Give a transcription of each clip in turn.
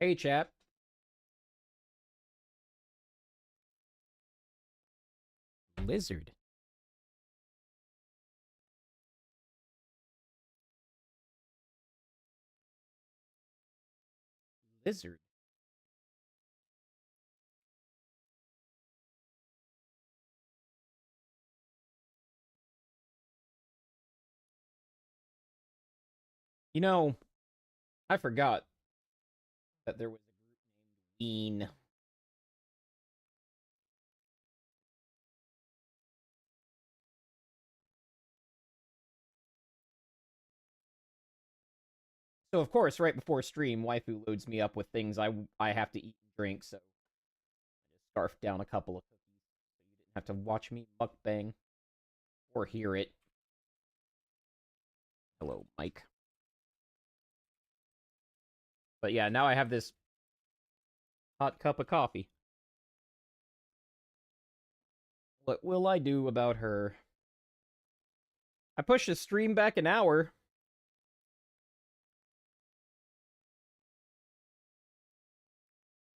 Hey, chap. Lizard. Lizard. You know, I forgot that there was a group named Ween. So, of course, right before stream, waifu loads me up with things I have to eat and drink, so I just scarfed down a couple of cookies so you didn't have to watch me mukbang or hear it. Hello, Mike. But yeah, now I have this hot cup of coffee. What will I do about her? I pushed the stream back an hour.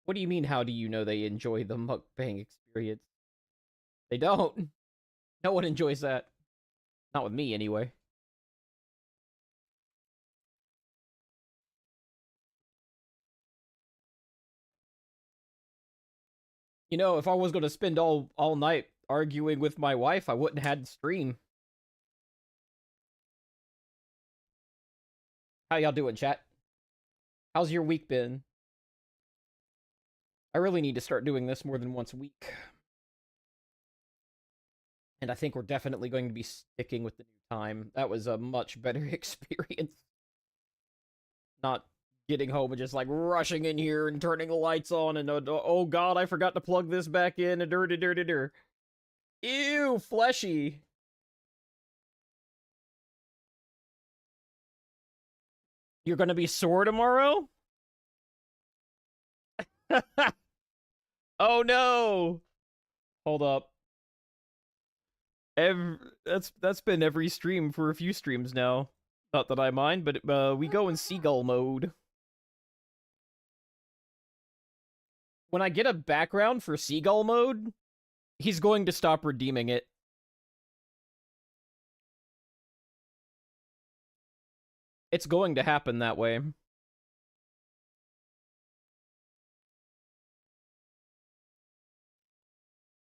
What do you mean, how do you know they enjoy the mukbang experience? They don't. No one enjoys that. Not with me, anyway. You know, if I was going to spend all night arguing with my wife, I wouldn't have had to stream. How y'all doing, chat? How's your week been? I really need to start doing this more than once a week. And I think we're definitely going to be sticking with the new time. That was a much better experience. Not getting home and just like rushing in here and turning the lights on and oh god, I forgot to plug this back in. Ew, fleshy. You're gonna be sore tomorrow? Oh no! Hold up. That's been every stream for a few streams now. Not that I mind, but we go in seagull mode. When I get a background for seagull mode, he's going to stop redeeming it. It's going to happen that way.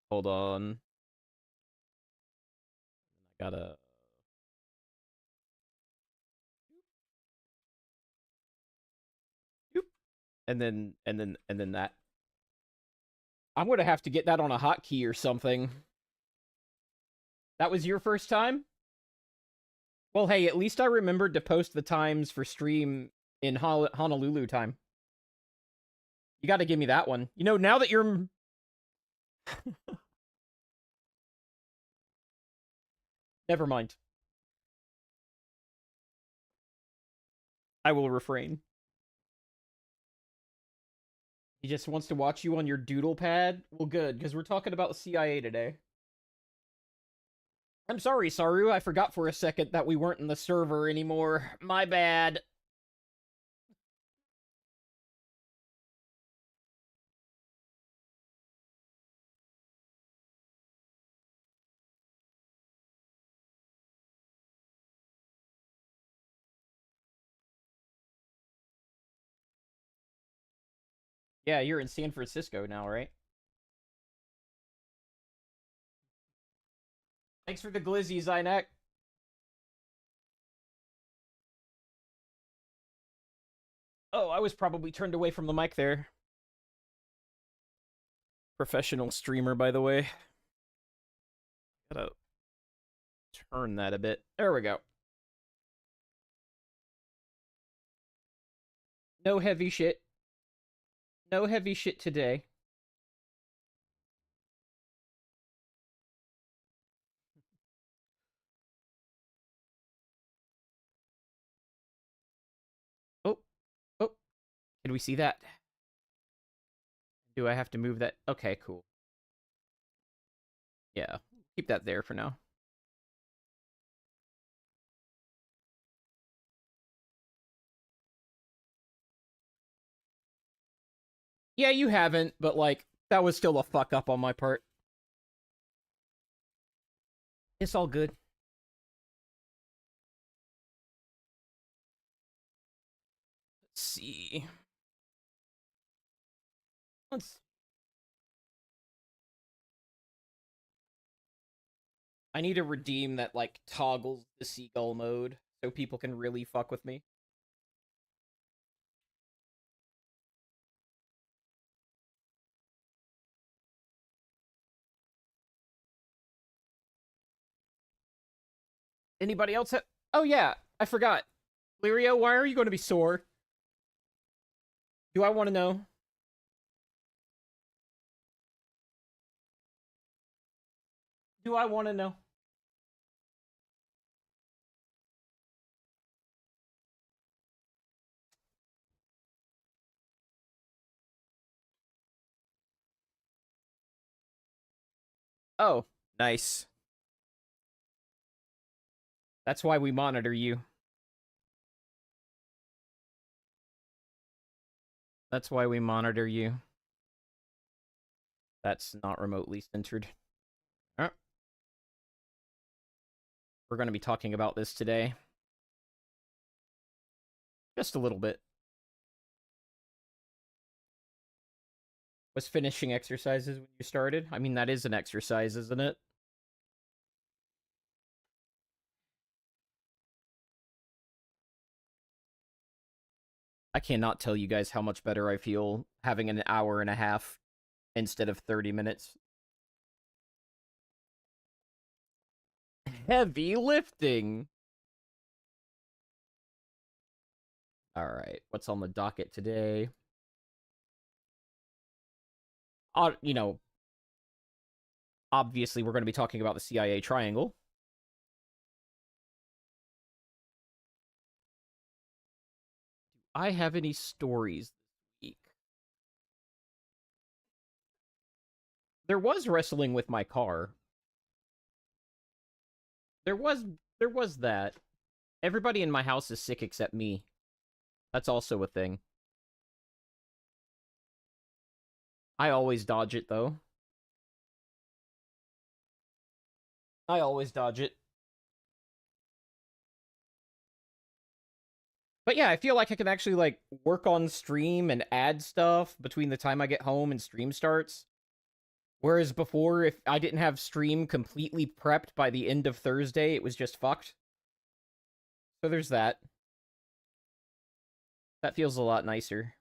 Hold on. I gotta... And then that. I'm gonna have to get that on a hotkey or something. That was your first time? Well, hey, at least I remembered to post the times for stream in Honolulu time. You gotta give me that one. You know, now that you're... Never mind. I will refrain. He just wants to watch you on your doodle pad? Well, good, because we're talking about the CIA today. I'm sorry, Saru. I forgot for a second that we weren't in the server anymore. My bad. Yeah, you're in San Francisco now, right? Thanks for the glizzy, Zynek. Oh, I was probably turned away from the mic there. Professional streamer, by the way. Gotta turn that a bit. There we go. No heavy shit. No heavy shit today. Oh, oh. Can we see that? Do I have to move that? Okay, cool. Yeah, keep that there for now. Yeah, you haven't, but, like, that was still a fuck up on my part. It's all good. Let's see. Let's... I need to redeem that, like, toggles the seagull mode so people can really fuck with me. Anybody else have... Oh, yeah, I forgot. Lirio, why are you going to be sore? Do I want to know? Do I want to know? Oh, nice. That's why we monitor you. That's why we monitor you. That's not remotely centered. We're going to be talking about this today. Just a little bit. Was finishing exercises when you started? I mean, that is an exercise, isn't it? I cannot tell you guys how much better I feel having an hour and a half instead of 30 minutes. Heavy lifting! Alright, what's on the docket today? You know, obviously we're going to be talking about the CIA triangle. Do I have any stories this week? There was wrestling with my car. There was that. Everybody in my house is sick except me. That's also a thing. I always dodge it, though. I always dodge it. But yeah, I feel like I can actually, like, work on stream and add stuff between the time I get home and stream starts. Whereas before, if I didn't have stream completely prepped by the end of Thursday, it was just fucked. So there's that. That feels a lot nicer.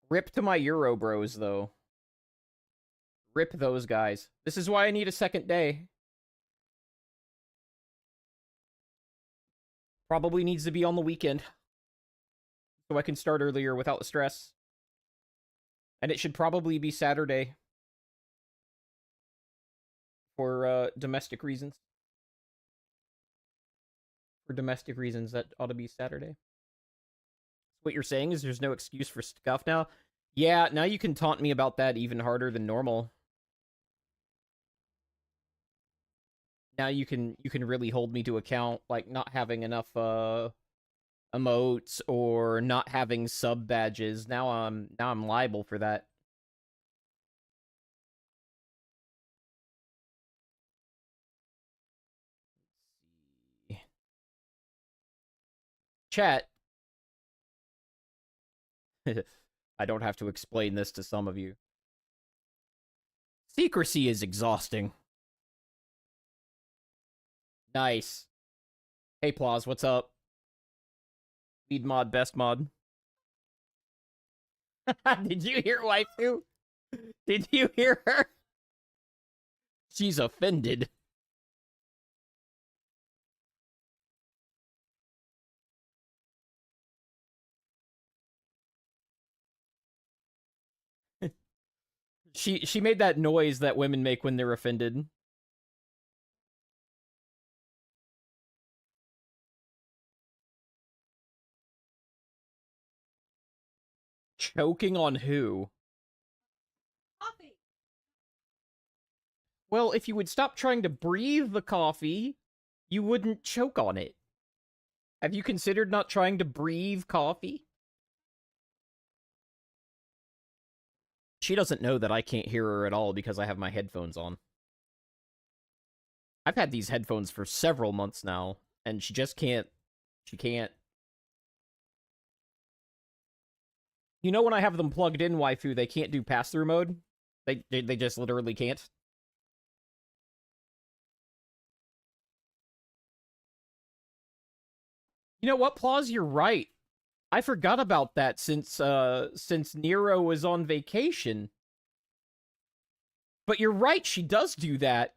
Rip to my Euro bros, though. Rip those guys. This is why I need a second day. Probably needs to be on the weekend. So I can start earlier without the stress. And it should probably be Saturday. For domestic reasons. For domestic reasons, that ought to be Saturday. What you're saying is there's no excuse for scuff now? Yeah, now you can taunt me about that even harder than normal. Now you can really hold me to account, like not having enough emotes or not having sub badges. Now I'm liable for that. Chat. I don't have to explain this to some of you. Secrecy is exhausting. Nice. Hey, Plaus, what's up? Lead mod, best mod. Did you hear waifu? Did you hear her? She's offended. She made that noise that women make when they're offended. Choking on who? Coffee. Well, if you would stop trying to breathe the coffee, you wouldn't choke on it. Have you considered not trying to breathe coffee? She doesn't know that I can't hear her at all because I have my headphones on. I've had these headphones for several months now, and she just can't. She can't. You know when I have them plugged in, waifu, they can't do pass-through mode? They just literally can't. You know what, Plaus? You're right. I forgot about that since Nero was on vacation. But you're right, she does do that.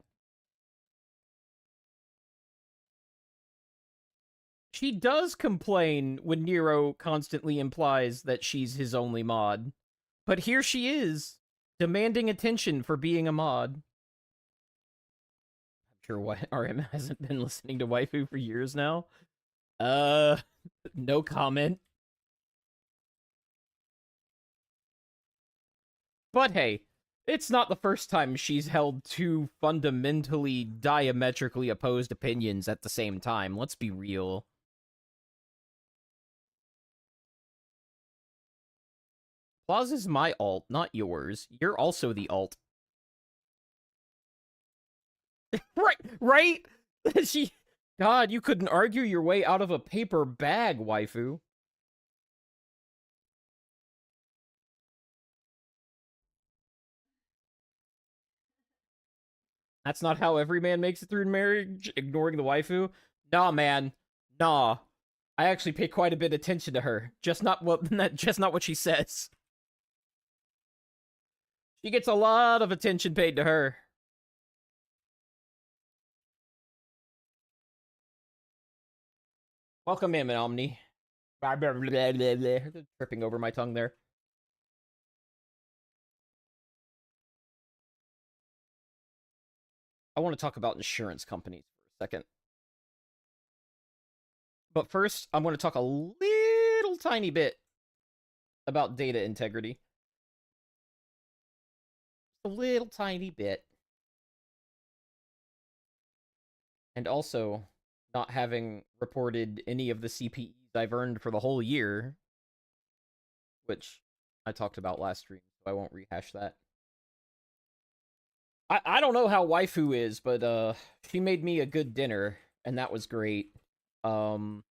She does complain when Nero constantly implies that she's his only mod. But here she is, demanding attention for being a mod. I'm sure RM hasn't been listening to waifu for years now. No comment. But hey, it's not the first time she's held two fundamentally diametrically opposed opinions at the same time, let's be real. Plaus is my alt, not yours. You're also the alt. right? God, you couldn't argue your way out of a paper bag, waifu. That's not how every man makes it through marriage, ignoring the waifu? Nah, man. Nah. I actually pay quite a bit of attention to her. Just not what she says. She gets a lot of attention paid to her. Welcome in, Omni. Tripping over my tongue there. I want to talk about insurance companies for a second. But first, I'm going to talk a little tiny bit about data integrity. A little tiny bit. And also, not having reported any of the CPEs I've earned for the whole year, which I talked about last stream, so I won't rehash that. I don't know how waifu is, but she made me a good dinner, and that was great. As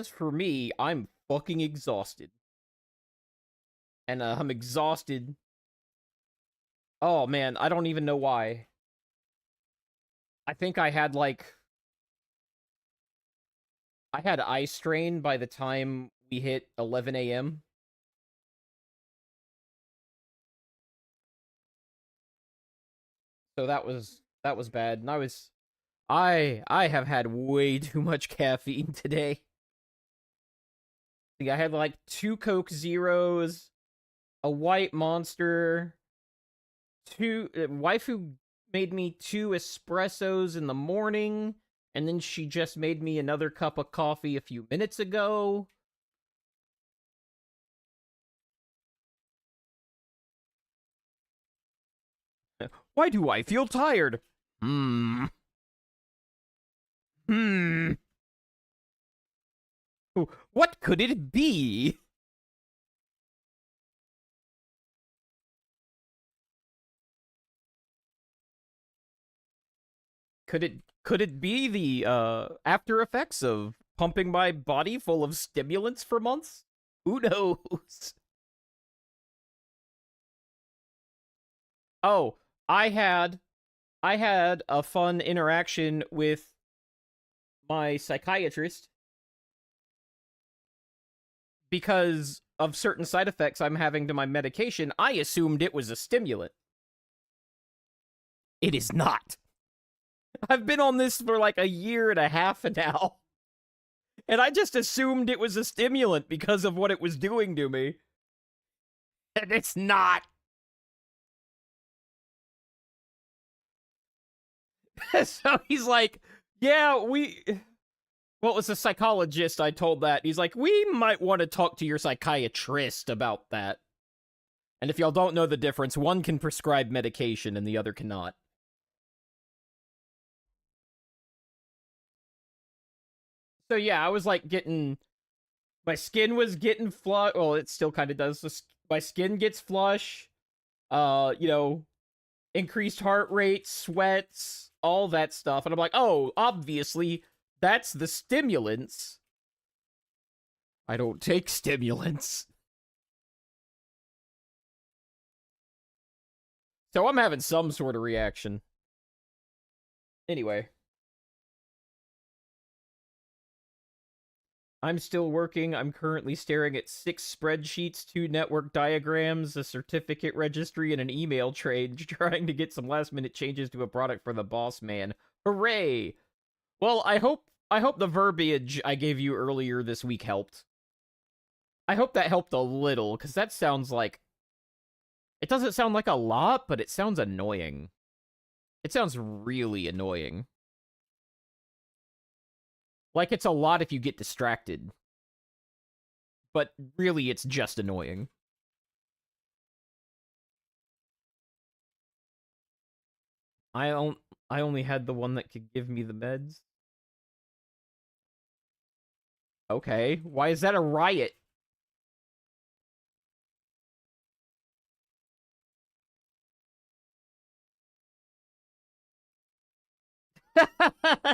for me, I'm fucking exhausted. And I'm exhausted. Oh man, I don't even know why. I think I had eye strain by the time we hit 11 a.m. So that was bad. And I have had way too much caffeine today. I had like 2 Coke Zeros, a White Monster, waifu made me 2 espressos in the morning, and then she just made me another cup of coffee a few minutes ago. Why do I feel tired? What could it be? Could it be the after effects of pumping my body full of stimulants for months? Who knows? Oh, I had a fun interaction with my psychiatrist because of certain side effects I'm having to my medication. I assumed it was a stimulant. It is not. I've been on this for like a year and a half now. And I just assumed it was a stimulant because of what it was doing to me. And it's not. So he's like, yeah, well, it's a psychologist I told that. He's like, we might want to talk to your psychiatrist about that. And if y'all don't know the difference, one can prescribe medication and the other cannot. So yeah, I was like my skin was getting flushed. Well, it still kind of does. My skin gets flush. You know, increased heart rate, sweats, all that stuff. And I'm like, oh, obviously, that's the stimulants. I don't take stimulants. So I'm having some sort of reaction. Anyway. I'm still working. I'm currently staring at 6 spreadsheets, 2 network diagrams, a certificate registry, and an email train, trying to get some last-minute changes to a product for the boss man. Hooray! Well, I hope the verbiage I gave you earlier this week helped. I hope that helped a little, because that sounds like... It doesn't sound like a lot, but it sounds annoying. It sounds really annoying. Like, it's a lot if you get distracted. But really, it's just annoying. I only had the one that could give me the meds. Okay, why is that a riot?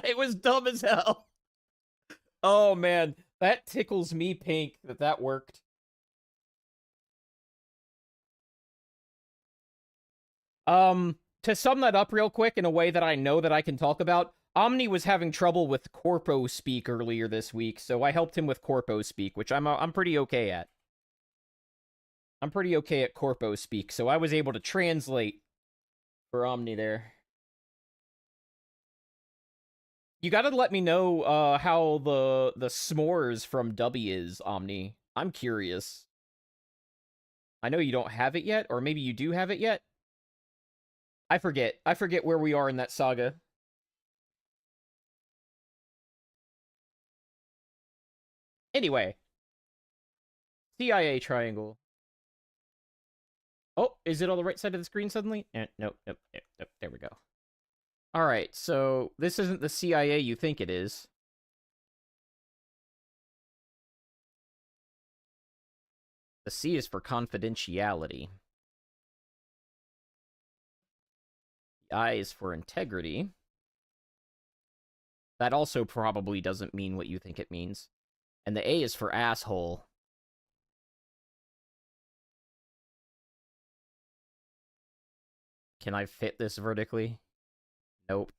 It was dumb as hell. Oh man, that tickles me pink that worked. To sum that up real quick in a way that I know that I can talk about, Omni was having trouble with Corpo Speak earlier this week, so I helped him with Corpo Speak, which I'm pretty okay at. I'm pretty okay at Corpo Speak, so I was able to translate for Omni there. You gotta let me know how the s'mores from Dubby is, Omni. I'm curious. I know you don't have it yet, or maybe you do have it yet. I forget. I forget where we are in that saga. Anyway. CIA triangle. Oh, is it on the right side of the screen suddenly? Nope. There we go. Alright, so this isn't the CIA you think it is. The C is for confidentiality. The I is for integrity. That also probably doesn't mean what you think it means. And the A is for asshole. Can I fit this vertically? Nope.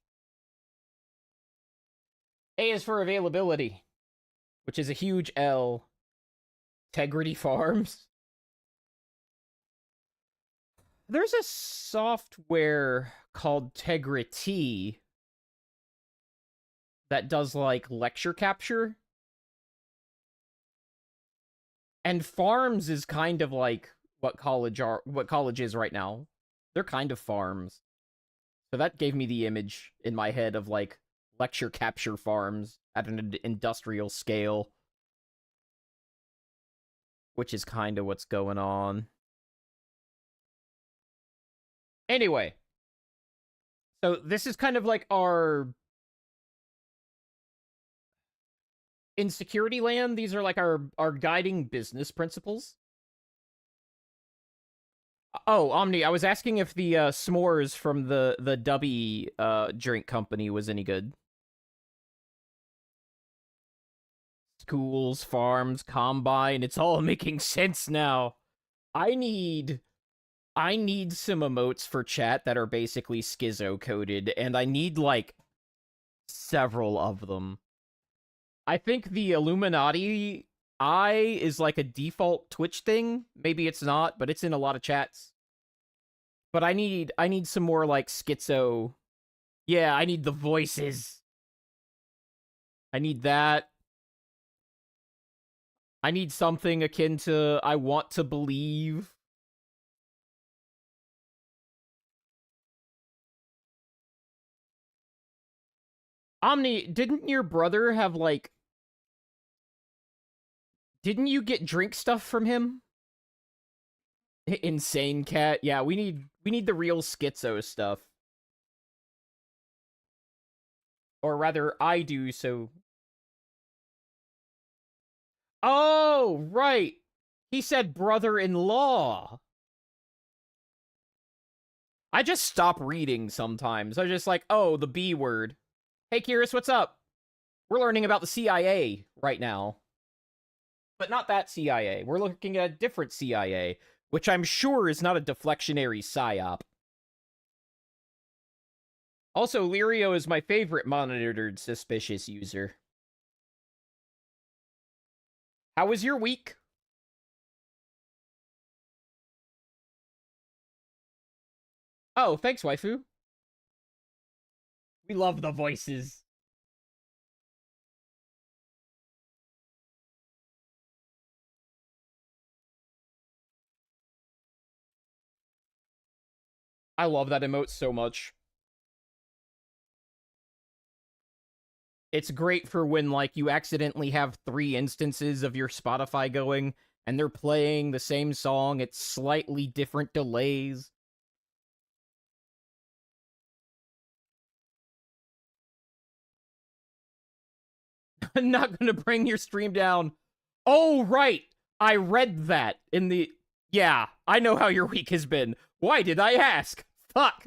A is for availability, which is a huge L. Integrity Farms. There's a software called Tegrity that does, like, lecture capture. And farms is kind of like what college is right now. They're kind of farms. So that gave me the image in my head of, like, lecture capture farms at an industrial scale. Which is kind of what's going on. Anyway. So this is kind of like our... In security land, these are like our guiding business principles. Oh, Omni, I was asking if the s'mores from the Dubby drink company was any good. Schools, farms, combine, it's all making sense now. I need some emotes for chat that are basically schizo coded, and I need like several of them. I think the Illuminati eye is like a default Twitch thing. Maybe it's not, but it's in a lot of chats. But I need some more like schizo. Yeah, I need the voices. I need that. I need something akin to I want to believe. Omni, didn't your brother have like... Didn't you get drink stuff from him? Insane cat. Yeah, we need the real schizo stuff. Or rather, I do, so... Oh, right! He said brother-in-law. I just stop reading sometimes. I'm just like, oh, the B word. Hey, Kyrus, what's up? We're learning about the CIA right now. But not that CIA. We're looking at a different CIA, which I'm sure is not a deflectionary psyop. Also, Lirio is my favorite monitored suspicious user. How was your week? Oh, thanks, waifu. We love the voices. I love that emote so much. It's great for when, like, you accidentally have 3 instances of your Spotify going, and they're playing the same song at slightly different delays. I'm not gonna bring your stream down. Oh, right! I read that in the... Yeah, I know how your week has been. Why did I ask? Fuck!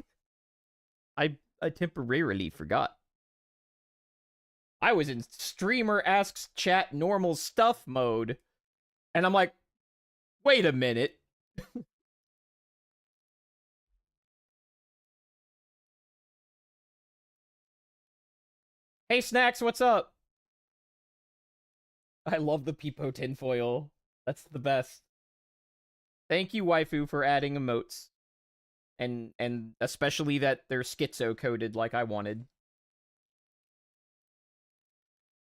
I temporarily forgot. I was in streamer asks chat normal stuff mode, and I'm like, wait a minute. Hey, Snacks, what's up? I love the Peepo tinfoil. That's the best. Thank you, waifu, for adding emotes. And especially that they're schizo-coded like I wanted.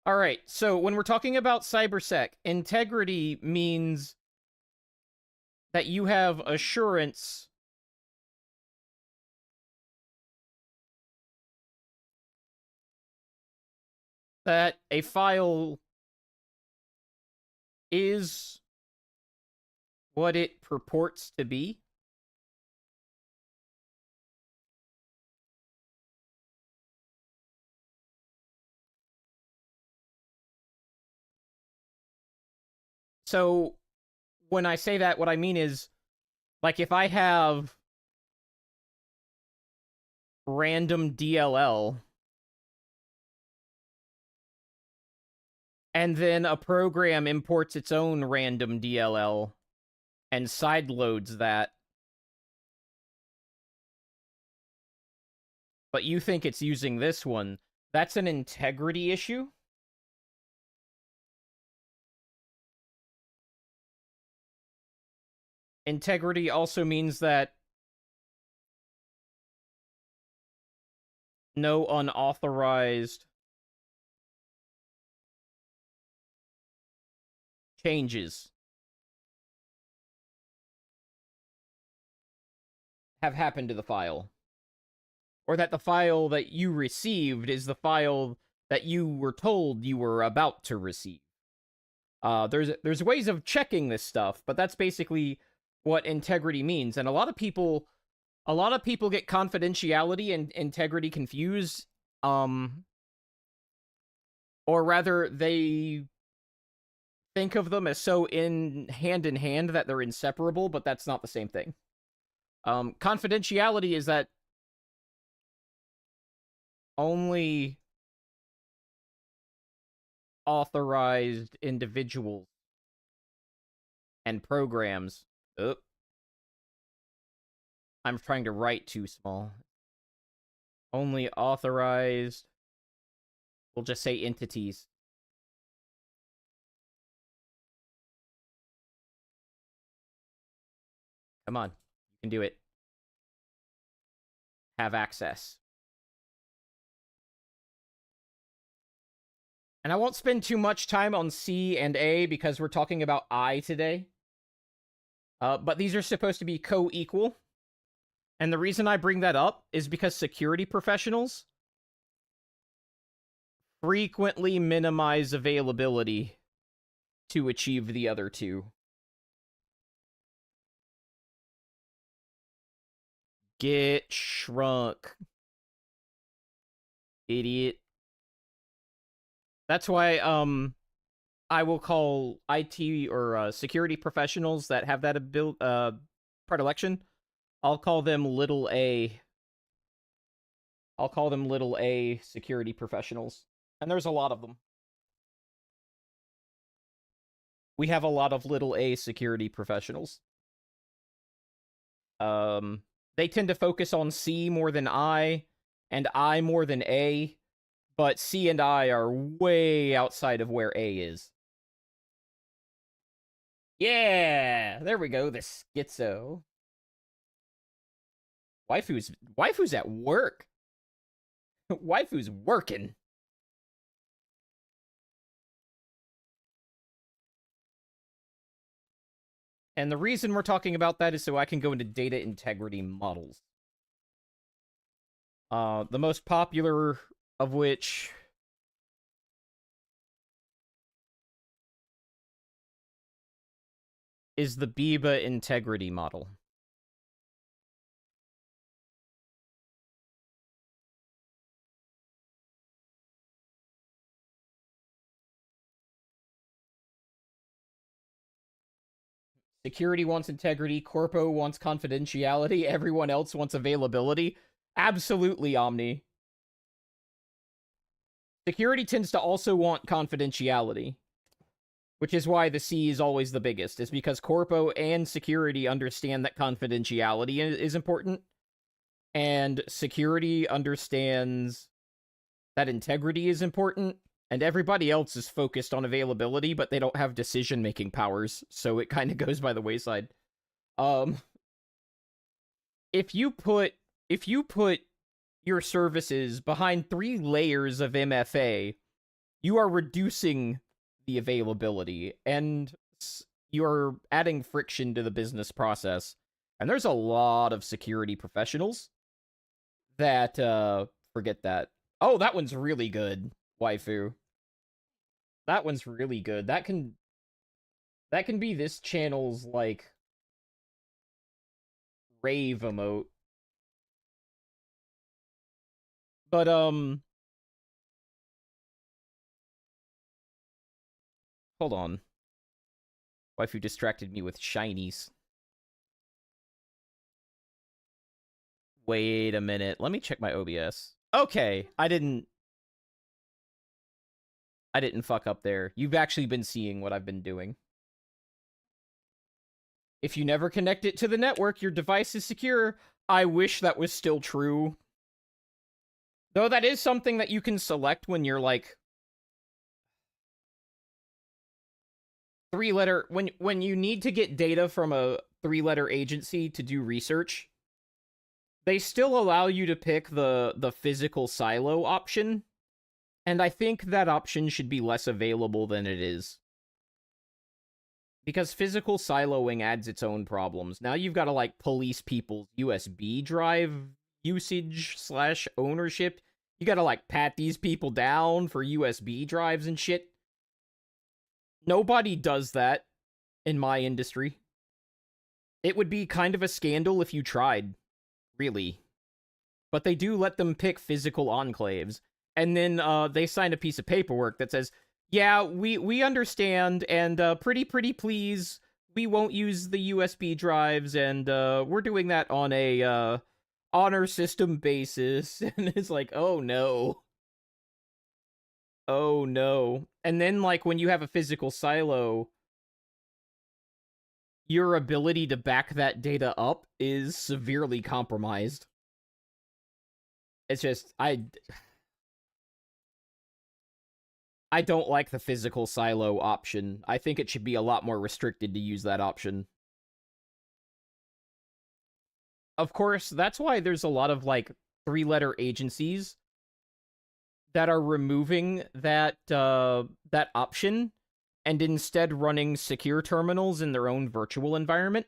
Alright, so when we're talking about cybersec, integrity means that you have assurance that a file is what it purports to be. So, when I say that, what I mean is, like, if I have random DLL, and then a program imports its own random DLL and sideloads that, but you think it's using this one, that's an integrity issue? Integrity also means that no unauthorized changes have happened to the file. Or that the file that you received is the file that you were told you were about to receive. There's ways of checking this stuff, but that's basically what integrity means. And a lot of people get confidentiality and integrity confused. Or rather, they think of them as so in hand that they're inseparable, but that's not the same thing. Confidentiality is that only authorized individuals and programs. Oh. I'm trying to write too small. Only authorized. We'll just say entities. Come on. You can do it. Have access. And I won't spend too much time on C and A because we're talking about I today. But these are supposed to be co-equal. And the reason I bring that up is because security professionals frequently minimize availability to achieve the other two. Get shrunk. Idiot. That's why, I will call IT or security professionals that have that predilection. I'll call them little a. I'll call them little a security professionals, and there's a lot of them. We have a lot of little a security professionals. They tend to focus on C more than I, and I more than A, but C and I are way outside of where A is. Yeah, there we go, the schizo. Waifu's at work. Waifu's working. And the reason we're talking about that is so I can go into data integrity models. The most popular of which is the Biba integrity model. Security wants integrity, Corpo wants confidentiality, everyone else wants availability. Absolutely, Omni. Security tends to also want confidentiality, which is why the C is always the biggest, is because Corpo and security understand that confidentiality is important, and security understands that integrity is important, and everybody else is focused on availability, but they don't have decision-making powers, so it kind of goes by the wayside. If you put your services behind 3 layers of MFA, you are reducing the availability, and you're adding friction to the business process. And there's a lot of security professionals that, forget that. Oh, that one's really good, Waifu. That one's really good. That can be this channel's, like, rave emote. But, hold on. Waifu distracted me with shinies. Wait a minute. Let me check my OBS. Okay, I didn't fuck up there. You've actually been seeing what I've been doing. If you never connect it to the network, your device is secure. I wish that was still true. Though that is something that you can select when you're, like, when you need to get data from a 3-letter agency to do research, they still allow you to pick the physical silo option, and I think that option should be less available than it is. Because physical siloing adds its own problems. Now you've got to, like, police people's USB drive usage/ownership. You gotta, like, pat these people down for USB drives and shit. Nobody does that in my industry. It would be kind of a scandal if you tried, really. But they do let them pick physical enclaves. And then they sign a piece of paperwork that says, yeah, we understand, and pretty please, we won't use the USB drives, and we're doing that on a honor system basis. And it's like, oh no. Oh no. And then, like, when you have a physical silo, your ability to back that data up is severely compromised. It's just, I don't like the physical silo option. I think it should be a lot more restricted to use that option. Of course, that's why there's a lot of, like, 3-letter agencies that are removing that that option and instead running secure terminals in their own virtual environment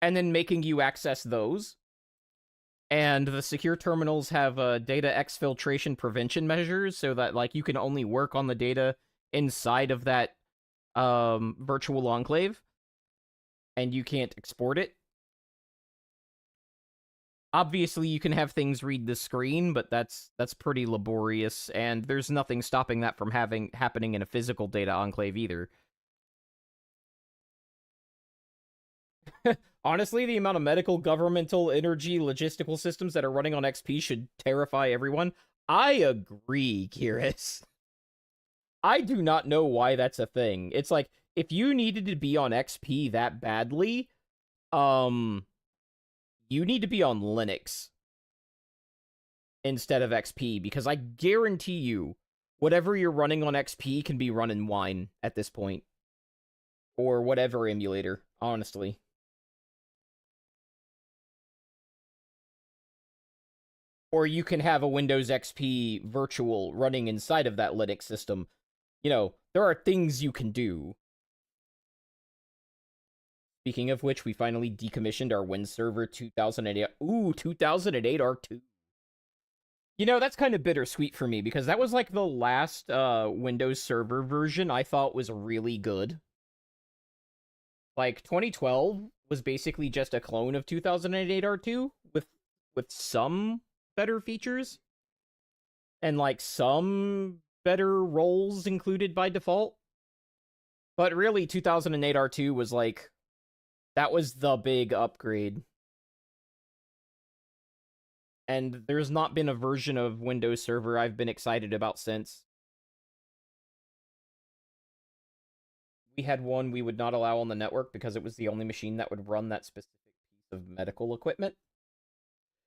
and then making you access those. And the secure terminals have data exfiltration prevention measures so that, like, you can only work on the data inside of that virtual enclave and you can't export it. Obviously, you can have things read the screen, but that's pretty laborious, and there's nothing stopping that from happening in a physical data enclave either. Honestly, the amount of medical, governmental, energy, logistical systems that are running on XP should terrify everyone. I agree, Kiris. I do not know why that's a thing. It's like, if you needed to be on XP that badly, you need to be on Linux instead of XP, because I guarantee you, whatever you're running on XP can be run in Wine at this point. Or whatever emulator, honestly. Or you can have a Windows XP virtual running inside of that Linux system. You know, there are things you can do. Speaking of which, we finally decommissioned our Win Server 2008. Ooh, 2008 R2. You know, that's kind of bittersweet for me, because that was like the last Windows Server version I thought was really good. Like, 2012 was basically just a clone of 2008 R2 with some better features and like some better roles included by default. But really, 2008 R2 was like, that was the big upgrade. And there's not been a version of Windows Server I've been excited about since. We had one we would not allow on the network because it was the only machine that would run that specific piece of medical equipment.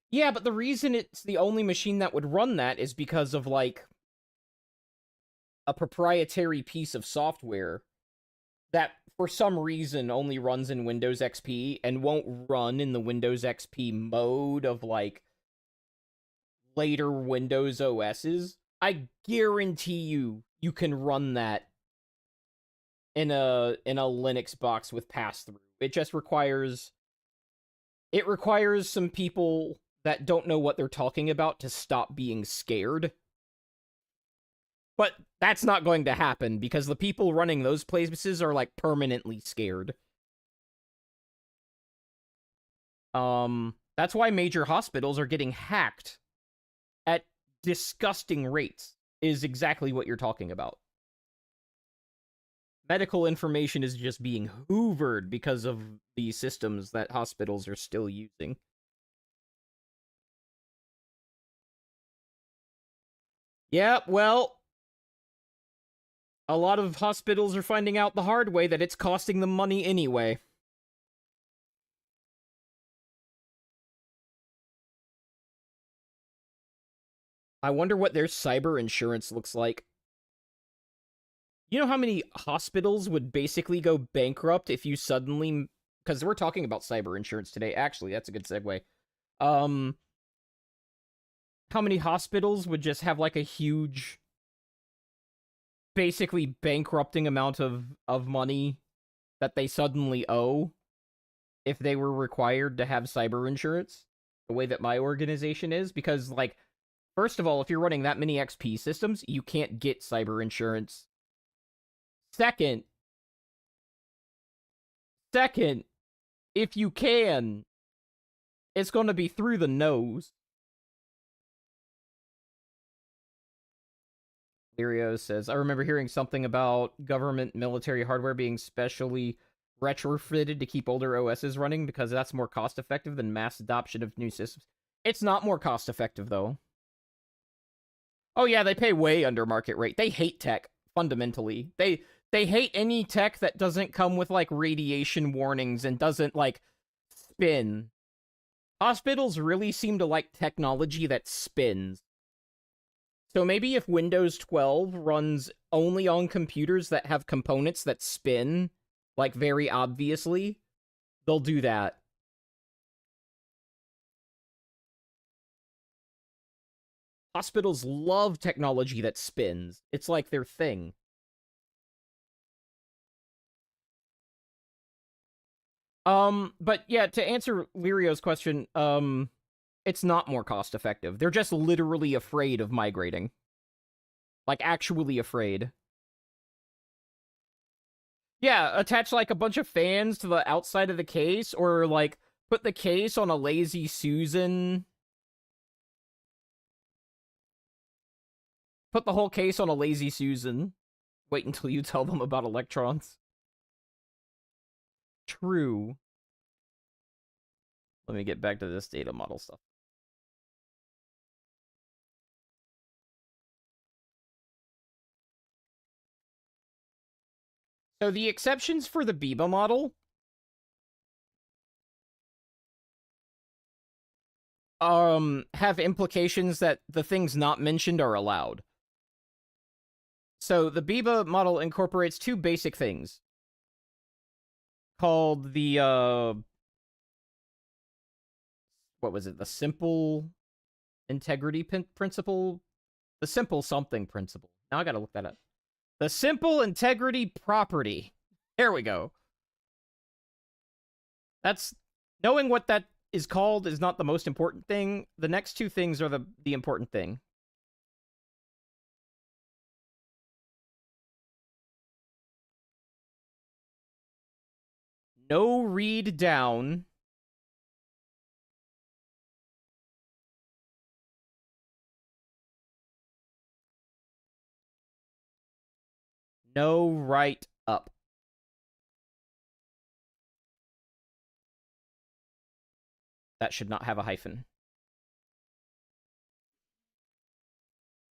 Yeah, but the reason it's the only machine that would run that is because of, like, a proprietary piece of software that, for some reason, only runs in Windows XP and won't run in the Windows XP mode of, like, later Windows OSs. I guarantee you can run that in a Linux box with pass-through. It just requires some people that don't know what they're talking about to stop being scared. But that's not going to happen, because the people running those places are, like, permanently scared. That's why major hospitals are getting hacked at disgusting rates, is exactly what you're talking about. Medical information is just being hoovered because of the systems that hospitals are still using. Yeah, well, a lot of hospitals are finding out the hard way that it's costing them money anyway. I wonder what their cyber insurance looks like. You know how many hospitals would basically go bankrupt if you suddenly... Because we're talking about cyber insurance today. Actually, that's a good segue. How many hospitals would just have, like, a huge, basically bankrupting amount of money that they suddenly owe if they were required to have cyber insurance the way that my organization is? Because, like, first of all, if you're running that many XP systems, you can't get cyber insurance. Second, if you can, it's going to be through the nose. Lirio says, I remember hearing something about government military hardware being specially retrofitted to keep older OSs running because that's more cost effective than mass adoption of new systems. It's not more cost effective, though. Oh yeah, they pay way under market rate. They hate tech, fundamentally. They hate any tech that doesn't come with, like, radiation warnings and doesn't, like, spin. Hospitals really seem to like technology that spins. So maybe if Windows 12 runs only on computers that have components that spin, like, very obviously, they'll do that. Hospitals love technology that spins. It's like their thing. But yeah, to answer Lirio's question, it's not more cost effective. They're just literally afraid of migrating. Like, actually afraid. Yeah, attach, like, a bunch of fans to the outside of the case, or, like, Put the case on a lazy Susan. Put the whole case on a lazy Susan. Wait until you tell them about electrons. True. Let me get back to this data model stuff. So the exceptions for the Biba model have implications that the things not mentioned are allowed. So the Biba model incorporates two basic things called the what was it? The simple integrity principle? The simple something principle. Now I gotta look that up. The simple integrity property. There we go. That's knowing what that is called is not the most important thing. The next two things are the important thing. No read down. No write up. That should not have a hyphen.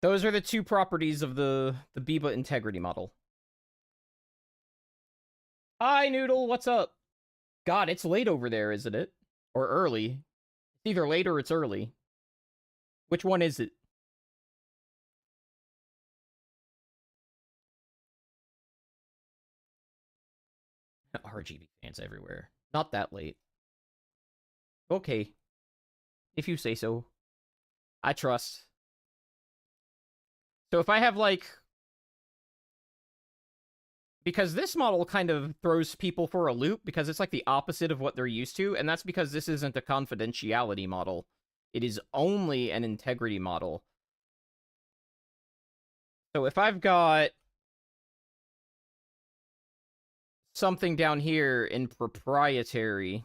Those are the two properties of the Biba integrity model. Hi, Noodle, what's up? God, it's late over there, isn't it? Or early. It's either late or it's early. Which one is it? RGB fans everywhere. Not that late. Okay. If you say so. I trust. So if I have, like... Because this model kind of throws people for a loop, because it's like the opposite of what they're used to, and that's because this isn't a confidentiality model. It is only an integrity model. So if I've got something down here in proprietary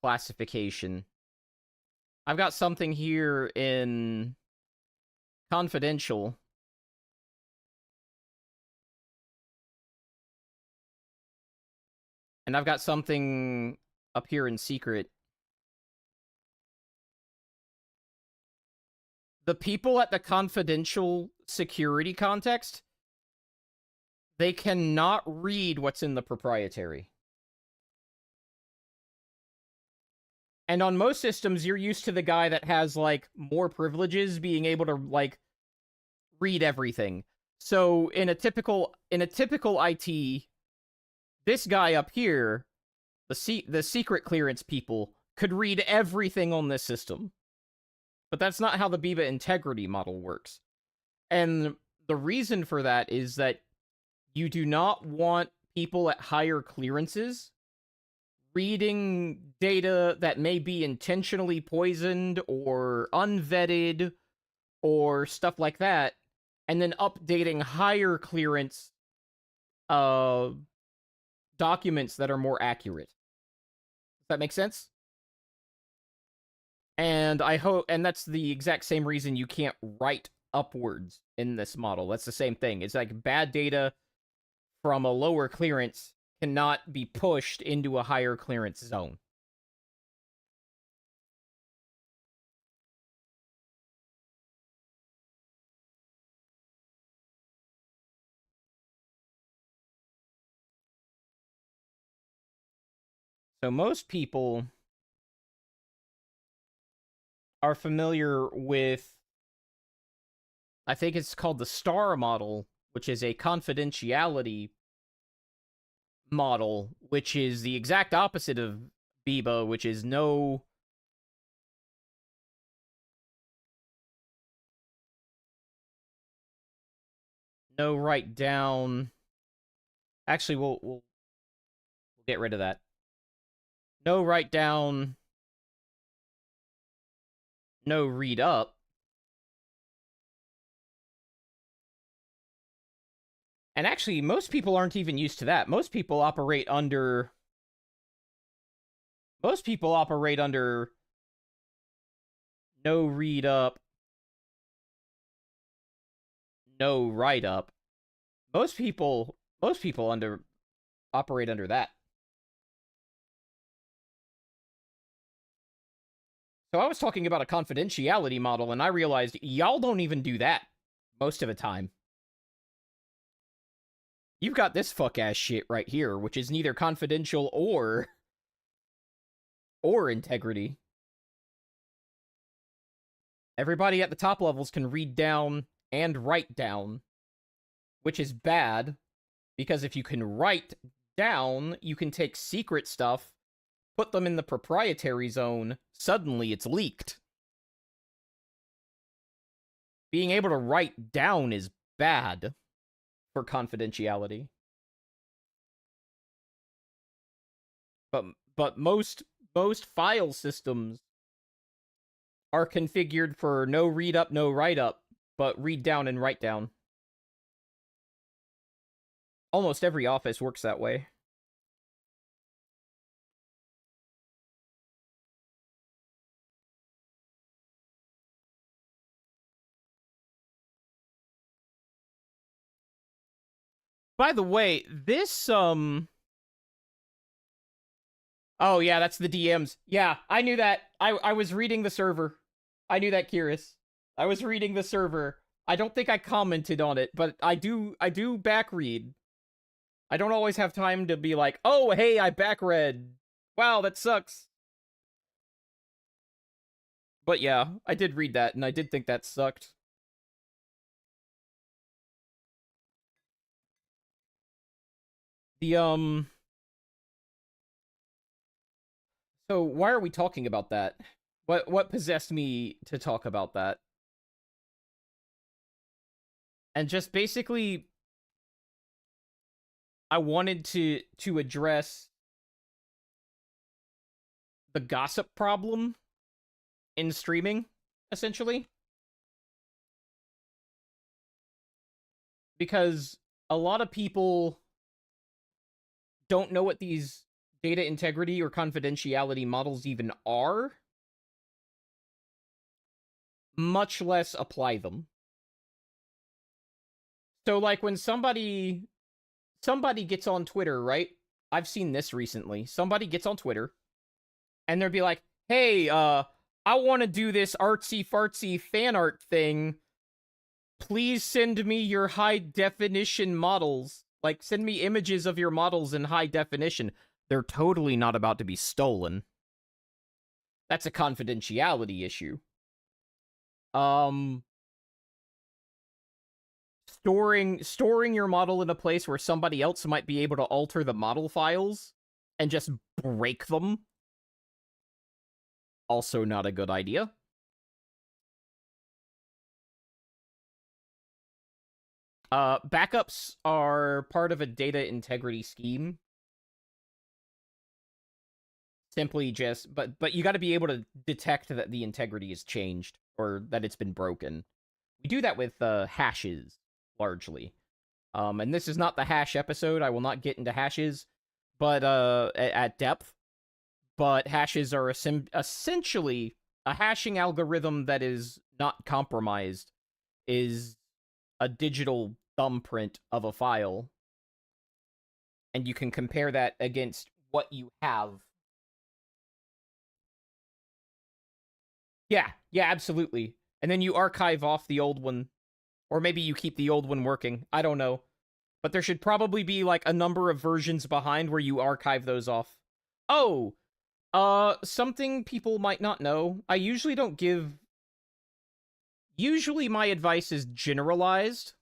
classification, I've got something here in confidential, and I've got something up here in secret. The people at the confidential security context, they cannot read what's in the proprietary. And on most systems, you're used to the guy that has, like, more privileges being able to, like, read everything. So in a typical IT, this guy up here, the secret clearance people, could read everything on this system. But that's not how the Biba integrity model works. And the reason for that is that you do not want people at higher clearances reading data that may be intentionally poisoned or unvetted or stuff like that, and then updating higher clearance documents that are more accurate. Does that make sense? And I hope, and that's the exact same reason you can't write upwards in this model. That's the same thing. It's like bad data from a lower clearance cannot be pushed into a higher clearance zone. So most people are familiar with, I think it's called the STAR model, which is a confidentiality model, which is the exact opposite of Biba, which is no write down. Actually, we'll get rid of that. No write down, no read up. And actually, most people aren't even used to that. Most people operate under Most people operate under no read up, no write up. Most people operate under that. So I was talking about a confidentiality model, and I realized y'all don't even do that most of the time. You've got this fuck-ass shit right here, which is neither confidential or integrity. Everybody at the top levels can read down and write down, which is bad, because if you can write down, you can take secret stuff, put them in the proprietary zone, suddenly it's leaked. Being able to write down is bad for confidentiality. But most file systems are configured for no read up, no write up, but read down and write down. Almost every office works that way. By the way, this oh yeah, that's the DMs. Yeah, I knew that. I was reading the server. I knew that, Kyrus. I was reading the server. I don't think I commented on it, but I do back read. I don't always have time to be like, oh hey, I back read. Wow, that sucks. But yeah, I did read that, and I did think that sucked. The So why are we talking about that? What possessed me to talk about that? And just basically, I wanted to address the gossip problem in streaming, essentially. Because a lot of people don't know what these data integrity or confidentiality models even are, much less apply them. So like when somebody gets on Twitter, right? I've seen this recently. Somebody gets on Twitter and they'll be like, "Hey, I want to do this artsy fartsy fan art thing. Please send me your high definition models. Like, send me images of your models in high definition." They're totally not about to be stolen. That's a confidentiality issue. Storing your model in a place where somebody else might be able to alter the model files and just break them, also not a good idea. Backups are part of a data integrity scheme. Simply just, but you got to be able to detect that the integrity has changed or that it's been broken. We do that with hashes largely. And this is not the hash episode. I will not get into hashes, but at depth. But hashes are essentially a hashing algorithm that is not compromised. Is a digital thumbprint of a file, and you can compare that against what you have. Yeah, absolutely. And then you archive off the old one. Or maybe you keep the old one working. I don't know. But there should probably be, like, a number of versions behind where you archive those off. Oh! Something people might not know. I usually don't give... Usually my advice is generalized.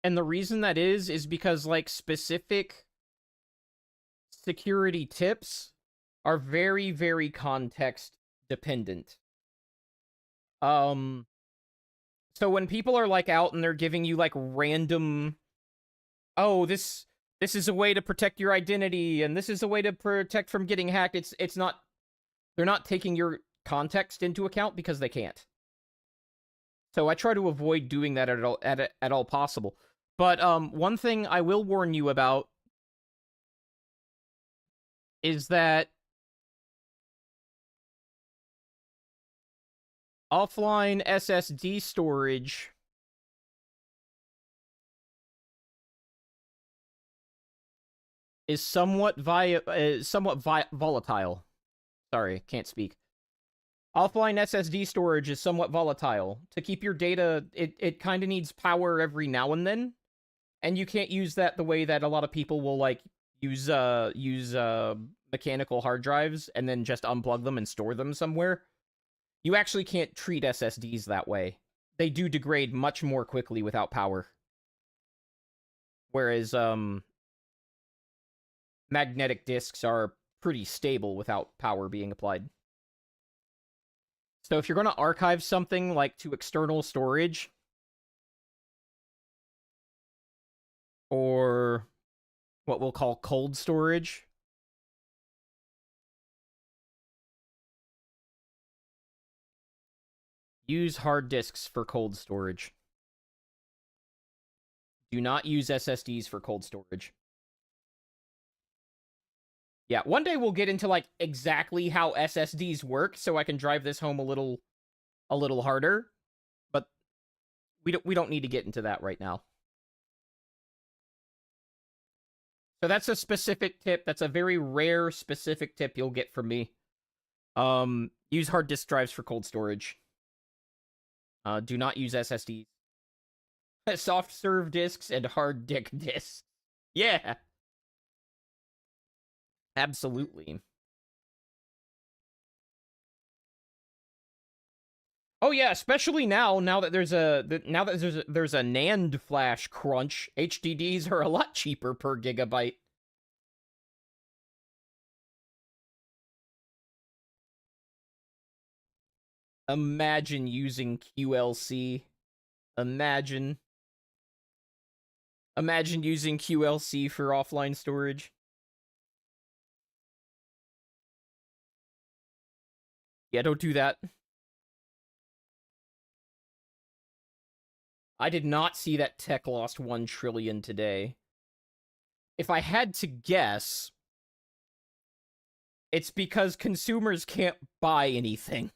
And the reason that is because, like, specific security tips are very, very context dependent. So when people are like out and they're giving you like random, oh, this is a way to protect your identity and this is a way to protect from getting hacked, it's not, they're not taking your context into account because they can't. So I try to avoid doing that at all possible. But one thing I will warn you about is that offline SSD storage is somewhat volatile. Sorry, can't speak. Offline SSD storage is somewhat volatile. To keep your data, it kind of needs power every now and then, and you can't use that the way that a lot of people will like use mechanical hard drives and then just unplug them and store them somewhere. You actually can't treat SSDs that way. They do degrade much more quickly without power. Whereas magnetic disks are pretty stable without power being applied. So if you're going to archive something like to external storage or what we'll call cold storage, use hard disks for cold storage. Do not use SSDs for cold storage. Yeah, one day we'll get into like exactly how SSDs work, so I can drive this home a little harder. But we don't need to get into that right now. So that's a specific tip. That's a very rare specific tip you'll get from me. Use hard disk drives for cold storage. Do not use SSDs. Soft serve disks and hard disk disks. Yeah. Absolutely. Oh yeah, especially now that there's a NAND flash crunch, HDDs are a lot cheaper per gigabyte. Imagine using QLC. Imagine using QLC for offline storage. Yeah, don't do that. I did not see that tech lost 1 trillion today. If I had to guess, it's because consumers can't buy anything.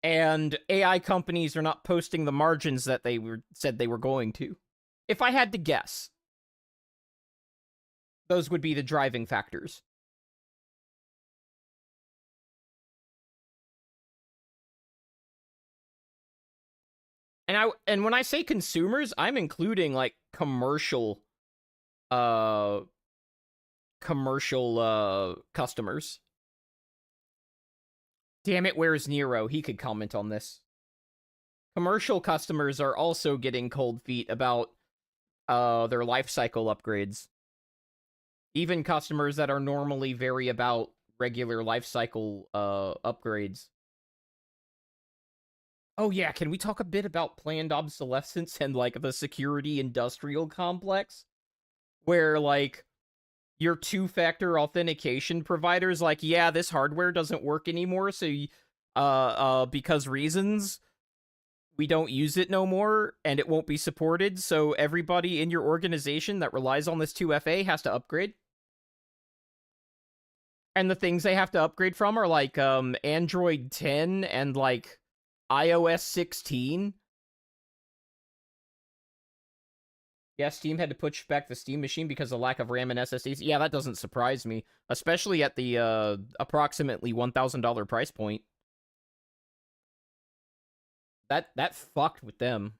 And AI companies are not posting the margins that they said they were going to. If I had to guess, those would be the driving factors. And when I say consumers, I'm including like commercial customers. Damn it, where's Nero? He could comment on this. Commercial customers are also getting cold feet about their life cycle upgrades. Even customers that are normally very about regular life cycle upgrades. Oh yeah, can we talk a bit about planned obsolescence and like the security industrial complex? Where like your two-factor authentication providers like, yeah, this hardware doesn't work anymore, so because reasons, we don't use it no more and it won't be supported, so everybody in your organization that relies on this 2FA has to upgrade. And the things they have to upgrade from are like Android 10 and like iOS 16. Yeah, Steam had to push back the Steam machine because of lack of RAM and SSDs. Yeah, that doesn't surprise me, especially at the approximately $1,000 price point. That fucked with them.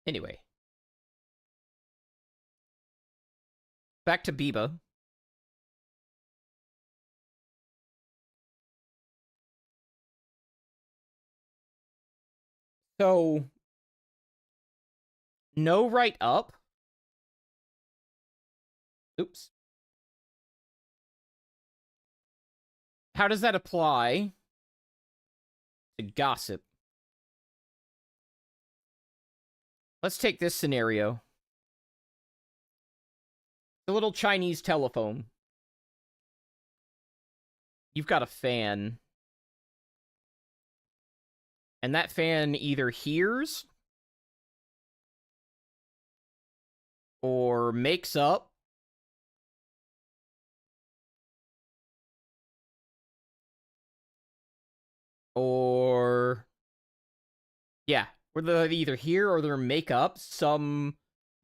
Anyway, back to Biba. So, no write up. Oops. How does that apply to gossip? Let's take this scenario. The little Chinese telephone. You've got a fan. And that fan either hears or makes up, or yeah, where they either hear or they make up some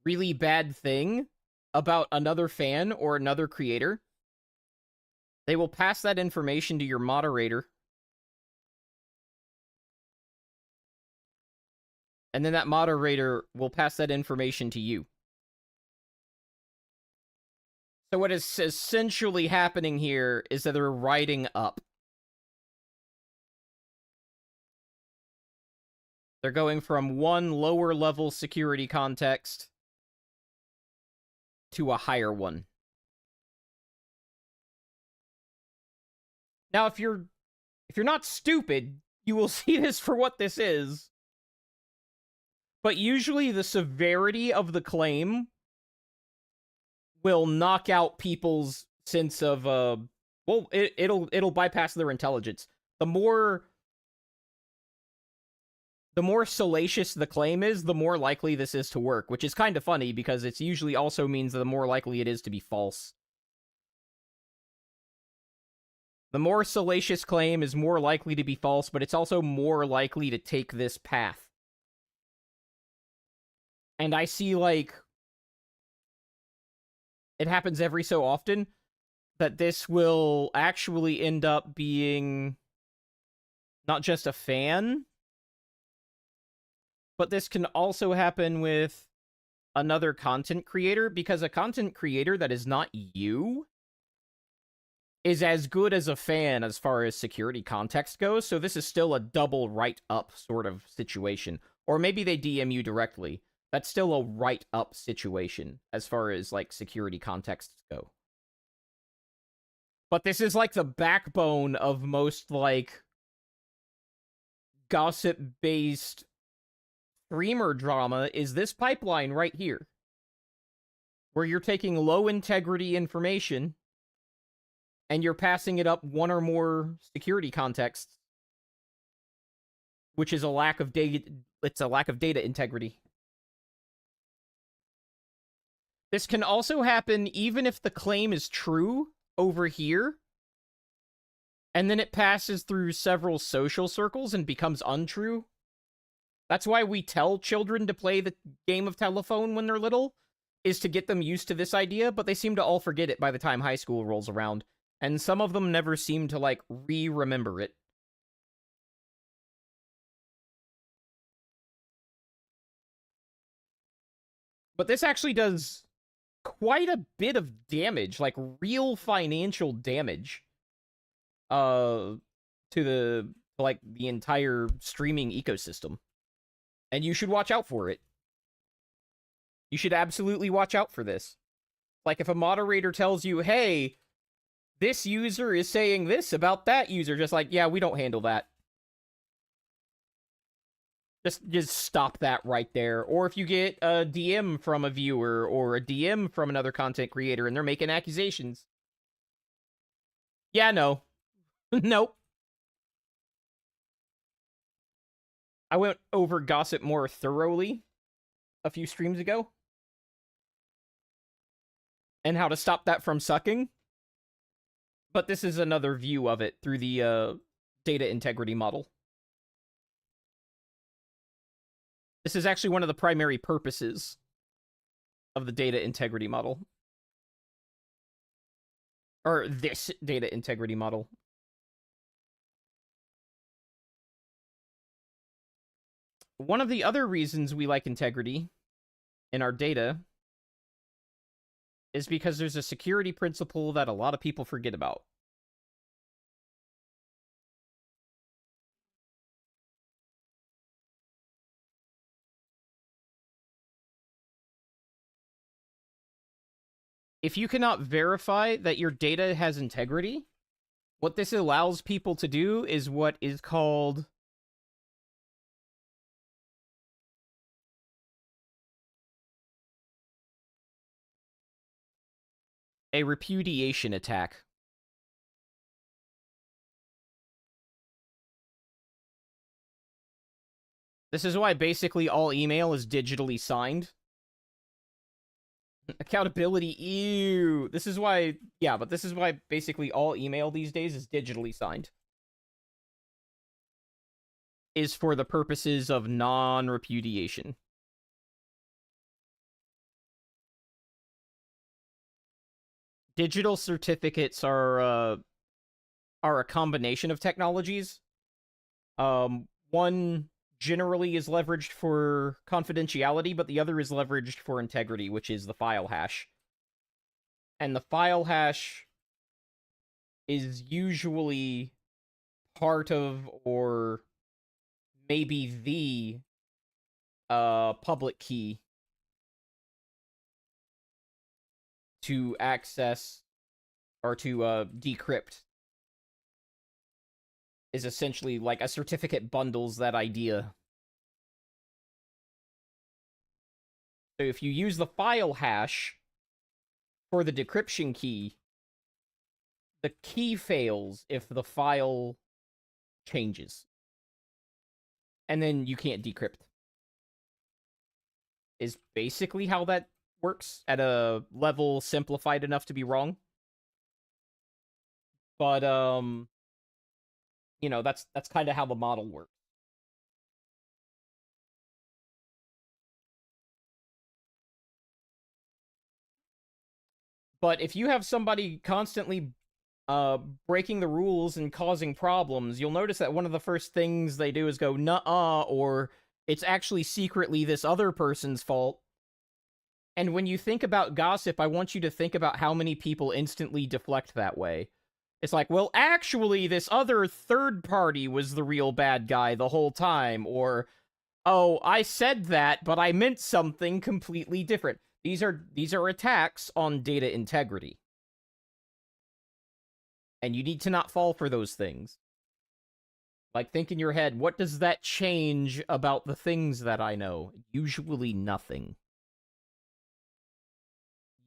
really bad thing about another fan or another creator. They will pass that information to your moderator. And then that moderator will pass that information to you. So what is essentially happening here is that they're writing up. They're going from one lower level security context to a higher one. Now, if you're not stupid, you will see this for what this is. But usually the severity of the claim will knock out people's sense of well, it'll bypass their intelligence. The more salacious the claim is, the more likely this is to work, which is kind of funny because it usually also means that the more likely it is to be false. The more salacious claim is more likely to be false, but it's also more likely to take this path. And I see, like, it happens every so often that this will actually end up being not just a fan, but this can also happen with another content creator, because a content creator that is not you is as good as a fan as far as security context goes, so this is still a double write-up sort of situation. Or maybe they DM you directly. That's still a write-up situation as far as, like, security contexts go. But this is, like, the backbone of most, like, gossip-based streamer drama, is this pipeline right here. Where you're taking low-integrity information and you're passing it up one or more security contexts, which is a lack of data. It's a lack of data integrity. This can also happen even if the claim is true over here, and then it passes through several social circles and becomes untrue. That's why we tell children to play the game of telephone when they're little, is to get them used to this idea, but they seem to all forget it by the time high school rolls around. And some of them never seem to, like, remember it. But this actually does quite a bit of damage, like real financial damage, to the entire streaming ecosystem. And you should watch out for it. You should absolutely watch out for this. Like, if a moderator tells you, hey, this user is saying this about that user, just like, yeah, we don't handle that. Just stop that right there. Or if you get a DM from a viewer or a DM from another content creator and they're making accusations. Yeah, no. Nope. I went over gossip more thoroughly a few streams ago. And how to stop that from sucking. But this is another view of it through the data integrity model. This is actually one of the primary purposes of the data integrity model. Or this data integrity model. One of the other reasons we like integrity in our data is because there's a security principle that a lot of people forget about. If you cannot verify that your data has integrity, what this allows people to do is what is called a repudiation attack. This is why basically all email is digitally signed. Accountability, ew. This is why, yeah, but this is why basically all email these days is digitally signed. Is for the purposes of non-repudiation. Digital certificates are a combination of technologies. One generally is leveraged for confidentiality, but the other is leveraged for integrity, which is the file hash. And the file hash is usually part of, or maybe the public key to access or to decrypt. Is essentially like a certificate bundles that idea. So if you use the file hash for the decryption key, the key fails if the file changes. And then you can't decrypt. Is basically how that works at a level simplified enough to be wrong. But you know, that's kind of how the model works. But if you have somebody constantly breaking the rules and causing problems, you'll notice that one of the first things they do is go, nuh-uh, or it's actually secretly this other person's fault. And when you think about gossip, I want you to think about how many people instantly deflect that way. It's like, well, actually, this other third party was the real bad guy the whole time, or, oh, I said that, but I meant something completely different. These are attacks on data integrity. And you need to not fall for those things. Like, think in your head, what does that change about the things that I know? Usually nothing.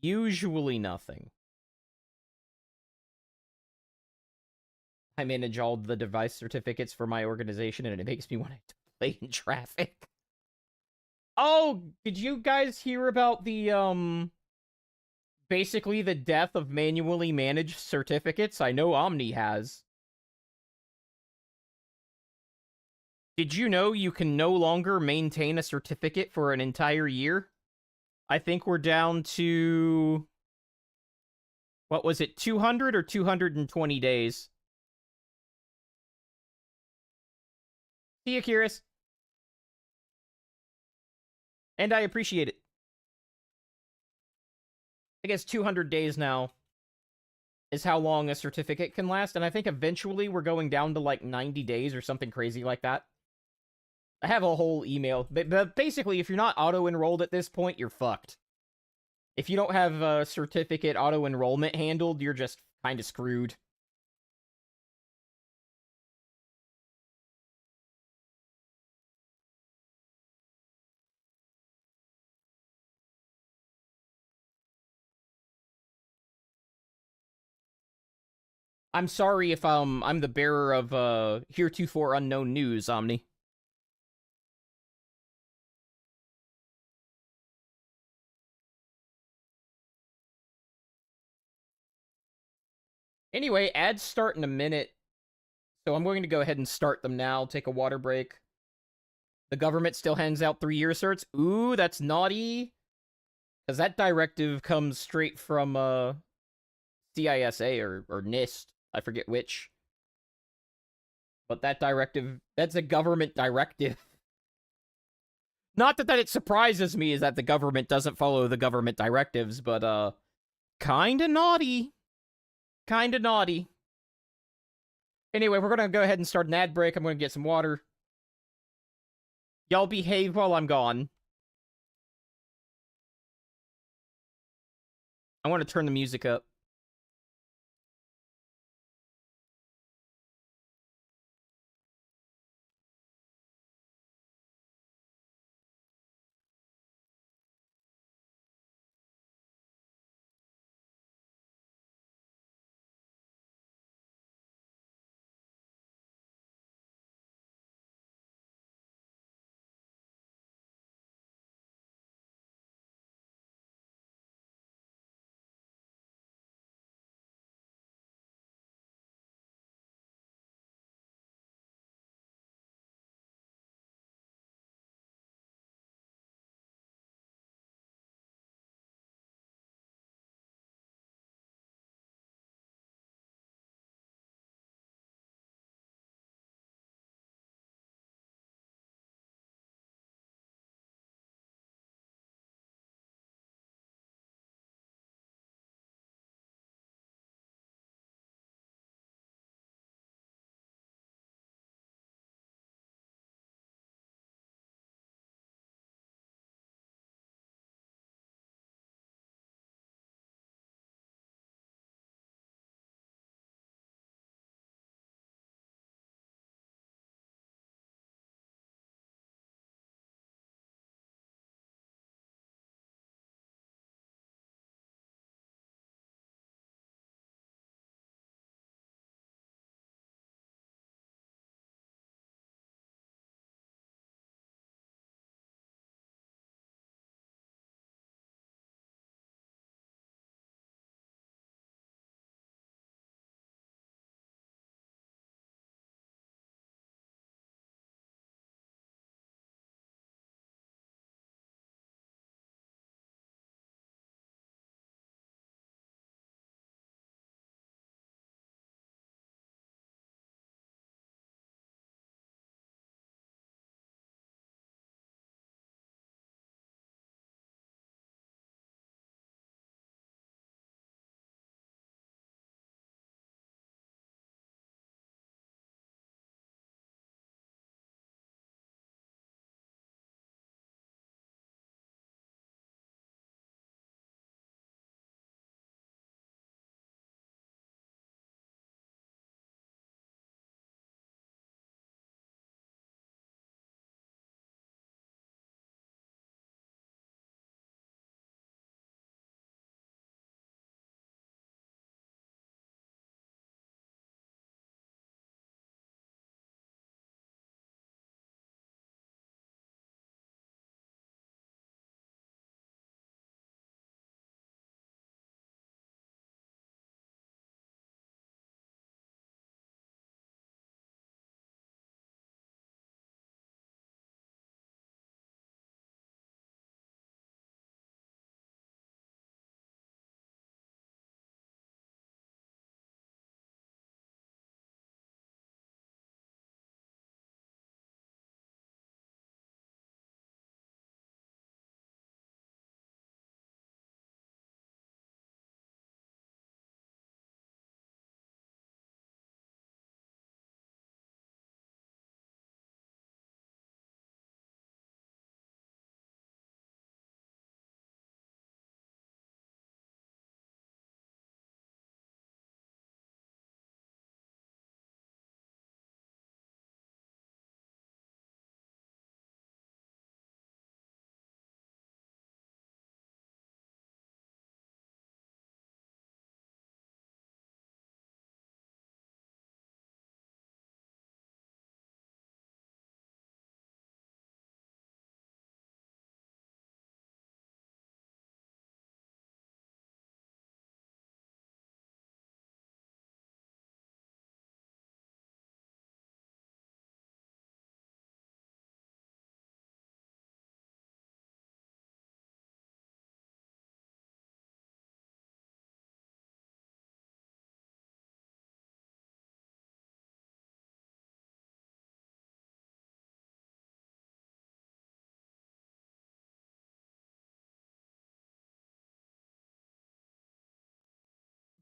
Usually nothing. I manage all the device certificates for my organization, and it makes me want to play in traffic. Oh, did you guys hear about the, basically the death of manually managed certificates? I know Omni has. Did you know you can no longer maintain a certificate for an entire year? I think we're down to... what was it, 200 or 220 days? See you, Curious. And I appreciate it. I guess 200 days now is how long a certificate can last, and I think eventually we're going down to like 90 days or something crazy like that. I have a whole email, but basically, if you're not auto-enrolled at this point, you're fucked. If you don't have a certificate auto-enrollment handled, you're just kind of screwed. I'm sorry if I'm the bearer of heretofore unknown news, Omni. Anyway, ads start in a minute, so I'm going to go ahead and start them now. Take a water break. The government still hands out 3-year certs. Ooh, that's naughty. Because that directive comes straight from CISA or NIST. I forget which. But that directive, that's a government directive. Not that it surprises me is that the government doesn't follow the government directives, but kinda naughty. Kinda naughty. Anyway, we're gonna go ahead and start an ad break. I'm gonna get some water. Y'all behave while I'm gone. I want to turn the music up.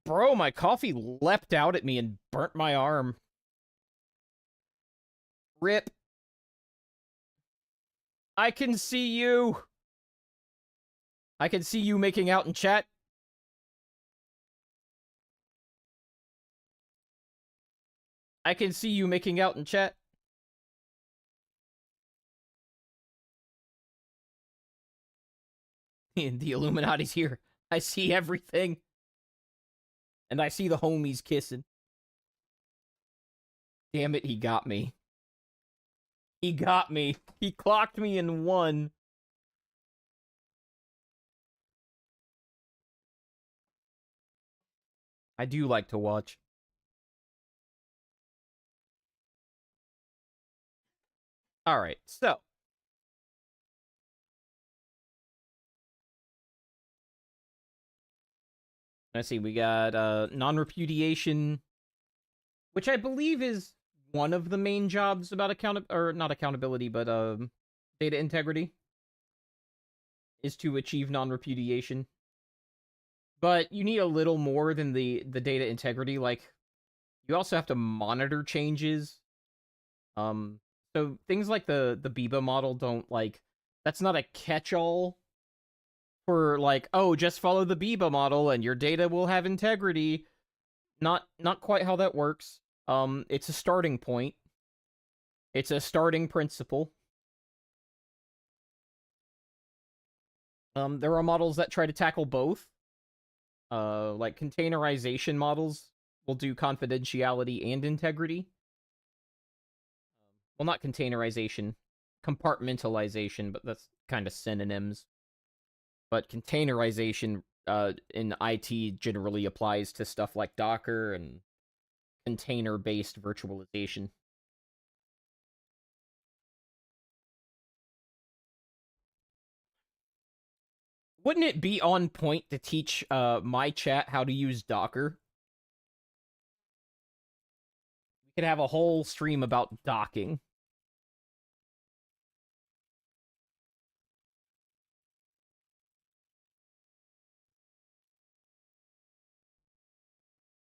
Bro, my coffee leapt out at me and burnt my arm. Rip. I can see you. I can see you making out in chat. I can see you making out in chat. And the Illuminati's here. I see everything. And I see the homies kissing. Damn it, he got me. He got me. He clocked me in one. I do like to watch. Alright, so. Let's see, we got non-repudiation, which I believe is one of the main jobs about not accountability, but data integrity, is to achieve non-repudiation. But you need a little more than the data integrity. Like, you also have to monitor changes. So things like the Biba model don't, like, that's not a catch-all for, like, oh, just follow the Biba model and your data will have integrity. Not quite how that works. It's a starting point. It's a starting principle. There are models that try to tackle both. Like containerization models will do confidentiality and integrity. Well, not containerization, compartmentalization, but that's kind of synonyms. But containerization in IT generally applies to stuff like Docker and container-based virtualization. Wouldn't it be on point to teach my chat how to use Docker? We could have a whole stream about docking.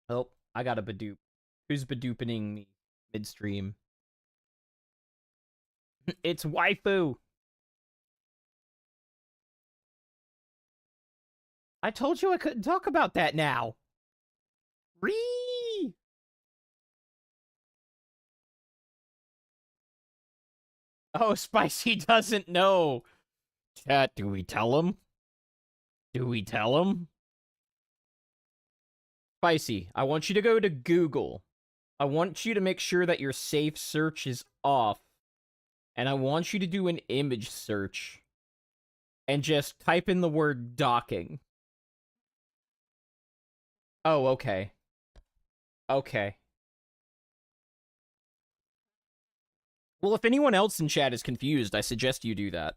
Oh, I got a Badoop. Who's Badoopening me midstream? It's waifu! I told you I couldn't talk about that now! Ree! Oh, Spicy doesn't know! Chat, do we tell him? Do we tell him? Spicy, I want you to go to Google. I want you to make sure that your safe search is off. And I want you to do an image search. And just type in the word docking. Oh, okay. Okay. Well, if anyone else in chat is confused, I suggest you do that.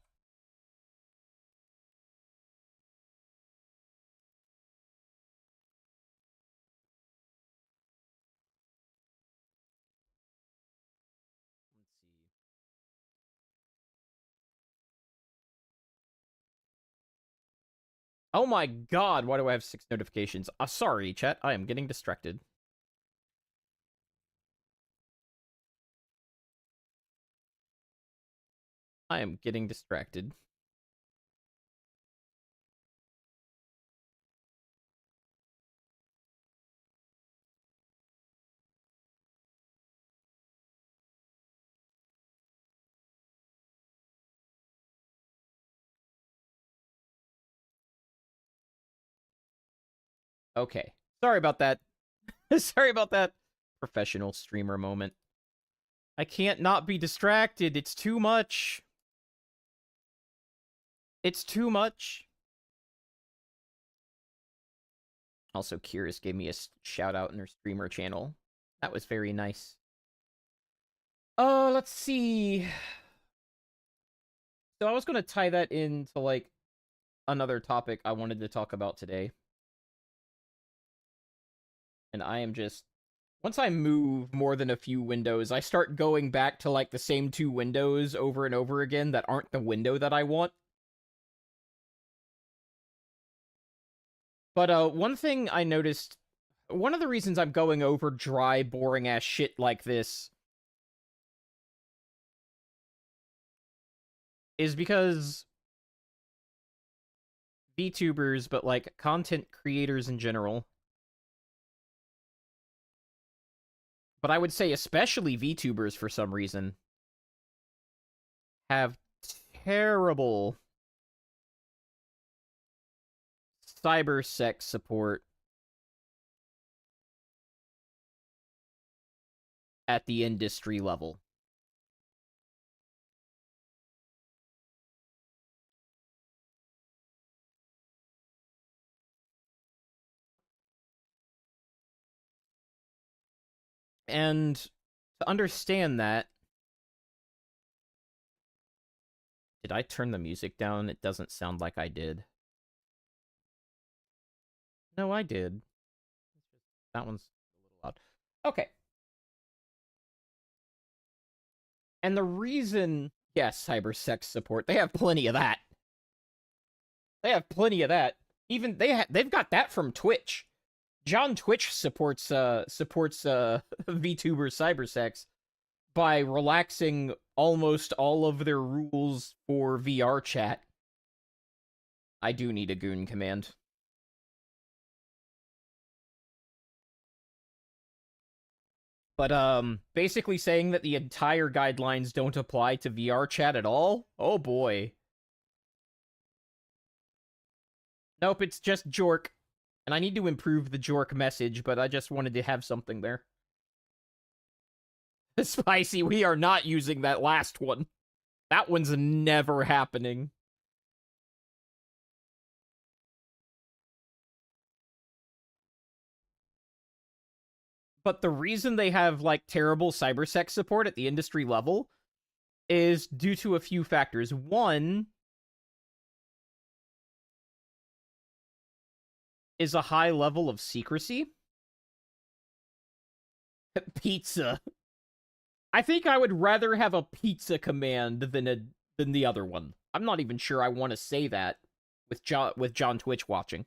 Oh my god, why do I have 6 notifications? Sorry, chat, I am getting distracted. I am getting distracted. Okay. Sorry about that. Sorry about that. Professional streamer moment. I can't not be distracted. It's too much. It's too much. Also, Curious gave me a shout out in her streamer channel. That was very nice. Oh, let's see. So I was going to tie that into, like, another topic I wanted to talk about today. And I am just... Once I move more than a few windows, I start going back to, like, the same 2 windows over and over again that aren't the window that I want. But one thing I noticed one of the reasons I'm going over dry, boring ass shit like this is because VTubers, but like content creators in general, but I would say especially VTubers for some reason, have terrible cybersex support at the industry level. And to understand that, did I turn the music down? It doesn't sound like I did. No, I did. That one's a little loud. Okay. And the reason, yes, cybersex support, they have plenty of that. They have plenty of that. Even they've got that from Twitch. John Twitch supports VTuber cybersex by relaxing almost all of their rules for VR chat. I do need a goon command. But basically saying that the entire guidelines don't apply to VR chat at all? Oh boy. Nope, it's just Jork. And I need to improve the Jork message, but I just wanted to have something there. Spicy, we are not using that last one. That one's never happening. But the reason they have, like, terrible cybersex support at the industry level is due to a few factors. One is a high level of secrecy. Pizza. I think I would rather have a pizza command than the other one. I'm not even sure I want to say that with John Twitch watching.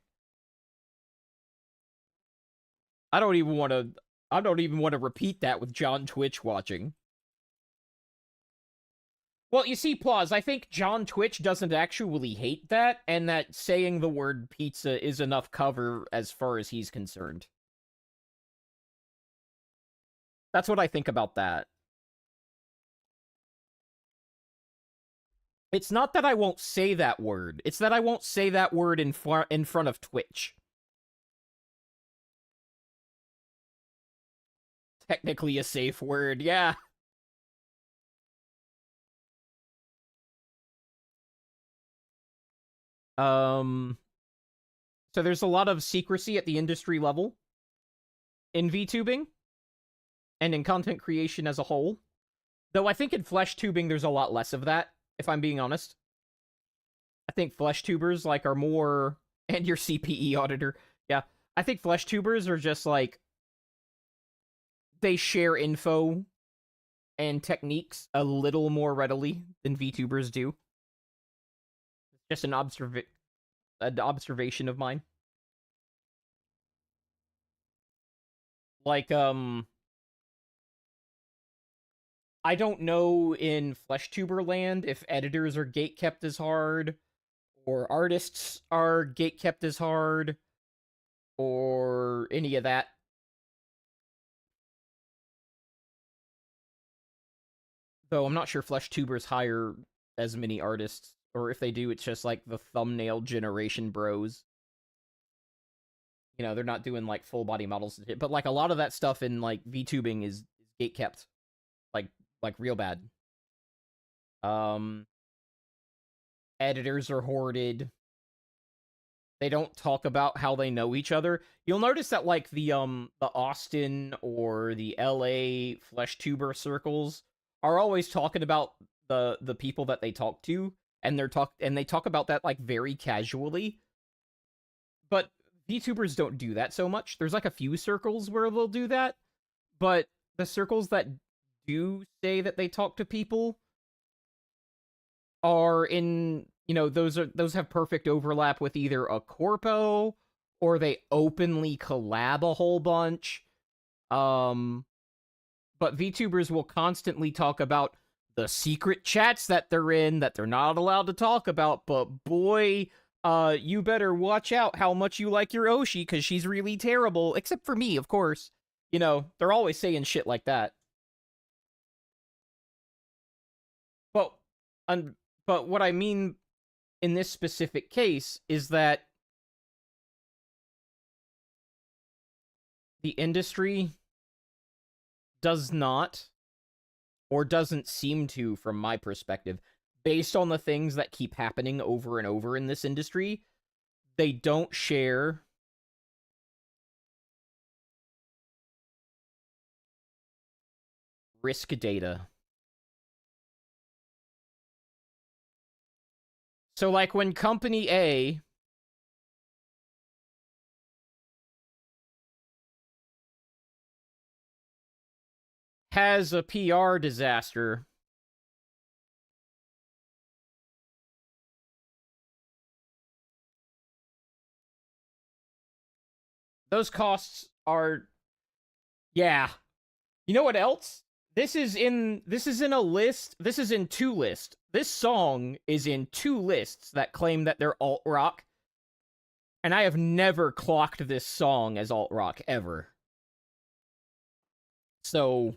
I don't even want to repeat that with John Twitch watching. Well, you see, Plaus, I think John Twitch doesn't actually hate that, and that saying the word pizza is enough cover as far as he's concerned. That's what I think about that. It's not that I won't say that word. It's that I won't say that word in front of Twitch. Technically a safe word, yeah. So there's a lot of secrecy at the industry level in VTubing and in content creation as a whole. Though I think in flesh tubing there's a lot less of that, if I'm being honest. I think flesh tubers like are more, and your CPE auditor. Yeah. I think flesh tubers are just like, they share info and techniques a little more readily than VTubers do. Just an observation of mine. Like, I don't know in FleshTuber land if editors are gatekept as hard, or artists are gatekept as hard, or any of that. Though I'm not sure FleshTubers hire as many artists, or if they do, it's just like the thumbnail generation bros. You know, they're not doing like full body models and shit, but like a lot of that stuff in like VTubing is gatekept. Like real bad. Editors are hoarded. They don't talk about how they know each other. You'll notice that like the Austin or the LA FleshTuber circles are always talking about the people that they talk to, and they talk about that like very casually. But VTubers don't do that so much. There's like a few circles where they'll do that, but the circles that do say that they talk to people are in, you know, those have perfect overlap with either a corpo or they openly collab a whole bunch. But VTubers will constantly talk about the secret chats that they're in that they're not allowed to talk about, but boy, you better watch out how much you like your Oshi, because she's really terrible, except for me, of course. You know, they're always saying shit like that. But, but what I mean in this specific case is that the industry does not, or doesn't seem to, from my perspective, based on the things that keep happening over and over in this industry, they don't share risk data. So, like, when Company A has a PR disaster, those costs are, yeah. You know what else? This is in a list. This is in 2 lists. This song is in 2 lists that claim that they're alt rock. And I have never clocked this song as alt rock ever. So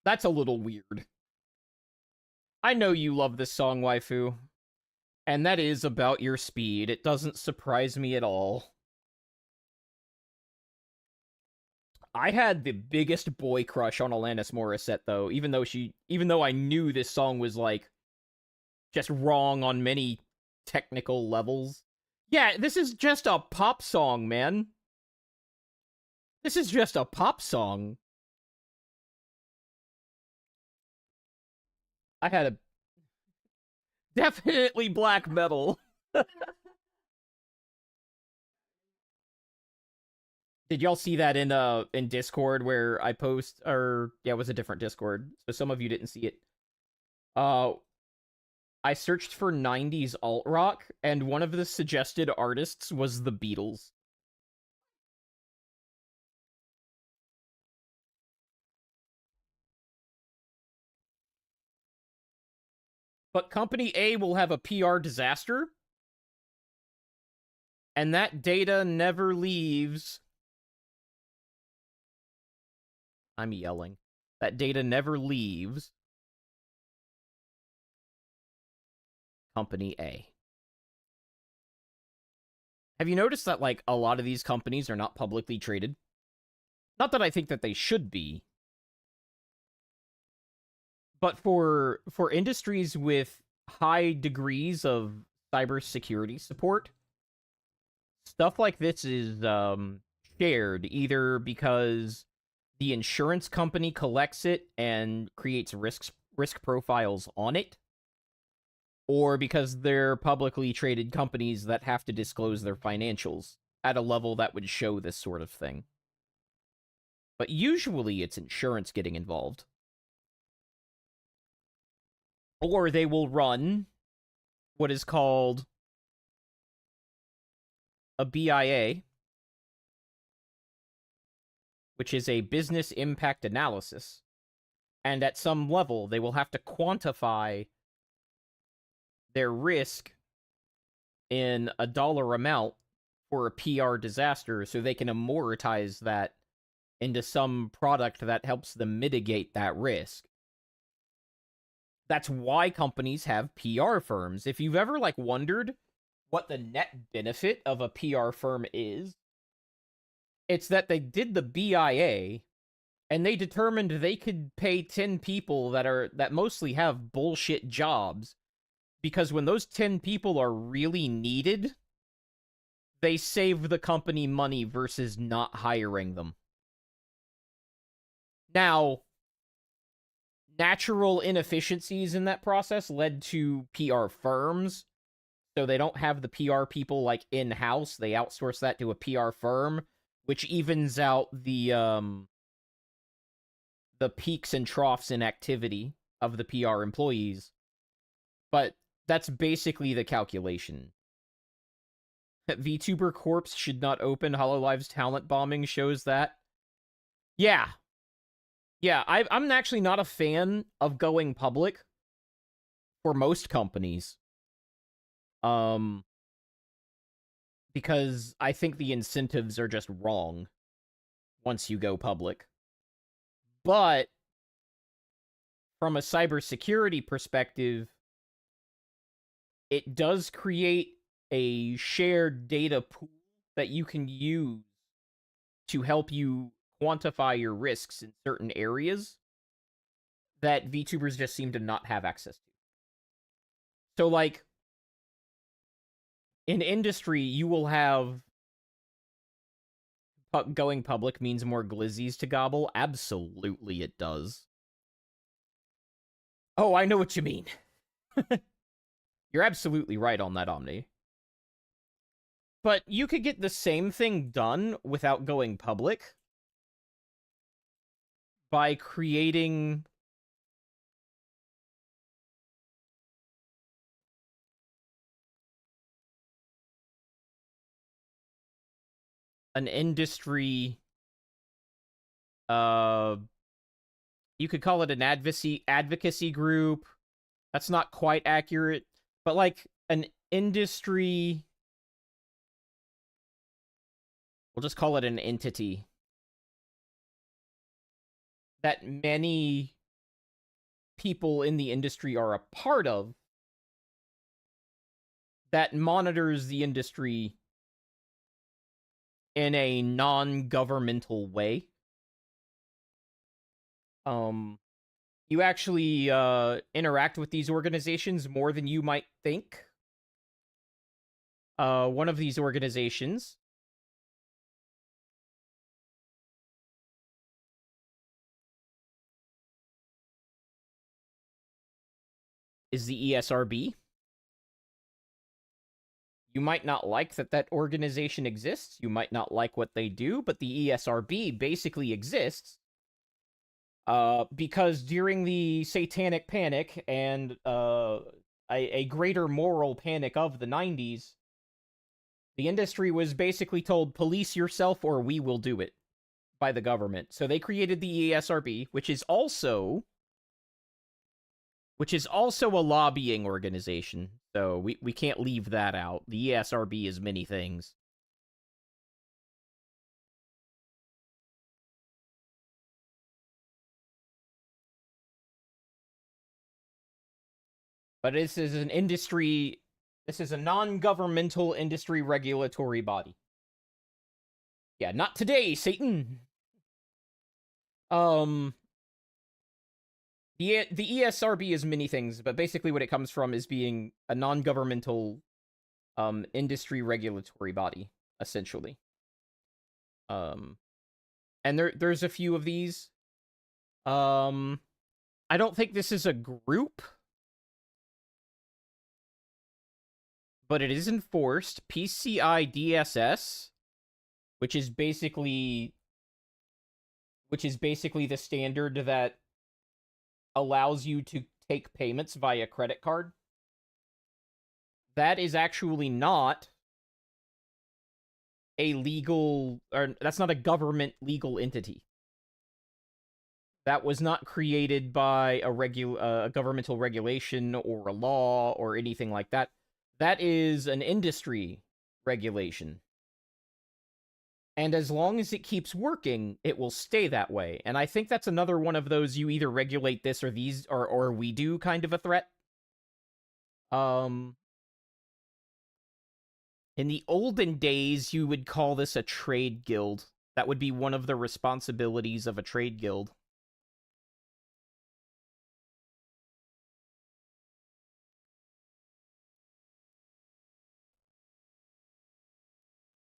that's a little weird. I know you love this song, waifu. And that is about your speed. It doesn't surprise me at all. I had the biggest boy crush on Alanis Morissette, though, even though I knew this song was, like, just wrong on many technical levels. Yeah, this is just a pop song, man. This is just a pop song. I had a... Definitely black metal. Did y'all see that in Discord where I post, or yeah, it was a different Discord, so some of you didn't see it. I searched for 90s alt rock, and one of the suggested artists was the Beatles. But Company A will have a PR disaster, and that data never leaves. I'm yelling. That data never leaves Company A. Have you noticed that, like, a lot of these companies are not publicly traded? Not that I think that they should be. But for industries with high degrees of cybersecurity support, stuff like this is shared either because the insurance company collects it and creates risk profiles on it, or because they're publicly traded companies that have to disclose their financials at a level that would show this sort of thing. But usually it's insurance getting involved. Or they will run what is called a BIA, which is a business impact analysis. And at some level, they will have to quantify their risk in a dollar amount for a PR disaster so they can amortize that into some product that helps them mitigate that risk. That's why companies have PR firms. If you've ever, like, wondered what the net benefit of a PR firm is, it's that they did the BIA and they determined they could pay 10 people that mostly have bullshit jobs, because when those 10 people are really needed, they save the company money versus not hiring them. Now, natural inefficiencies in that process led to PR firms, so they don't have the PR people, like, in-house. They outsource that to a PR firm, which evens out the peaks and troughs in activity of the PR employees. But that's basically the calculation. VTuber Corps should not open. Hololive's talent bombing shows that. Yeah. Yeah, I'm actually not a fan of going public for most companies. Because I think the incentives are just wrong once you go public. But from a cybersecurity perspective, it does create a shared data pool that you can use to help you quantify your risks in certain areas that VTubers just seem to not have access to. So, like, in industry, you will have going public means more glizzies to gobble. Absolutely, it does. Oh, I know what you mean. You're absolutely right on that, Omni. But you could get the same thing done without going public by creating an industry, you could call it an advocacy group. That's not quite accurate, but like an industry, we'll just call it an entity that many people in the industry are a part of, that monitors the industry in a non-governmental way. You actually interact with these organizations more than you might think. One of these organizations is the ESRB. You might not like that organization exists. You might not like what they do, but the ESRB basically exists because during the Satanic Panic and a greater moral panic of the 90s, the industry was basically told, police yourself or we will do it, by the government. So they created the ESRB, which is also a lobbying organization. So we can't leave that out. The ESRB is many things. But this is a non-governmental industry regulatory body. Yeah, not today, Satan. The ESRB is many things, but basically what it comes from is being a non-governmental industry regulatory body, essentially. And there's a few of these. I don't think this is a group, but it is enforced. PCI DSS, which is basically the standard that allows you to take payments via credit card. That is actually not a legal, or that's not a government legal entity. That was not created by a governmental regulation or a law or anything like that. That is an industry regulation. And as long as it keeps working, it will stay that way. And I think that's another one of those you either regulate this or these or we do kind of a threat. In the olden days, you would call this a trade guild. That would be one of the responsibilities of a trade guild.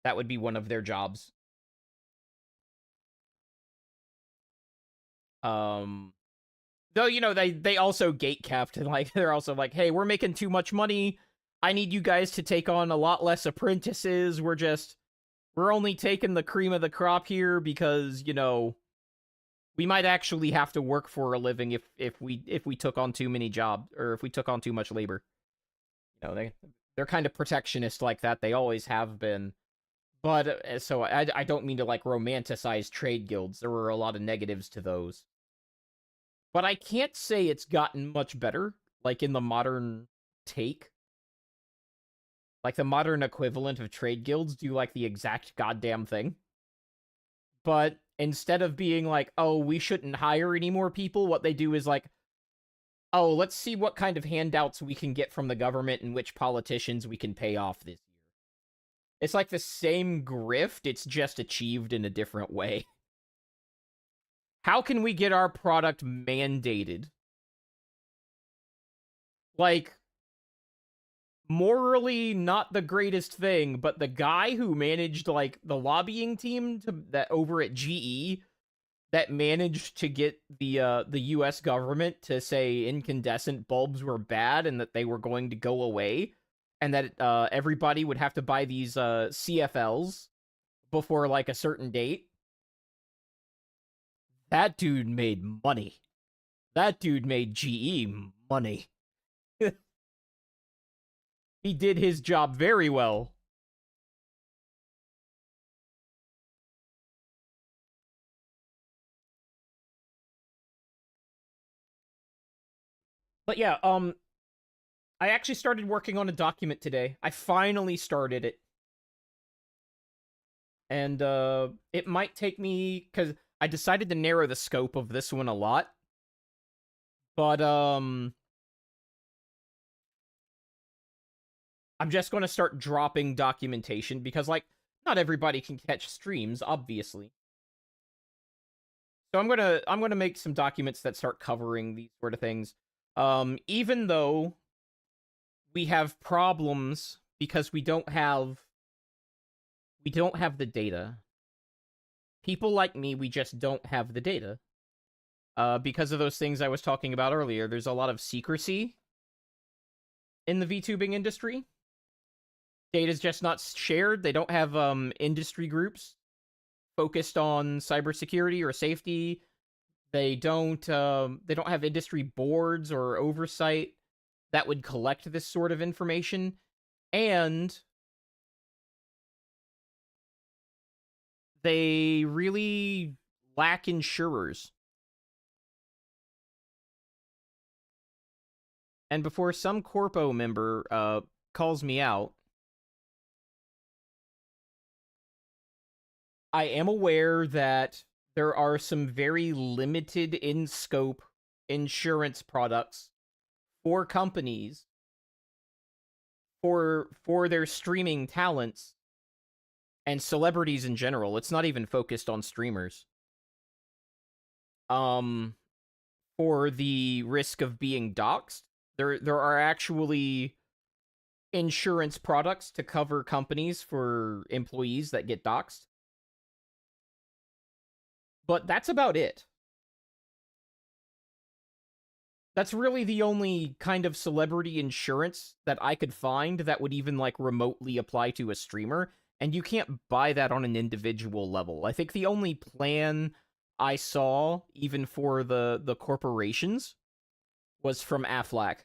That would be one of their jobs. Though, you know, they also gatekept, and like they're also like, hey, we're making too much money. I need you guys to take on a lot less apprentices. We're only taking the cream of the crop here because, you know, we might actually have to work for a living if we took on too many jobs, or if we took on too much labor. You know, They're kind of protectionist like that. They always have been. But so I don't mean to like romanticize trade guilds. There were a lot of negatives to those. But I can't say it's gotten much better, like in the modern take. Like the modern equivalent of trade guilds do like the exact goddamn thing. But instead of being like, oh, we shouldn't hire any more people, what they do is like, oh, let's see what kind of handouts we can get from the government and which politicians we can pay off this year. It's like the same grift, it's just achieved in a different way. How can we get our product mandated? Like, morally not the greatest thing, but the guy who managed like the lobbying team that over at GE that managed to get the US government to say incandescent bulbs were bad and that they were going to go away and that everybody would have to buy these CFLs before like a certain date. That dude made money. That dude made GE money. He did his job very well. But yeah, I actually started working on a document today. I finally started it. And it might take me, because I decided to narrow the scope of this one a lot. But I'm just going to start dropping documentation because like not everybody can catch streams, obviously. So I'm going to make some documents that start covering these sort of things. Even though we have problems because we don't have the data. People like me, we just don't have the data. Because of those things I was talking about earlier, there's a lot of secrecy in the VTubing industry. Data's just not shared. They don't have industry groups focused on cybersecurity or safety. They don't have industry boards or oversight that would collect this sort of information. And they really lack insurers. And before some corpo member calls me out, I am aware that there are some very limited in scope insurance products for companies for their streaming talents and celebrities in general. It's not even focused on streamers. For the risk of being doxxed, there are actually insurance products to cover companies for employees that get doxxed. But that's about it. That's really the only kind of celebrity insurance that I could find that would even like remotely apply to a streamer, and you can't buy that on an individual level. I think the only plan I saw, even for the corporations, was from Aflac.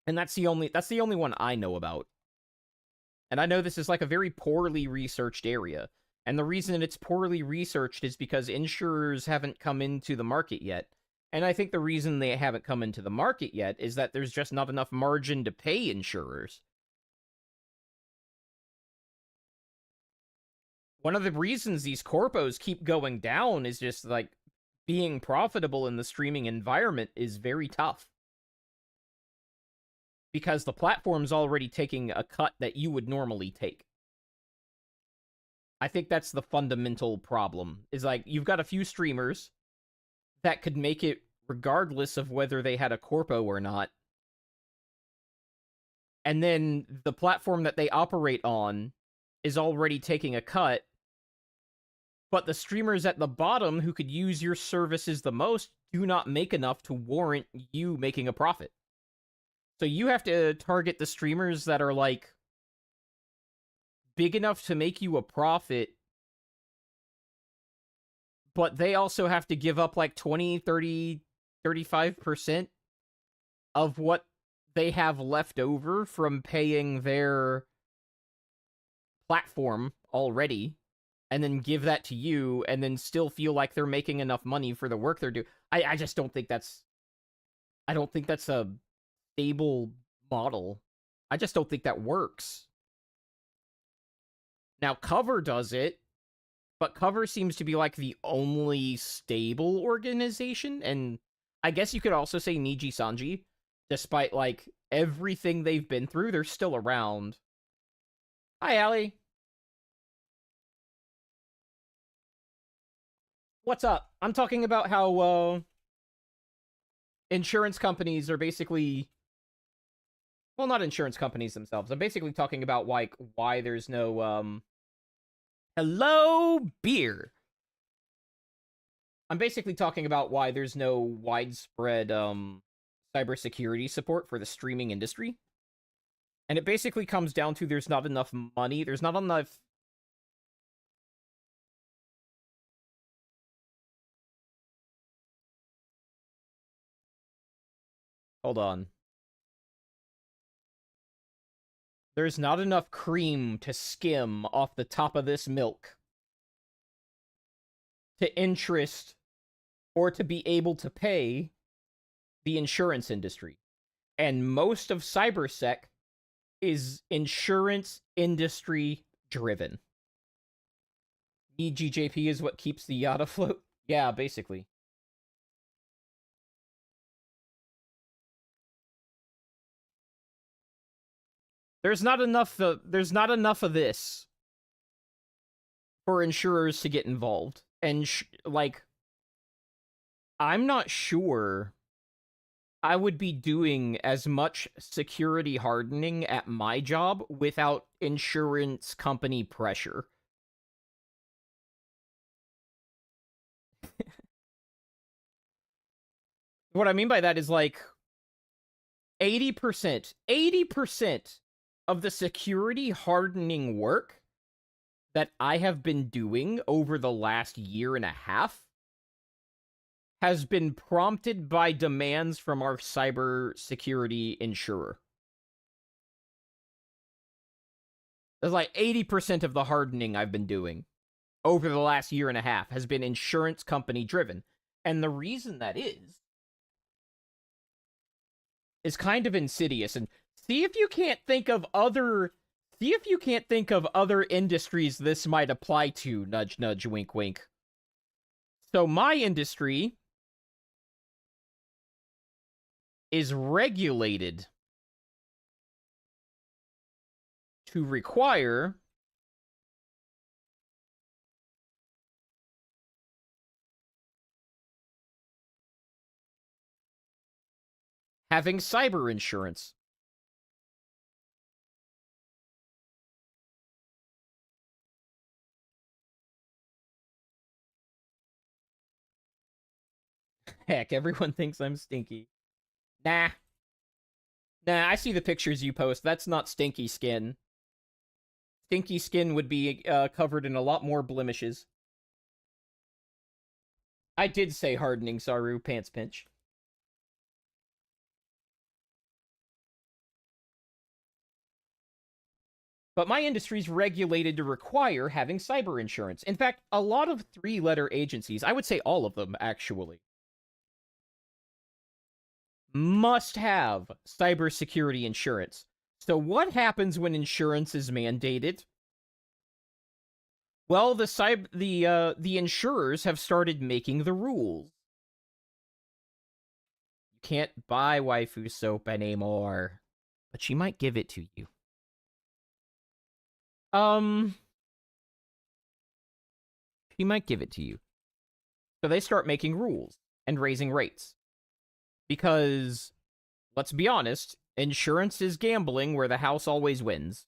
And that's the only one I know about. And I know this is like a very poorly researched area. And the reason it's poorly researched is because insurers haven't come into the market yet. And I think the reason they haven't come into the market yet is that there's just not enough margin to pay insurers. One of the reasons these corpos keep going down is just like being profitable in the streaming environment is very tough. Because the platform's already taking a cut that you would normally take. I think that's the fundamental problem. Is like, you've got a few streamers that could make it regardless of whether they had a corpo or not. And then the platform that they operate on is already taking a cut. But the streamers at the bottom who could use your services the most do not make enough to warrant you making a profit. So you have to target the streamers that are like big enough to make you a profit, but they also have to give up like 20, 30, 35% of what they have left over from paying their platform already, and then give that to you, and then still feel like they're making enough money for the work they're doing. I just don't think that's... I don't think that's a stable model. I just don't think that works. Now, Cover does it, but Cover seems to be like the only stable organization, and I guess you could also say Niji Sanji, despite like everything they've been through, they're still around. Hi, Allie. What's up? I'm talking about how insurance companies are basically... Well, not insurance companies themselves. I'm basically talking about like why there's no Hello, beer. I'm basically talking about why there's no widespread cybersecurity support for the streaming industry. And it basically comes down to there's not enough money, there's not enough... Hold on. There's not enough cream to skim off the top of this milk to interest or to be able to pay the insurance industry. And most of CyberSec is insurance industry driven. EGJP is what keeps the yacht afloat? Yeah, basically. There's not enough of this for insurers to get involved. And like, I'm not sure I would be doing as much security hardening at my job without insurance company pressure. What I mean by that is like 80% of the security hardening work that I have been doing over the last year and a half has been prompted by demands from our cybersecurity insurer. There's like 80% of the hardening I've been doing over the last year and a half has been insurance company driven. And the reason that is kind of insidious. And see if you can't think of other industries this might apply to. Nudge, nudge, wink, wink. So my industry is regulated to require having cyber insurance. Heck, everyone thinks I'm stinky. Nah. Nah, I see the pictures you post. That's not stinky skin. Stinky skin would be covered in a lot more blemishes. I did say hardening, Saru. Pants pinch. But my industry's regulated to require having cyber insurance. In fact, a lot of three-letter agencies, I would say all of them, actually, must have cybersecurity insurance. So what happens when insurance is mandated? Well, the insurers have started making the rules. You can't buy waifu soap anymore, but she might give it to you. She might give it to you. So they start making rules and raising rates. Because, let's be honest, insurance is gambling where the house always wins.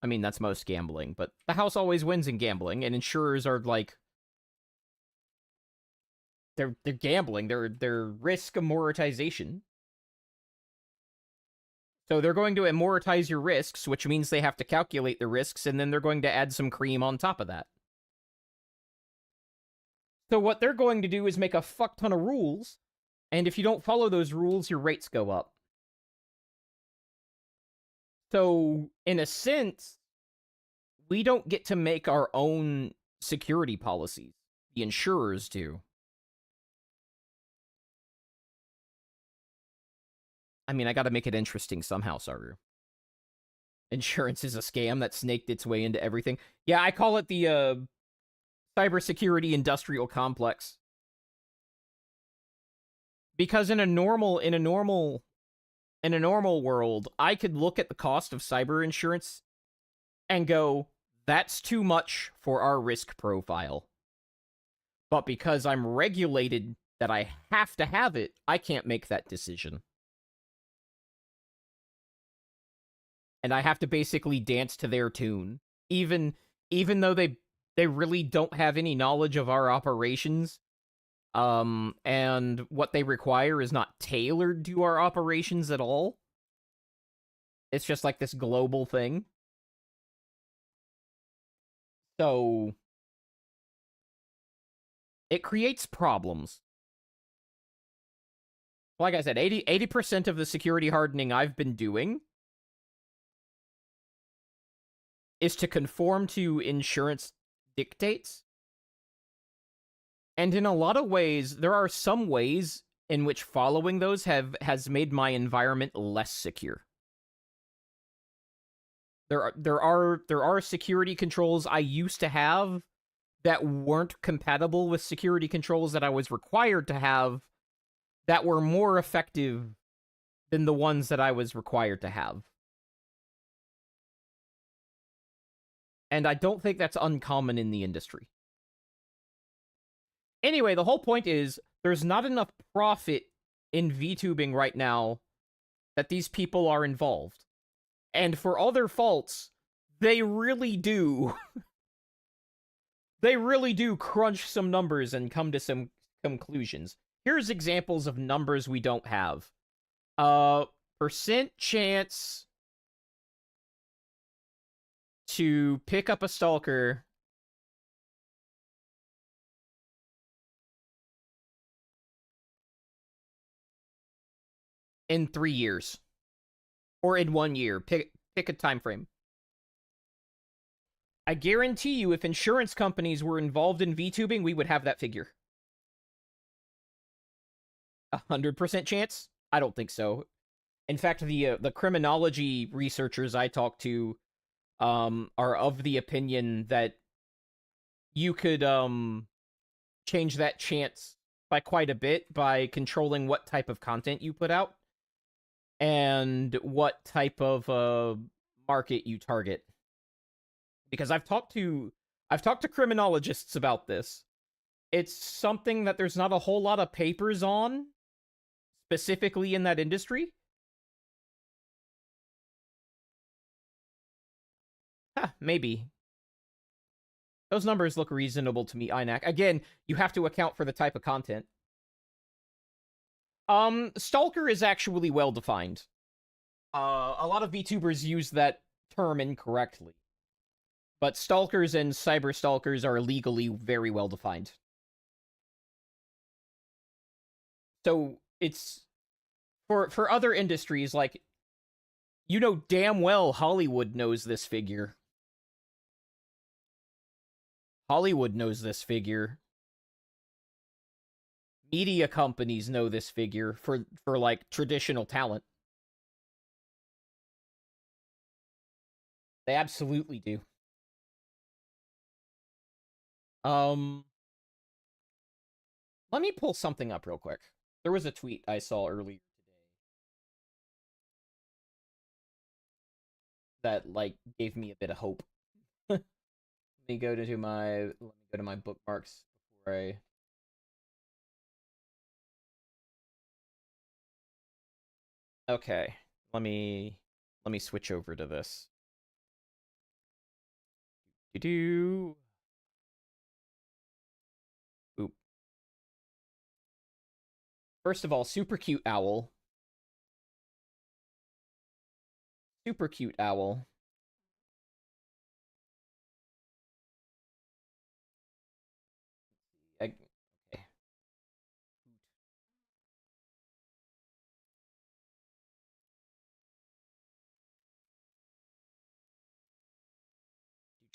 I mean, that's most gambling, but the house always wins in gambling, and insurers are like... They're gambling. They're risk amortization. So they're going to amortize your risks, which means they have to calculate the risks, and then they're going to add some cream on top of that. So what they're going to do is make a fuck ton of rules, and if you don't follow those rules, your rates go up. So, in a sense, we don't get to make our own security policies. The insurers do. I mean, I gotta make it interesting somehow, Saru. Insurance is a scam that snaked its way into everything. Yeah, I call it the cybersecurity industrial complex. Because in a normal world, I could look at the cost of cyber insurance and go, that's too much for our risk profile. But because I'm regulated that I have to have it, I can't make that decision. And I have to basically dance to their tune. Even though they really don't have any knowledge of our operations, and what they require is not tailored to our operations at all. It's just like this global thing. So it creates problems. Like I said, 80% of the security hardening I've been doing is to conform to insurance dictates. And in a lot of ways, there are some ways in which following those has made my environment less secure. There are security controls I used to have that weren't compatible with security controls that I was required to have that were more effective than the ones that I was required to have. And I don't think that's uncommon in the industry. Anyway, the whole point is there's not enough profit in VTubing right now that these people are involved. And for all their faults, they really do. They really do crunch some numbers and come to some conclusions. Here's examples of numbers we don't have. Percent chance to pick up a stalker in 3 years. Or in 1 year. Pick a time frame. I guarantee you, if insurance companies were involved in VTubing, we would have that figure. 100% chance? I don't think so. In fact, the criminology researchers I talk to are of the opinion that you could change that chance by quite a bit by controlling what type of content you put out and what type of market you target. Because I've talked to criminologists about this. It's something that there's not a whole lot of papers on, specifically in that industry. Maybe. Those numbers look reasonable to me, INAC. Again, you have to account for the type of content. Stalker is actually well defined. A lot of VTubers use that term incorrectly. But stalkers and cyber stalkers are legally very well defined. So it's for other industries, like, you know damn well Hollywood knows this figure. Hollywood knows this figure. Media companies know this figure for like traditional talent. They absolutely do. Let me pull something up real quick. There was a tweet I saw earlier today that like gave me a bit of hope. Let me go to my bookmarks before I. Okay, let me switch over to this. Do. Oop. First of all, super cute owl. Super cute owl. Okay.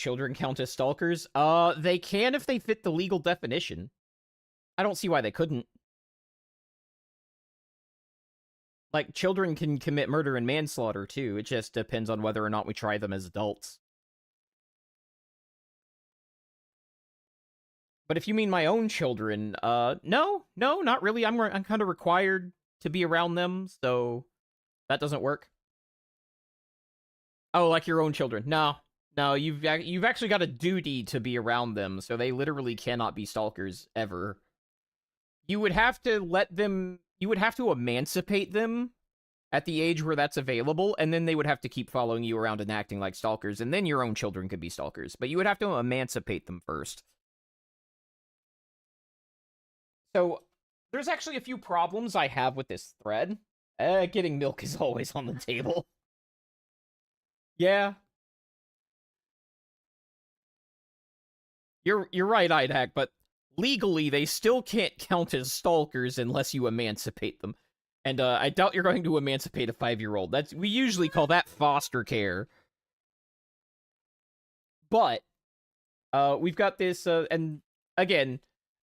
children count as stalkers? They can if they fit the legal definition. I don't see why they couldn't. Like, children can commit murder and manslaughter, too. It just depends on whether or not we try them as adults. But if you mean my own children, no, not really. I'm kind of required to be around them, so that doesn't work. Oh, like your own children? No, you've actually got a duty to be around them, so they literally cannot be stalkers ever. You would have to let them. You would have to emancipate them at the age where that's available, and then they would have to keep following you around and acting like stalkers, and then your own children could be stalkers. But you would have to emancipate them first. So, there's actually a few problems I have with this thread. Getting milk is always on the table. Yeah. You're right, Idak, but legally they still can't count as stalkers unless you emancipate them. And I doubt you're going to emancipate a 5-year-old. We usually call that foster care. But we've got this and again,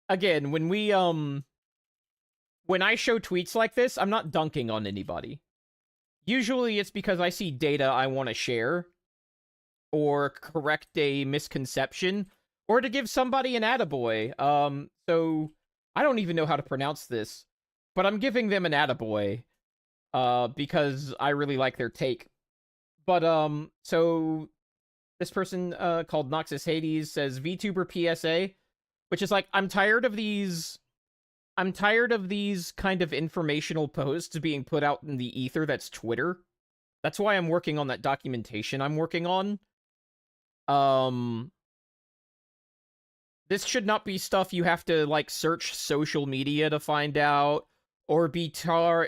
when I show tweets like this, I'm not dunking on anybody. Usually it's because I see data I want to share or correct a misconception or to give somebody an attaboy. So I don't even know how to pronounce this, but I'm giving them an attaboy because I really like their take. But so this person called Noxus Hades says VTuber PSA, which is like, I'm tired of these kind of informational posts being put out in the ether that's Twitter. That's why I'm working on that documentation I'm working on. This should not be stuff you have to, like, search social media to find out, or be part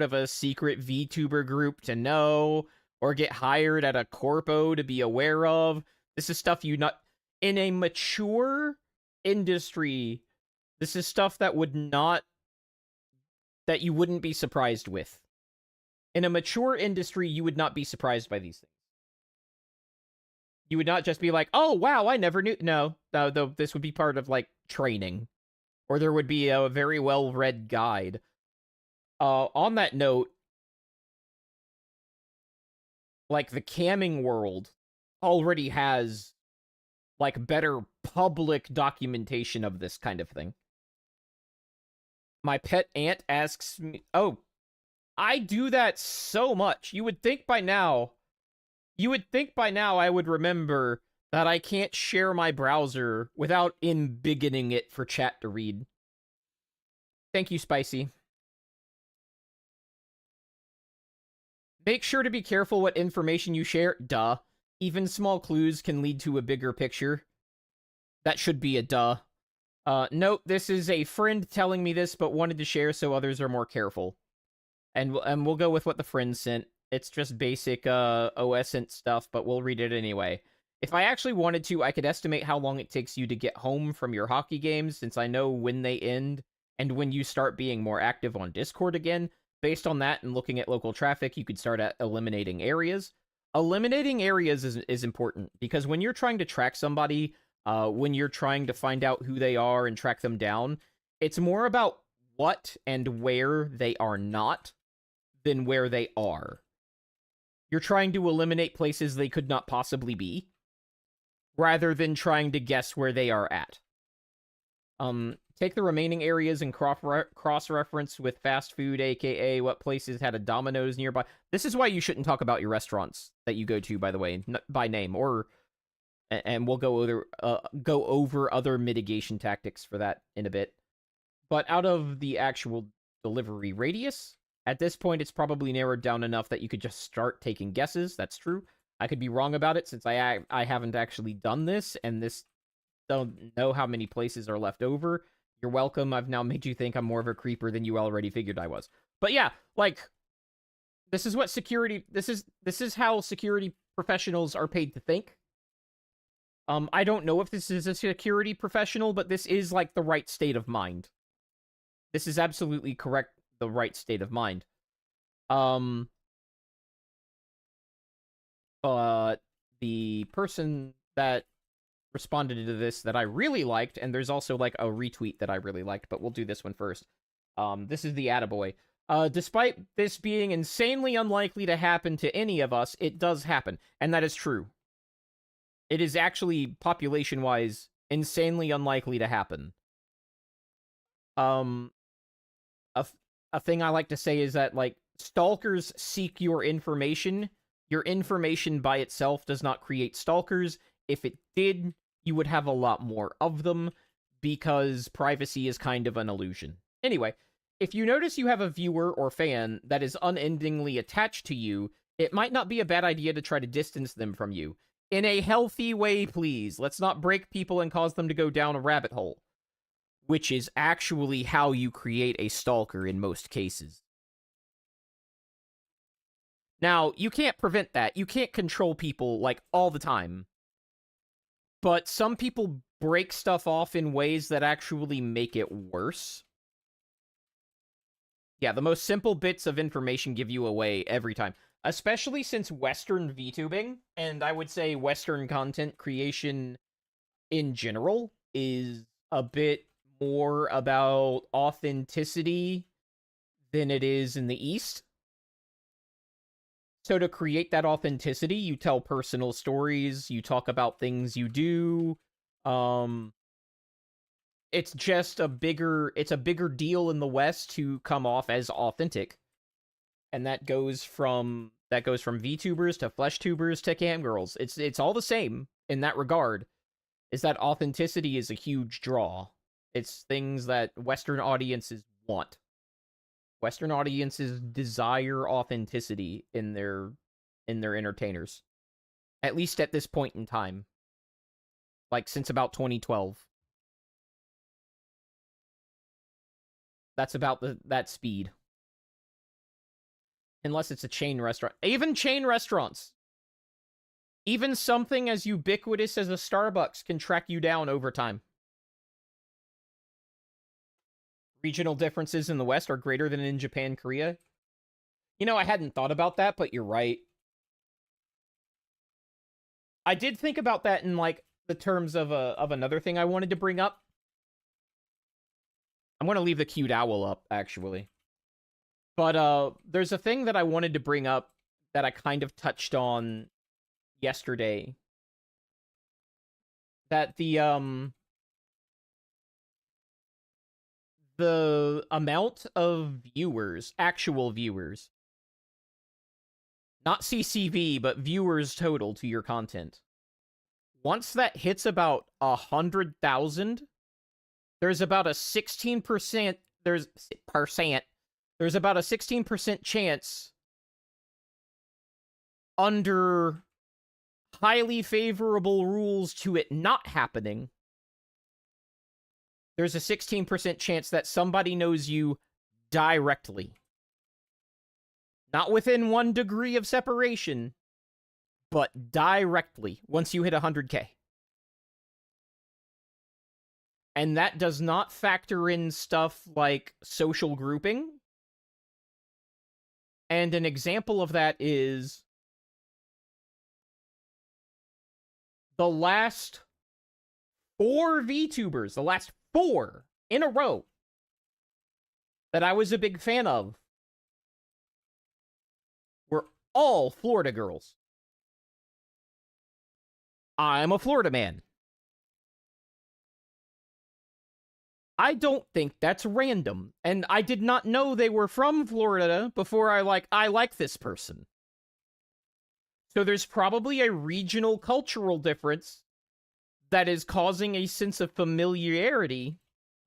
of a secret VTuber group to know, or get hired at a corpo to be aware of. This is stuff in a mature industry, this is stuff that you wouldn't be surprised with. In a mature industry, you would not be surprised by these things. You would not just be like, oh, wow, I never knew. No, this would be part of, like, training. Or there would be a very well-read guide. On that note, like, the camming world already has, like, better public documentation of this kind of thing. My pet ant asks me, oh, I do that so much. You would think by now I would remember that I can't share my browser without embiggening it for chat to read. Thank you, Spicy. Make sure to be careful what information you share. Duh. Even small clues can lead to a bigger picture. That should be a duh. Note, this is a friend telling me this, but wanted to share so others are more careful. And we'll go with what the friend sent. It's just basic OSint stuff, but we'll read it anyway. If I actually wanted to, I could estimate how long it takes you to get home from your hockey games, since I know when they end and when you start being more active on Discord again. Based on that and looking at local traffic, you could start at eliminating areas. Eliminating areas is important, because when you're trying to track somebody, when you're trying to find out who they are and track them down, it's more about what and where they are not than where they are. You're trying to eliminate places they could not possibly be, rather than trying to guess where they are at. Take the remaining areas and cross-reference with fast food, aka what places had a Domino's nearby. This is why you shouldn't talk about your restaurants that you go to, by the way, by name, and we'll go over other mitigation tactics for that in a bit. But out of the actual delivery radius, at this point, it's probably narrowed down enough that you could just start taking guesses. That's true. I could be wrong about it, since I haven't actually done this, and this don't know how many places are left over. You're welcome. I've now made you think I'm more of a creeper than you already figured I was. But yeah, like, this is what security... This is how security professionals are paid to think. I don't know if this is a security professional, but this is, like, the right state of mind. This is absolutely correct, the right state of mind. the person that responded to this that I really liked, and there's also like a retweet that I really liked, but we'll do this one first. This is the Attaboy. Despite this being insanely unlikely to happen to any of us, it does happen, and that is true. It is actually, population-wise, insanely unlikely to happen. A thing I like to say is that, like, stalkers seek your information. Your information by itself does not create stalkers. If it did, you would have a lot more of them, because privacy is kind of an illusion. Anyway, if you notice you have a viewer or fan that is unendingly attached to you, it might not be a bad idea to try to distance them from you. In a healthy way, please. Let's not break people and cause them to go down a rabbit hole. Which is actually how you create a stalker in most cases. Now, you can't prevent that. You can't control people, like, all the time. But some people break stuff off in ways that actually make it worse. Yeah, the most simple bits of information give you away every time. Especially since Western VTubing, and I would say Western content creation in general, is a bit more about authenticity than it is in the East. So to create that authenticity, you tell personal stories, you talk about things you do. It's just a bigger deal in the West to come off as authentic. And that goes from VTubers to FleshTubers to cam girls. It's all the same in that regard. Is that authenticity is a huge draw. It's things that Western audiences want. Western audiences desire authenticity in their entertainers. At least at this point in time. Like, since about 2012. That's about that speed. Unless it's a chain restaurant. Even chain restaurants. Even something as ubiquitous as a Starbucks can track you down over time. Regional differences in the West are greater than in Japan, Korea. You know, I hadn't thought about that, but you're right. I did think about that in, like, the terms of another thing I wanted to bring up. I'm going to leave the cute owl up, actually. But there's a thing that I wanted to bring up that I kind of touched on yesterday. That the amount of viewers, actual viewers, not CCV, but viewers total to your content. Once that hits about 100,000, there's about a 16%, there's about a 16% chance under highly favorable rules to it not happening. There's a 16% chance that somebody knows you directly. Not within 1 degree of separation, but directly once you hit 100K. And that does not factor in stuff like social grouping. And an example of that is the last 4 VTubers, the last 4 in a row that I was a big fan of were all Florida girls. I'm a Florida man. I don't think that's random, and I did not know they were from Florida before I like this person. So there's probably a regional cultural difference that is causing a sense of familiarity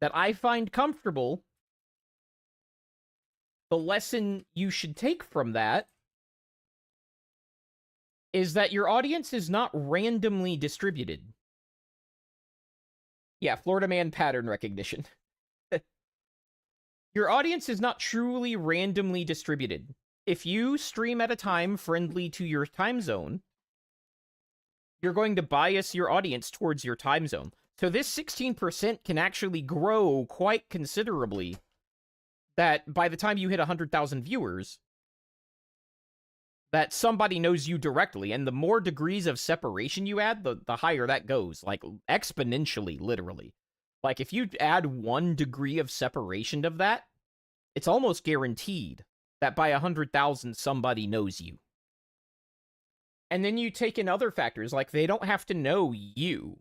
that I find comfortable. The lesson you should take from that is that your audience is not randomly distributed. Yeah, Florida man pattern recognition. Your audience is not truly randomly distributed. If you stream at a time friendly to your time zone, you're going to bias your audience towards your time zone. So this 16% can actually grow quite considerably. That by the time you hit 100,000 viewers, that somebody knows you directly, and the more degrees of separation you add, the higher that goes, like exponentially, literally. Like if you add 1 degree of separation of that, it's almost guaranteed that by 100,000 somebody knows you. And then you take in other factors, like they don't have to know you.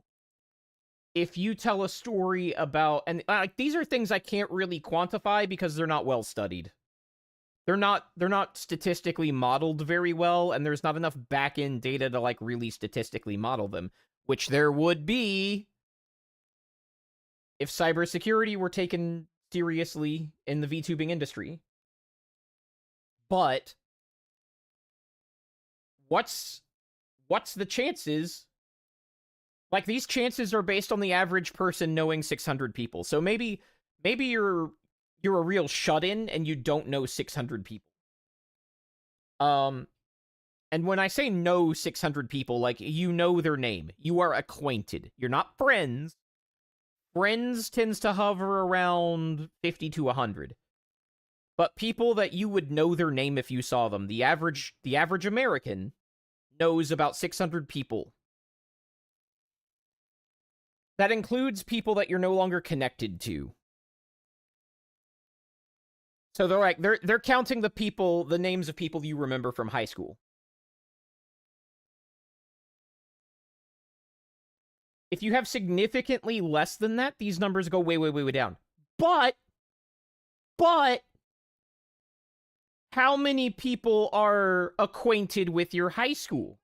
If you tell a story about, and like these are things I can't really quantify because they're not well studied. They're not statistically modeled very well, and there's not enough back-end data to like really statistically model them, which there would be if cybersecurity were taken seriously in the VTubing industry. But what's the chances? Like, these chances are based on the average person knowing 600 people. So maybe you're a real shut-in and you don't know 600 people. And when I say know 600 people, like, you know their name. You are acquainted. You're not friends. Friends tends to hover around 50 to 100. But people that you would know their name if you saw them, the average American knows about 600 people. That includes people that you're no longer connected to. So they're counting the names of people you remember from high school. If you have significantly less than that, these numbers go way, way, way, way down. But how many people are acquainted with your high school?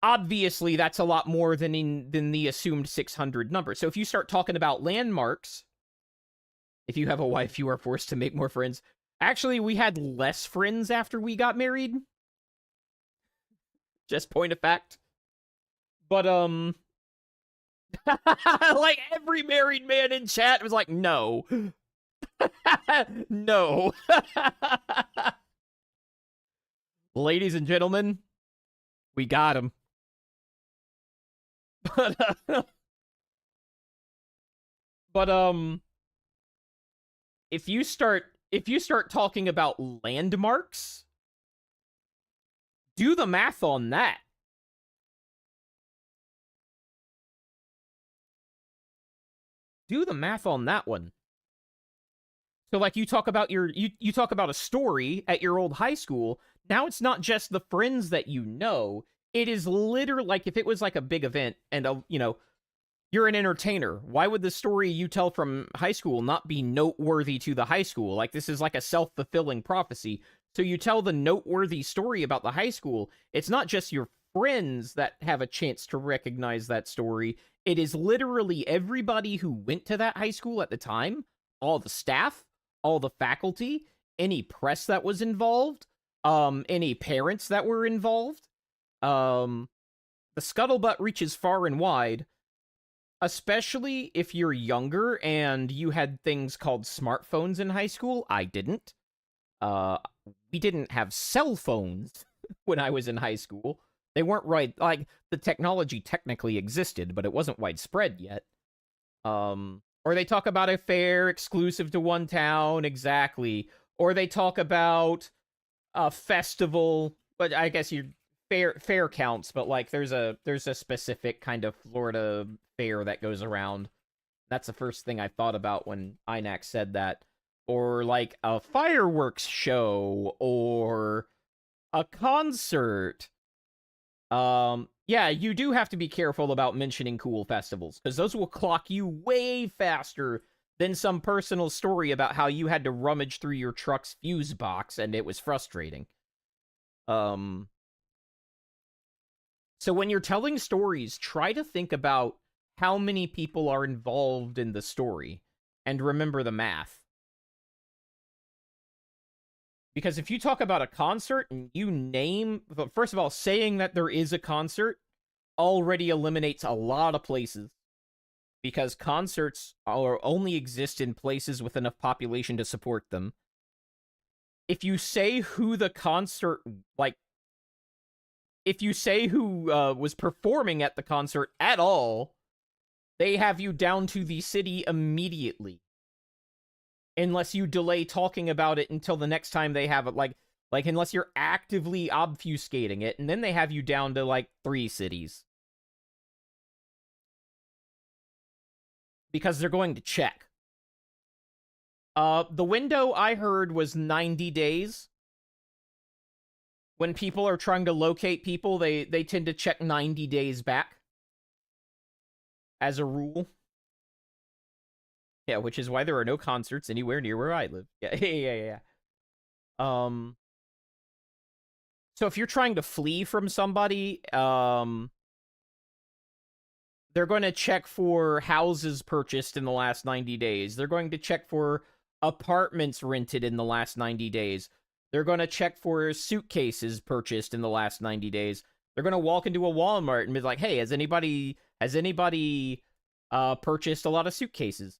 Obviously, that's a lot more than the assumed 600 number. So if you start talking about landmarks, if you have a wife, you are forced to make more friends. Actually, we had less friends after we got married. Just point of fact. But, like, every married man in chat was like, no. No. Ladies and gentlemen, we got him. But if you start talking about landmarks, do the math on that. Do the math on that one. So like you talk about you talk about a story at your old high school. Now it's not just the friends that you know. It is literally like if it was like a big event and you're an entertainer. Why would the story you tell from high school not be noteworthy to the high school? Like this is like a self-fulfilling prophecy. So you tell the noteworthy story about the high school. It's not just your friends that have a chance to recognize that story. It is literally everybody who went to that high school at the time, all the staff, all the faculty, any press that was involved, any parents that were involved. The scuttlebutt reaches far and wide, especially if you're younger and you had things called smartphones in high school. I didn't. We didn't have cell phones when I was in high school. They weren't right. Like, the technology technically existed, but it wasn't widespread yet. Or they talk about a fair exclusive to one town, exactly. Or they talk about a festival, but I guess fair counts, but like there's a specific kind of Florida fair that goes around. That's the first thing I thought about when Inax said that. Or like a fireworks show or a concert. Yeah, you do have to be careful about mentioning cool festivals, because those will clock you way faster than some personal story about how you had to rummage through your truck's fuse box and it was frustrating. So when you're telling stories, try to think about how many people are involved in the story and remember the math. Because if you talk about a concert and you name, first of all, saying that there is a concert already eliminates a lot of places. Because concerts only exist in places with enough population to support them. If you say who the concert, like, if you say who was performing at the concert at all, they have you down to the city immediately. Unless you delay talking about it until the next time they have it. Like Like, unless you're actively obfuscating it, and then they have you down to, like, 3 cities. Because they're going to check. The window I heard was 90 days. When people are trying to locate people, they tend to check 90 days back. As a rule. Yeah, which is why there are no concerts anywhere near where I live. Yeah. So if you're trying to flee from somebody, they're going to check for houses purchased in the last 90 days. They're going to check for apartments rented in the last 90 days. They're going to check for suitcases purchased in the last 90 days. They're going to walk into a Walmart and be like, hey, has anybody purchased a lot of suitcases?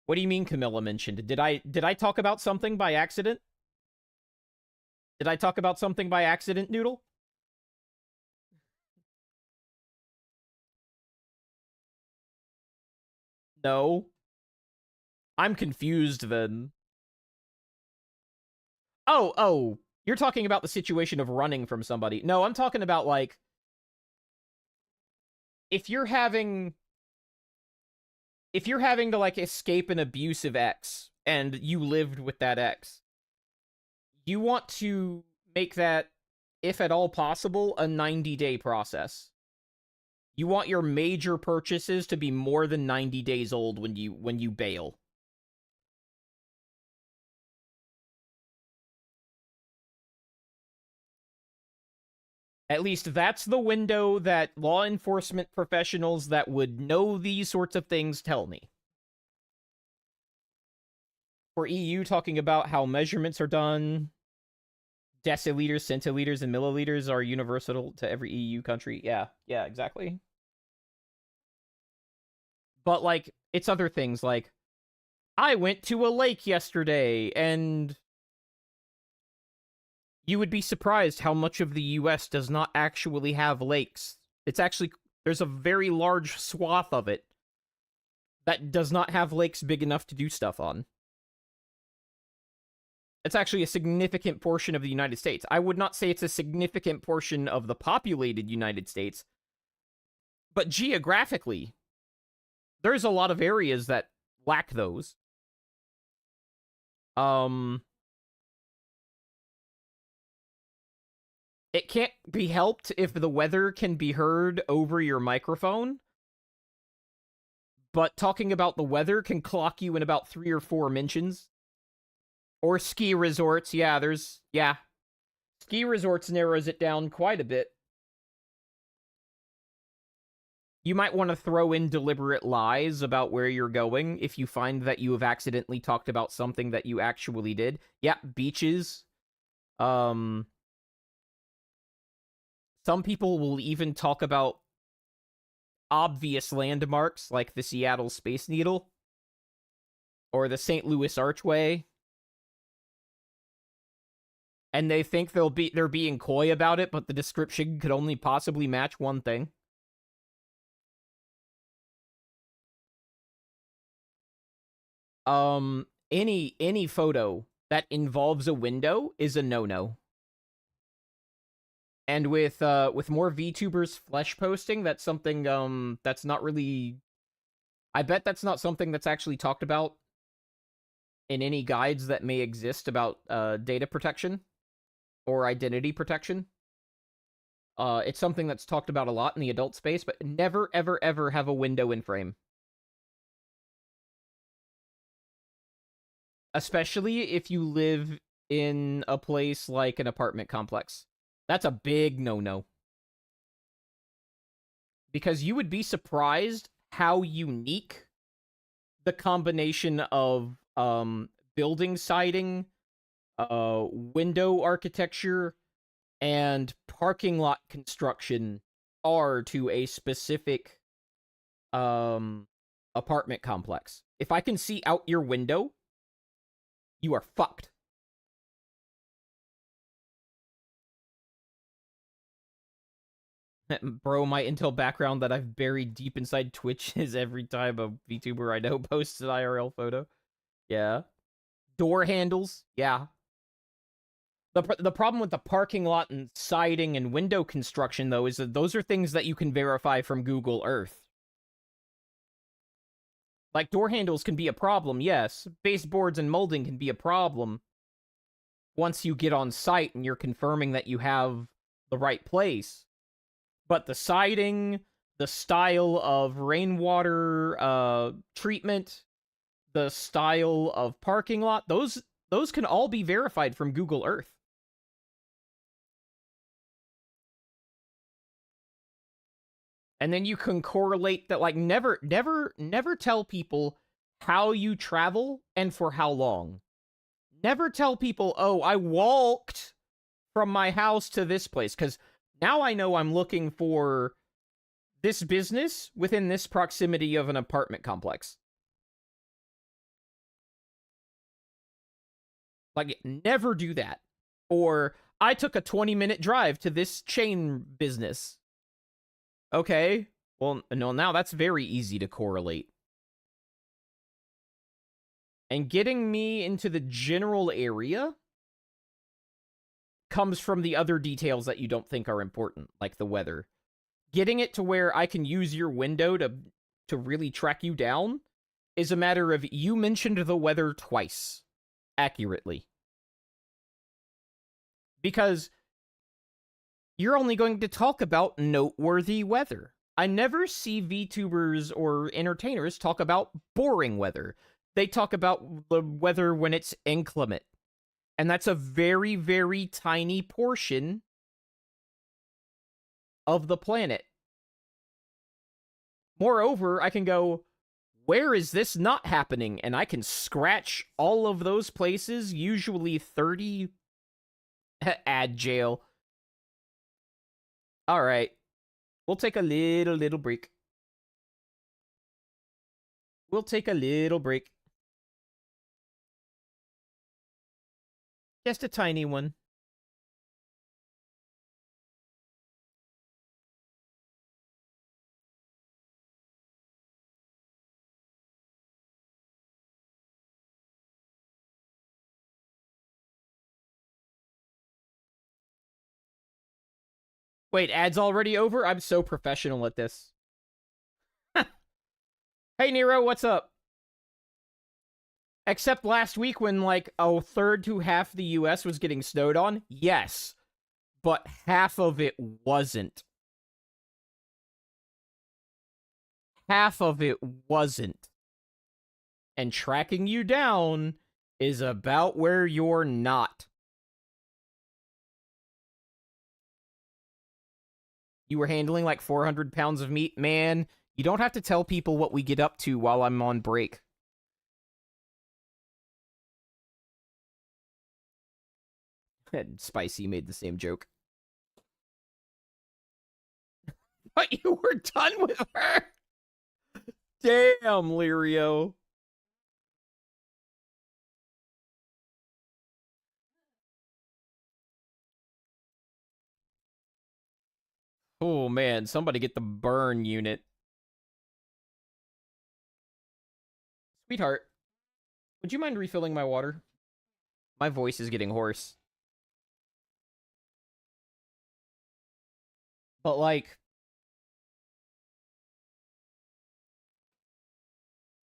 What do you mean Camilla mentioned? Did I talk about something by accident? Did I talk about something by accident, Noodle? No. I'm confused then. Oh, you're talking about the situation of running from somebody. No, I'm talking about, like, if you're having to, like, escape an abusive ex, and you lived with that ex, you want to make that, if at all possible, a 90-day process. You want your major purchases to be more than 90 days old when you bail. At least that's the window that law enforcement professionals that would know these sorts of things tell me. For EU, talking about how measurements are done, deciliters, centiliters, and milliliters are universal to every EU country. Yeah, exactly. But, like, it's other things, like, I went to a lake yesterday, and you would be surprised how much of the US does not actually have lakes. It's actually, there's a very large swath of it that does not have lakes big enough to do stuff on. It's actually a significant portion of the United States. I would not say it's a significant portion of the populated United States, but geographically, there's a lot of areas that lack those. It can't be helped if the weather can be heard over your microphone, but talking about the weather can clock you in about 3 or 4 mentions. Or ski resorts, yeah. Ski resorts narrows it down quite a bit. You might want to throw in deliberate lies about where you're going if you find that you have accidentally talked about something that you actually did. Yeah, beaches. Some people will even talk about obvious landmarks like the Seattle Space Needle or the St. Louis Archway. And they think they're being coy about it, but the description could only possibly match one thing. Any photo that involves a window is a no-no. And with more VTubers flesh posting, that's something that's not really, I bet that's not something that's actually talked about in any guides that may exist about data protection or identity protection. It's something that's talked about a lot in the adult space, but never, ever, ever have a window in frame. Especially if you live in a place like an apartment complex. That's a big no-no. Because you would be surprised how unique the combination of building siding, window architecture, and parking lot construction are to a specific apartment complex. If I can see out your window, you are fucked. Bro, my Intel background that I've buried deep inside Twitch is every time a VTuber I know posts an IRL photo. Yeah. Door handles. Yeah. The problem with the parking lot and siding and window construction, though, is that those are things that you can verify from Google Earth. Like, door handles can be a problem, yes. Baseboards and molding can be a problem once you get on site and you're confirming that you have the right place. But the siding, the style of rainwater treatment, the style of parking lot, those can all be verified from Google Earth. And then you can correlate that. Like, never tell people how you travel and for how long. Never tell people, oh, I walked from my house to this place, because now I know I'm looking for this business within this proximity of an apartment complex. Like, never do that. Or, I took a 20-minute drive to this chain business. Okay, well, no, now that's very easy to correlate. And getting me into the general area comes from the other details that you don't think are important, like the weather. Getting it to where I can use your window to really track you down is a matter of you mentioned the weather twice accurately. Because you're only going to talk about noteworthy weather. I never see VTubers or entertainers talk about boring weather. They talk about the weather when it's inclement. And that's a very, very tiny portion of the planet. Moreover, I can go, where is this not happening? And I can scratch all of those places, usually 30... Ad jail. Alright. We'll take a little break. We'll take a little break. Just a tiny one. Wait, ad's already over? I'm so professional at this. Hey, Nero, what's up? Except last week when, like, a third to half the US was getting snowed on? Yes. But half of it wasn't. Half of it wasn't. And tracking you down is about where you're not. You were handling like 400 pounds of meat? Man, you don't have to tell people what we get up to while I'm on break. And Spicy made the same joke. But you were done with her? Damn, Lirio. Oh man, somebody get the burn unit. Sweetheart, would you mind refilling my water? My voice is getting hoarse. But like,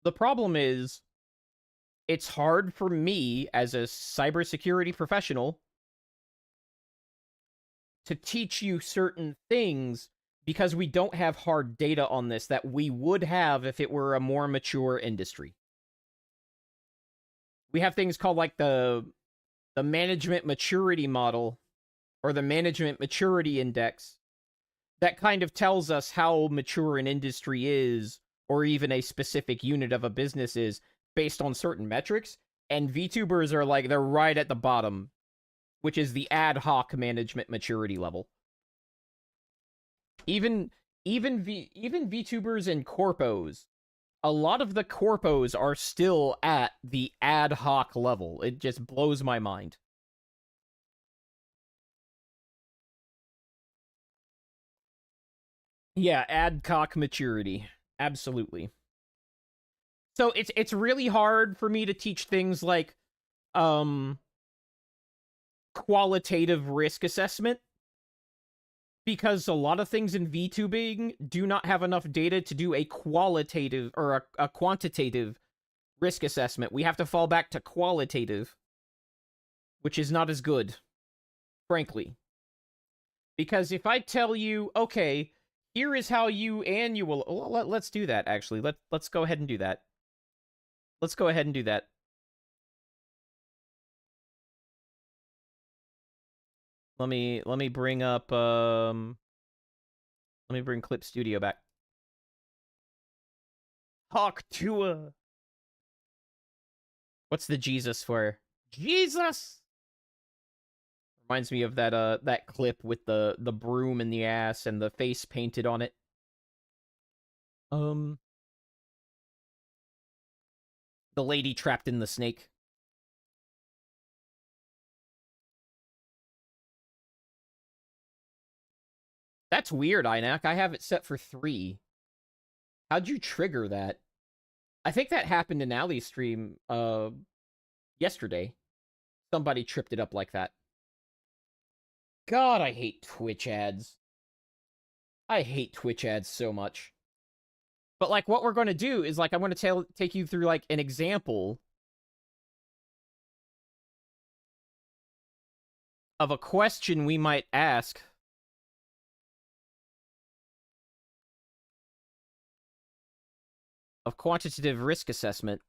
the problem is, it's hard for me as a cybersecurity professional to teach you certain things because we don't have hard data on this that we would have if it were a more mature industry. We have things called like the management maturity model or the management maturity index that kind of tells us how mature an industry is or even a specific unit of a business is based on certain metrics. And VTubers are like, they're right at the bottom, which is the ad hoc management maturity level. Even VTubers and corpos, a lot of the corpos are still at the ad hoc level. It just blows my mind. Yeah, ad hoc maturity. Absolutely. So it's really hard for me to teach things like qualitative risk assessment, because a lot of things in VTubing do not have enough data to do a qualitative or a quantitative risk assessment. We have to fall back to qualitative, which is not as good, frankly. Because if I tell you, okay, here is how you let's do that, actually. Let's go ahead and do that. Let's go ahead and do that. Let me bring up let me bring Clip Studio back. Hawk Tua. What's the Jesus for? Jesus. Reminds me of that that clip with the broom in the ass and the face painted on it. The lady trapped in the snake. That's weird, Inac. I have it set for 3. How'd you trigger that? I think that happened in Ali's stream yesterday. Somebody tripped it up like that. God, I hate Twitch ads. I hate Twitch ads so much. But like what we're going to do is like I'm going to take you through like an example of a question we might ask of quantitative risk assessment.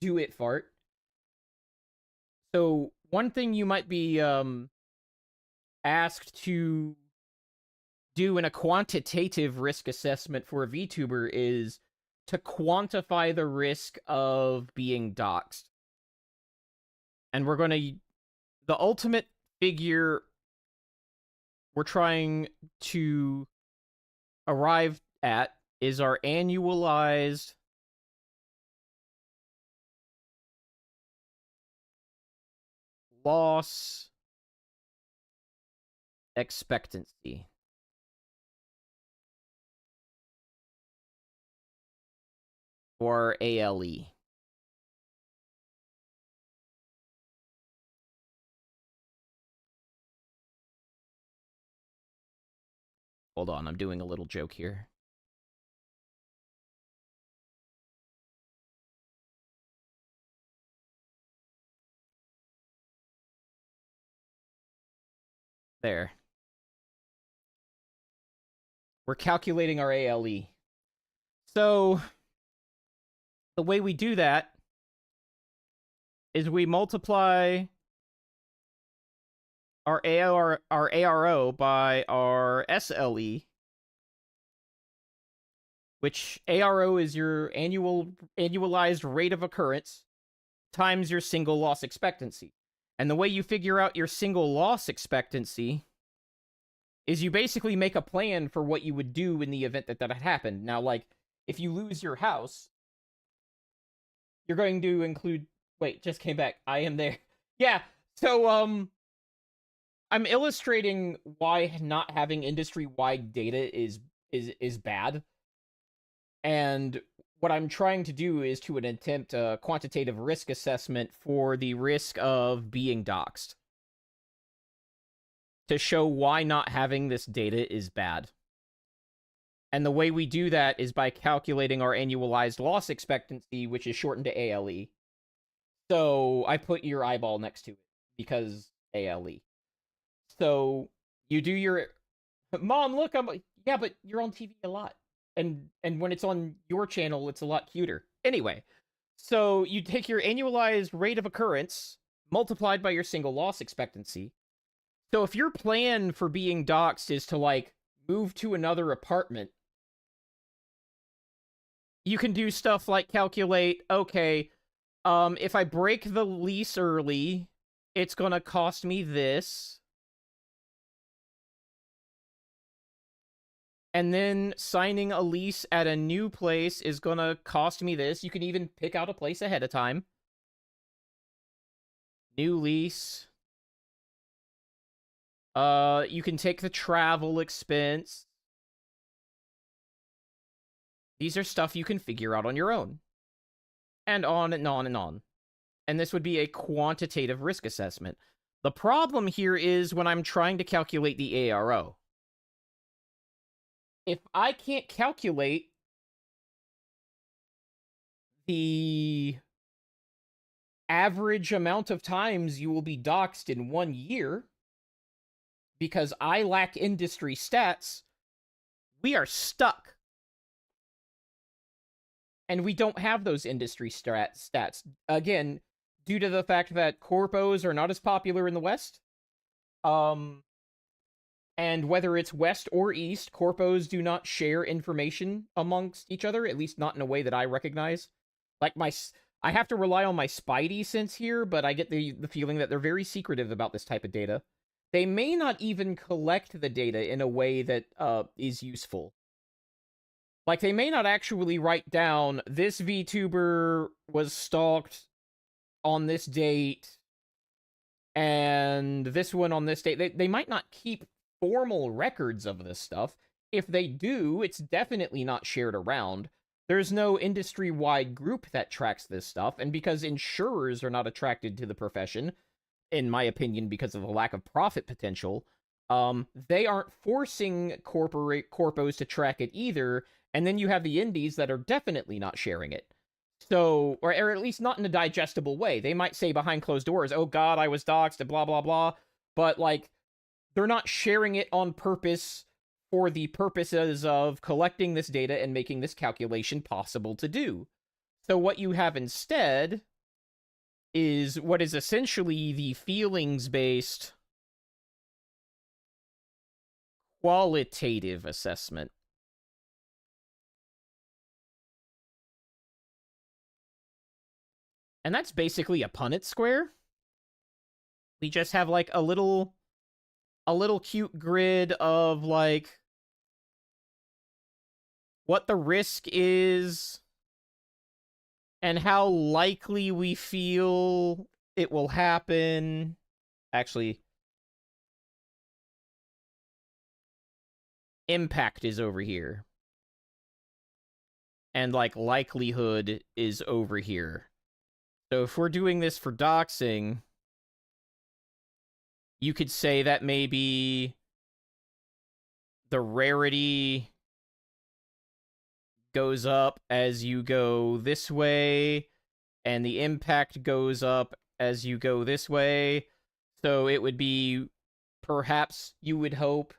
Do it, fart. So one thing you might be asked to do in a quantitative risk assessment for a VTuber is to quantify the risk of being doxxed. And we're going to... The ultimate figure we're trying to arrive at is our annualized loss expectancy. Or ALE. Hold on, I'm doing a little joke here. There. We're calculating our ALE. So, the way we do that is we multiply our ARO by our SLE, which ARO is your annualized rate of occurrence times your single loss expectancy. And the way you figure out your single loss expectancy is you basically make a plan for what you would do in the event that that had happened. Now, like, if you lose your house, you're going to include... Wait, just came back. I am there. Yeah, so, I'm illustrating why not having industry-wide data is bad. And what I'm trying to do is to attempt a quantitative risk assessment for the risk of being doxxed, to show why not having this data is bad. And the way we do that is by calculating our annualized loss expectancy, which is shortened to ALE. So I put your eyeball next to it because ALE. So you do your... Mom, look, I'm... Yeah, but you're on TV a lot. And when it's on your channel, it's a lot cuter. Anyway, so you take your annualized rate of occurrence multiplied by your single loss expectancy. So if your plan for being doxxed is to, like, move to another apartment, you can do stuff like calculate, okay, if I break the lease early, it's gonna cost me this. And then signing a lease at a new place is gonna cost me this. You can even pick out a place ahead of time. New lease. You can take the travel expense. These are stuff you can figure out on your own. And on and on and on. And this would be a quantitative risk assessment. The problem here is when I'm trying to calculate the ARO. If I can't calculate the average amount of times you will be doxxed in 1 year, because I lack industry stats, we are stuck. And we don't have those industry stats. Again, due to the fact that corpos are not as popular in the West. And whether it's West or East, corpos do not share information amongst each other, at least not in a way that I recognize. Like, I have to rely on my spidey sense here, but I get the feeling that they're very secretive about this type of data. They may not even collect the data in a way that is useful. Like, they may not actually write down, this VTuber was stalked on this date, and this one on this date. They might not keep formal records of this stuff. If they do, it's definitely not shared around. There's no industry-wide group that tracks this stuff, and because insurers are not attracted to the profession, in my opinion, because of the lack of profit potential, they aren't forcing corpos to track it either, and then you have the indies that are definitely not sharing it. So, or at least not in a digestible way. They might say behind closed doors, oh god, I was doxxed, and blah, blah, blah, but, like, they're not sharing it on purpose for the purposes of collecting this data and making this calculation possible to do. So what you have instead is what is essentially the feelings-based qualitative assessment. And that's basically a Punnett square. We just have, like, a little cute grid of, like, what the risk is and how likely we feel it will happen. Actually, impact is over here. And, like, likelihood is over here. So if we're doing this for doxing, you could say that maybe the rarity goes up as you go this way, and the impact goes up as you go this way. So it would be, perhaps you would hope,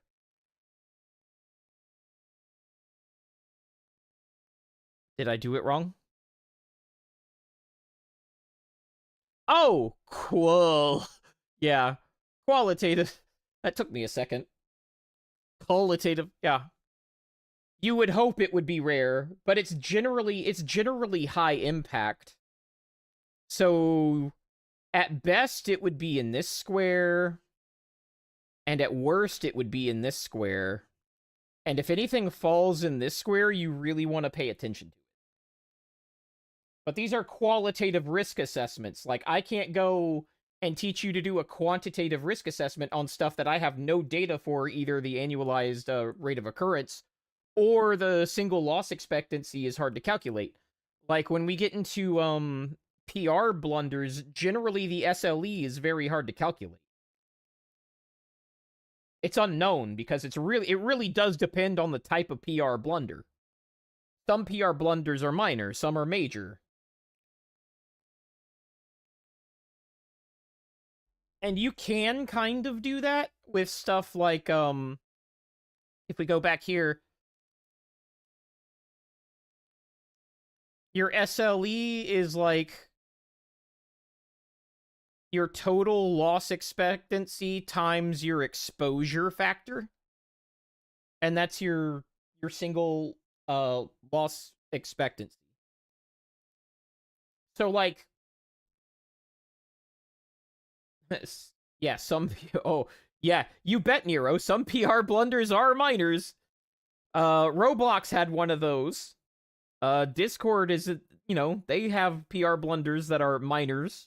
did I do it wrong? Oh, cool. Yeah. Qualitative. That took me a second. Qualitative, yeah. You would hope it would be rare, but it's generally high impact. So at best it would be in this square, and at worst it would be in this square. And if anything falls in this square, you really want to pay attention to it. But these are qualitative risk assessments. Like, I can't go and teach you to do a quantitative risk assessment on stuff that I have no data for, either the annualized rate of occurrence or the single loss expectancy is hard to calculate. Like, when we get into PR blunders, generally the SLE is very hard to calculate. It's unknown because it really does depend on the type of PR blunder. Some PR blunders are minor, some are major. And you can kind of do that with stuff like, if we go back here, your SLE is like your total loss expectancy times your exposure factor. And that's your single loss expectancy. So, like, yeah, oh, yeah, you bet, Nero. Some PR blunders are minors. Roblox had one of those. Discord is, they have PR blunders that are minors.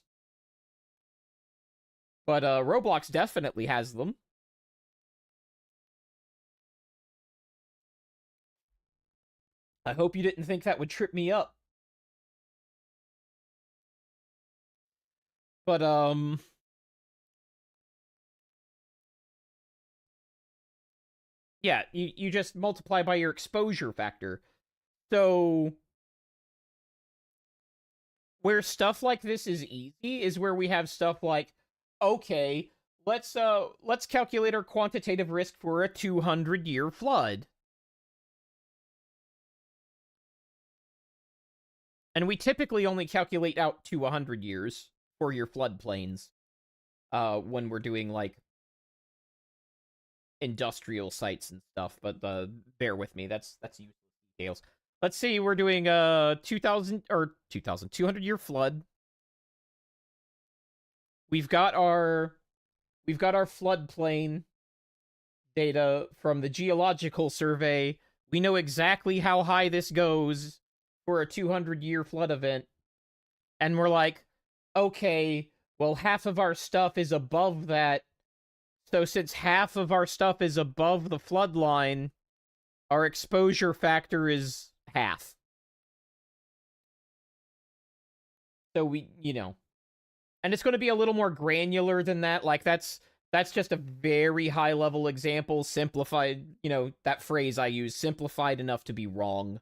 But Roblox definitely has them. I hope you didn't think that would trip me up. But, yeah, you just multiply by your exposure factor. So, where stuff like this is easy is where we have stuff like, okay, let's calculate our quantitative risk for a 200-year flood. And we typically only calculate out to 100 years for your floodplains when we're doing, like, industrial sites and stuff, but bear with me, that's useless details. Let's see, we're doing 200-year flood. We've got our floodplain data from the geological survey. We know exactly how high this goes for a 200-year flood event. And we're like, okay, well, half of our stuff is above that. So since half of our stuff is above the flood line, our exposure factor is half. So we, and it's going to be a little more granular than that. Like, that's just a very high level example, simplified, that phrase I use, simplified enough to be wrong.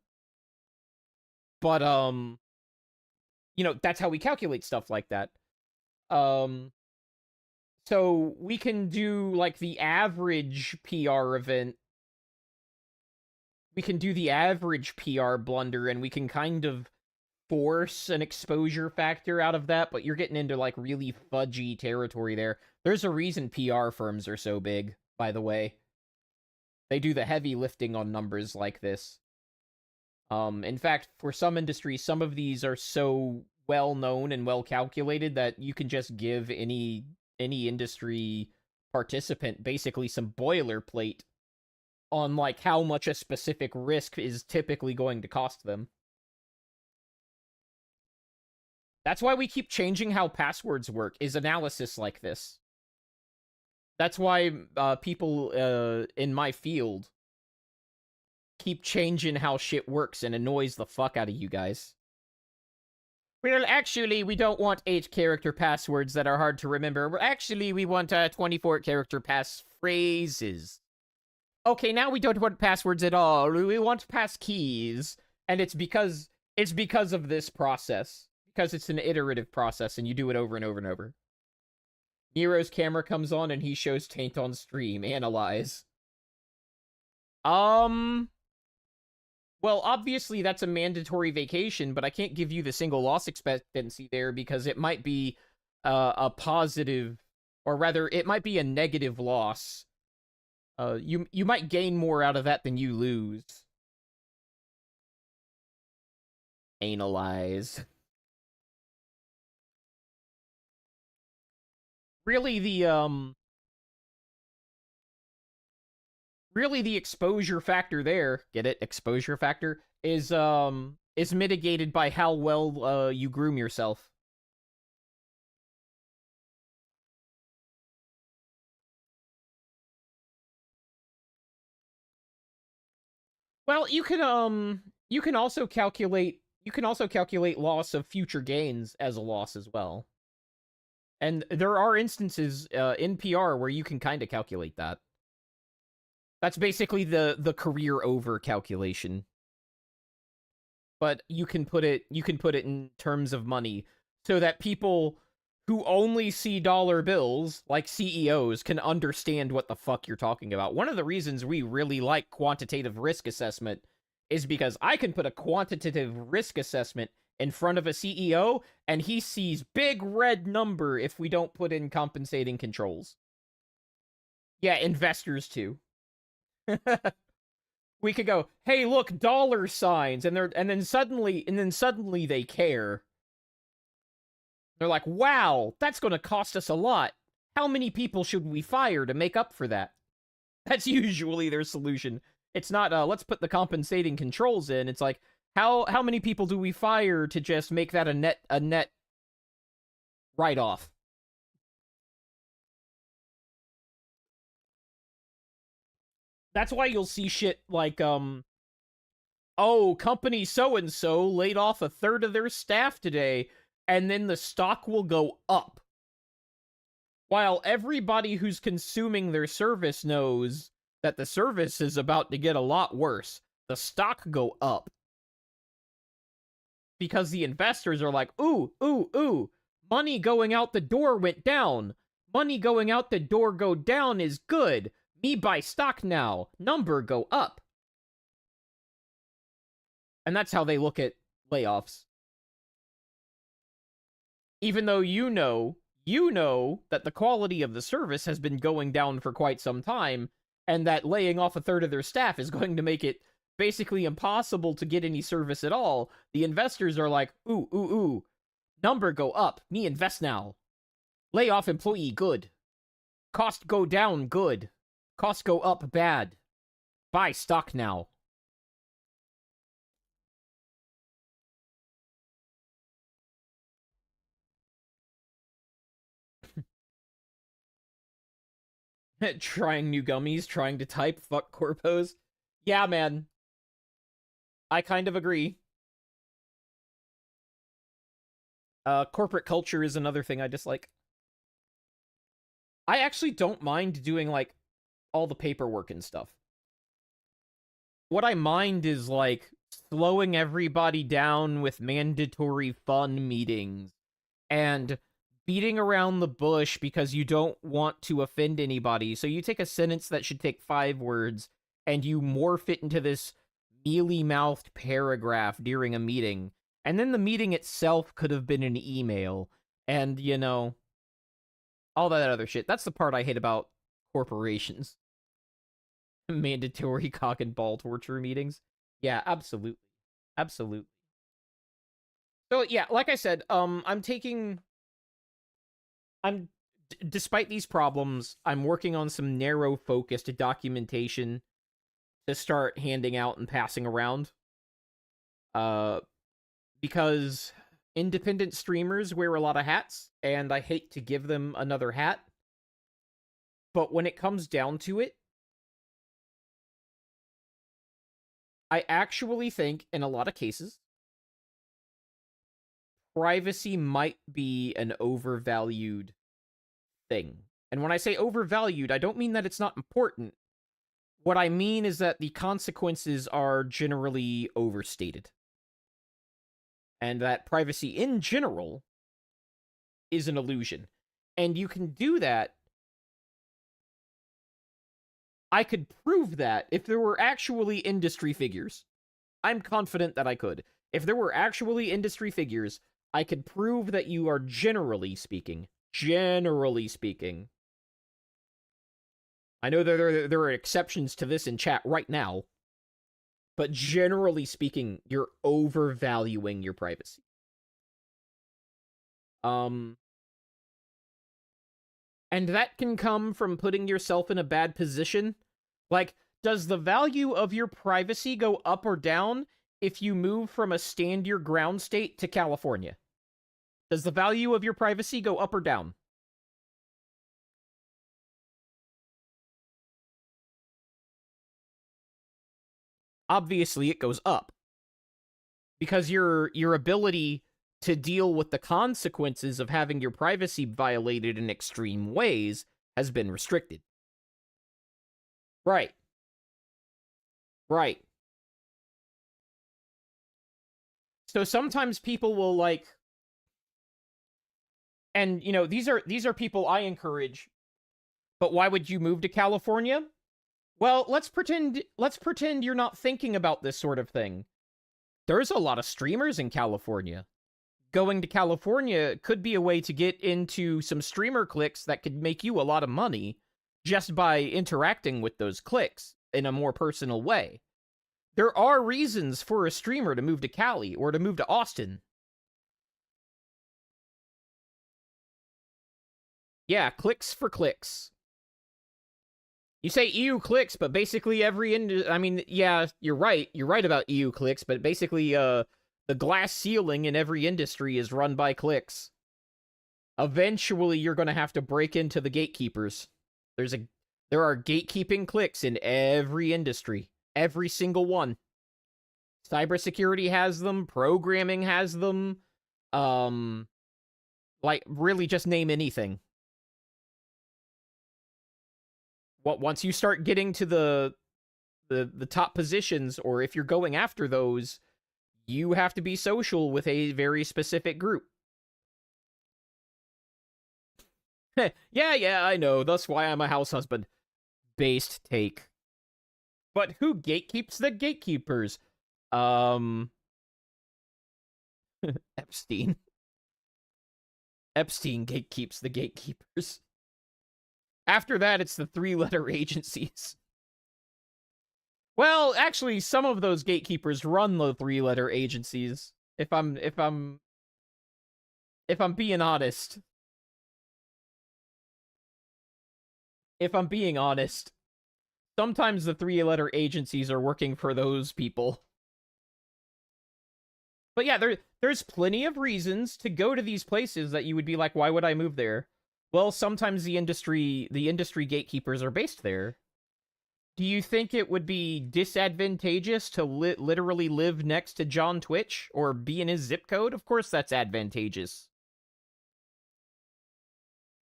But, that's how we calculate stuff like that. So we can do, like, the average PR event. We can do the average PR blunder, and we can kind of force an exposure factor out of that, but you're getting into, like, really fudgy territory there. There's a reason PR firms are so big, by the way. They do the heavy lifting on numbers like this. In fact, for some industries, some of these are so well known and well calculated that you can just give any industry participant basically some boilerplate on, like, how much a specific risk is typically going to cost them. That's why we keep changing how passwords work, is analysis like this. That's why people in my field keep changing how shit works and annoys the fuck out of you guys. Well, actually, we don't want 8-character passwords that are hard to remember. Actually, we want 24-character passphrases. Okay, now we don't want passwords at all. We want passkeys. And it's because of this process. Because it's an iterative process, and you do it over and over and over. Nero's camera comes on, and he shows taint on stream. Analyze. Well, obviously that's a mandatory vacation, but I can't give you the single loss expectancy there because it might be a positive, or rather, it might be a negative loss. You might gain more out of that than you lose. Analyze. Really, the exposure factor there, get it? Exposure factor is mitigated by how well you groom yourself. Well, you can also calculate loss of future gains as a loss as well. And there are instances in PR where you can kind of calculate that. That's basically the career over calculation. But you can put it in terms of money so that people who only see dollar bills, like CEOs, can understand what the fuck you're talking about. One of the reasons we really like quantitative risk assessment is because I can put a quantitative risk assessment in front of a CEO, and he sees big red number if we don't put in compensating controls. Yeah, investors too. We could go, hey, look, dollar signs, and then suddenly they care. They're like, wow, that's going to cost us a lot. How many people should we fire to make up for that? That's usually their solution. It's not, let's put the compensating controls in. It's like, how many people do we fire to just make that a net write-off? That's why you'll see shit like, oh, company so-and-so laid off a third of their staff today, and then the stock will go up. While everybody who's consuming their service knows that the service is about to get a lot worse, the stock go up. Because the investors are like, ooh, money going out the door went down. Money going out the door go down is good. Me buy stock now. Number go up. And that's how they look at layoffs. Even though you know that the quality of the service has been going down for quite some time, and that laying off a third of their staff is going to make it basically impossible to get any service at all, the investors are like, ooh, number go up, me invest now. Lay off employee, good. Cost go down, good. Cost go up, bad. Buy stock now. Trying new gummies, trying to type, fuck corpos. Yeah, man. I kind of agree. Corporate culture is another thing I dislike. I actually don't mind doing, like, all the paperwork and stuff. What I mind is, like, slowing everybody down with mandatory fun meetings and beating around the bush because you don't want to offend anybody. So you take a sentence that should take 5 words and you morph it into this mealy-mouthed paragraph during a meeting. And then the meeting itself could have been an email. And, you know, all that other shit. That's the part I hate about corporations. Mandatory cock and ball torture meetings. Yeah, absolutely. Absolutely. So, yeah, like I said, despite these problems, I'm working on some narrow-focused documentation to start handing out and passing around. Because independent streamers wear a lot of hats, and I hate to give them another hat. But when it comes down to it, I actually think, in a lot of cases, privacy might be an overvalued thing. And when I say overvalued, I don't mean that it's not important. What I mean is that the consequences are generally overstated. And that privacy in general is an illusion. And you can do that. I could prove that if there were actually industry figures. I'm confident that I could. If there were actually industry figures, I could prove that you are generally speaking, I know there are exceptions to this in chat right now, but generally speaking, you're overvaluing your privacy. And that can come from putting yourself in a bad position. Like, does the value of your privacy go up or down if you move from a stand your ground state to California? Does the value of your privacy go up or down? Obviously, it goes up. Because your ability to deal with the consequences of having your privacy violated in extreme ways has been restricted. Right. Right. So sometimes people will, like, and, you know, these are people I encourage, but why would you move to California? Well, let's pretend you're not thinking about this sort of thing. There's a lot of streamers in California. Going to California could be a way to get into some streamer clicks that could make you a lot of money just by interacting with those clicks in a more personal way. There are reasons for a streamer to move to Cali or to move to Austin. Yeah, clicks for clicks. You say EU clicks, but basically I mean, yeah, you're right. You're right about EU clicks, but basically, the glass ceiling in every industry is run by clicks. Eventually, you're going to have to break into the gatekeepers. There are gatekeeping clicks in every industry. Every single one. Cybersecurity has them, programming has them, like, really just name anything. Once you start getting to the top positions, or if you're going after those, you have to be social with a very specific group. yeah, I know. That's why I'm a house husband. Based take. But who gatekeeps the gatekeepers? Epstein. Epstein gatekeeps the gatekeepers. After that, it's the three-letter agencies. Well, actually, some of those gatekeepers run the three-letter agencies. If I'm being honest. If I'm being honest, sometimes the three-letter agencies are working for those people. But yeah, there's plenty of reasons to go to these places that you would be like, why would I move there? Well, sometimes the industry gatekeepers are based there. Do you think it would be disadvantageous to literally live next to John Twitch or be in his zip code? Of course that's advantageous.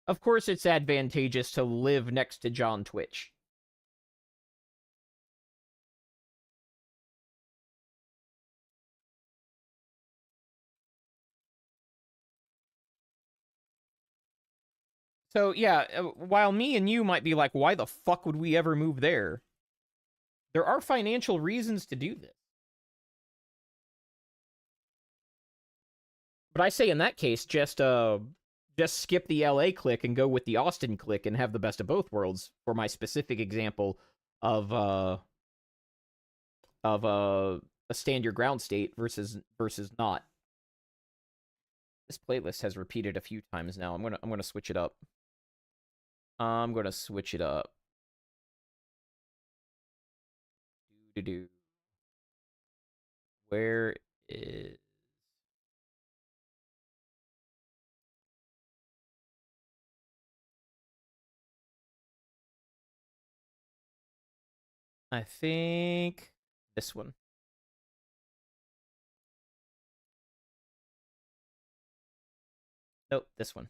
Of course it's advantageous to live next to John Twitch. So, yeah, while me and you might be like, why the fuck would we ever move there? There are financial reasons to do this. But I say in that case, just skip the LA click and go with the Austin click and have the best of both worlds for my specific example of a stand your ground state versus not. This playlist has repeated a few times now. I'm gonna switch it up. I'm gonna switch it up. Where is... I think this one. Nope, this one.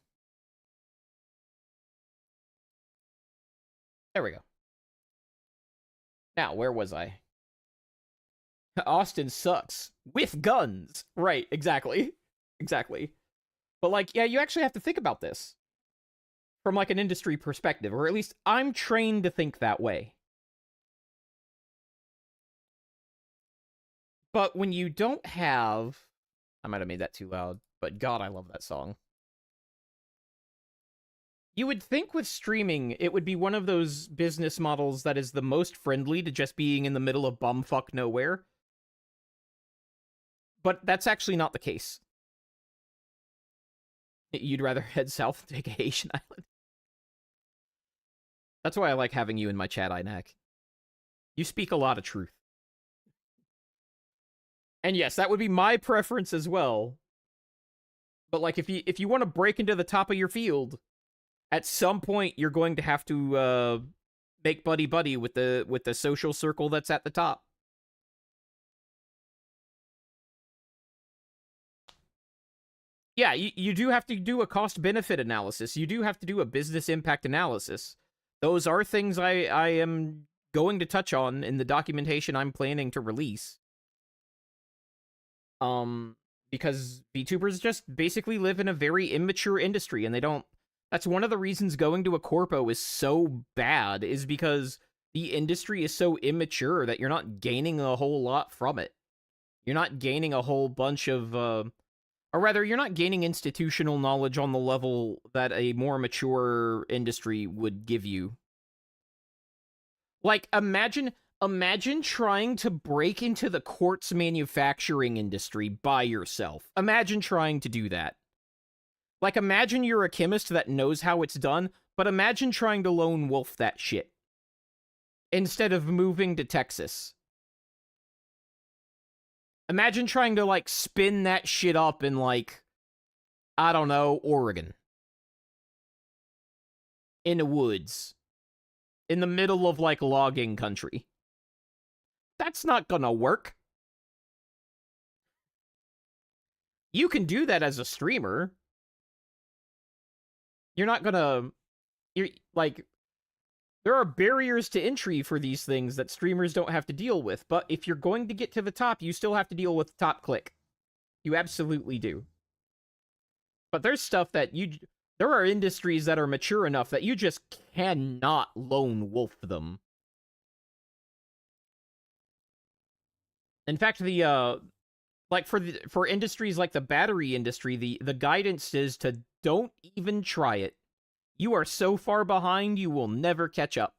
There we go. Now, where was I? Austin sucks. With guns. Right, exactly. Exactly. But, like, yeah, you actually have to think about this from, like, an industry perspective, or at least I'm trained to think that way. But when you don't have... I might have made that too loud, but God, I love that song. You would think with streaming, it would be one of those business models that is the most friendly to just being in the middle of bumfuck nowhere. But that's actually not the case. You'd rather head south and take a Haitian island. That's why I like having you in my chat, INAC. You speak a lot of truth. And yes, that would be my preference as well. But like, if you want to break into the top of your field, at some point you're going to have to make buddy with the social circle that's at the top. Yeah, you do have to do a cost-benefit analysis. You do have to do a business impact analysis. Those are things I am going to touch on in the documentation I'm planning to release. Because VTubers just basically live in a very immature industry, and they don't... That's one of the reasons going to a corpo is so bad, is because the industry is so immature that you're not gaining a whole lot from it. You're not gaining a whole bunch of... Or rather, you're not gaining institutional knowledge on the level that a more mature industry would give you. Like, imagine trying to break into the quartz manufacturing industry by yourself. Imagine trying to do that. Like, imagine you're a chemist that knows how it's done, but imagine trying to lone wolf that shit. Instead of moving to Texas. Imagine trying to, like, spin that shit up in, like, I don't know, Oregon. In the woods. In the middle of, like, logging country. That's not gonna work. You can do that as a streamer. You're not gonna... You're, like... There are barriers to entry for these things that streamers don't have to deal with, but if you're going to get to the top, you still have to deal with top click. You absolutely do. But there's stuff that you... There are industries that are mature enough that you just cannot lone wolf them. In fact, the like for industries like the battery industry, the guidance is to don't even try it. You are so far behind, you will never catch up.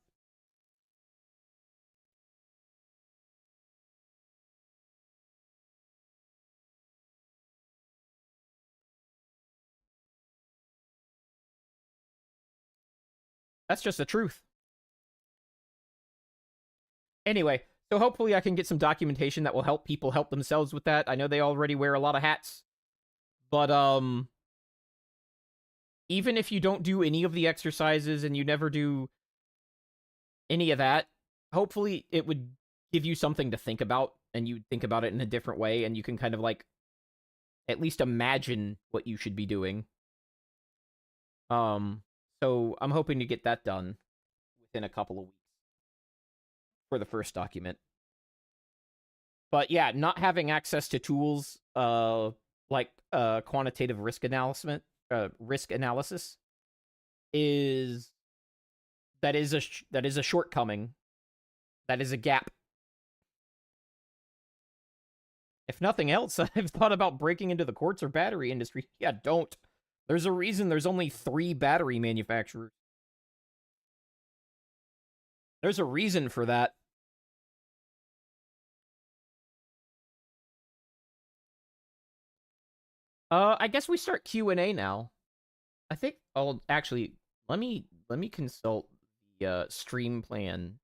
That's just the truth. Anyway, so hopefully I can get some documentation that will help people help themselves with that. I know they already wear a lot of hats. But, even if you don't do any of the exercises and you never do any of that, hopefully it would give you something to think about, and you think about it in a different way, and you can kind of, like, at least imagine what you should be doing. So I'm hoping to get that done within a couple of weeks for the first document. But yeah, not having access to tools like quantitative risk analysis is a shortcoming. That is a gap. If nothing else, I've thought about breaking into the quartz or battery industry. Yeah, don't. There's a reason there's only 3 battery manufacturers. There's a reason for that. I guess we start Q&A now. I think I'll actually let me consult the stream plan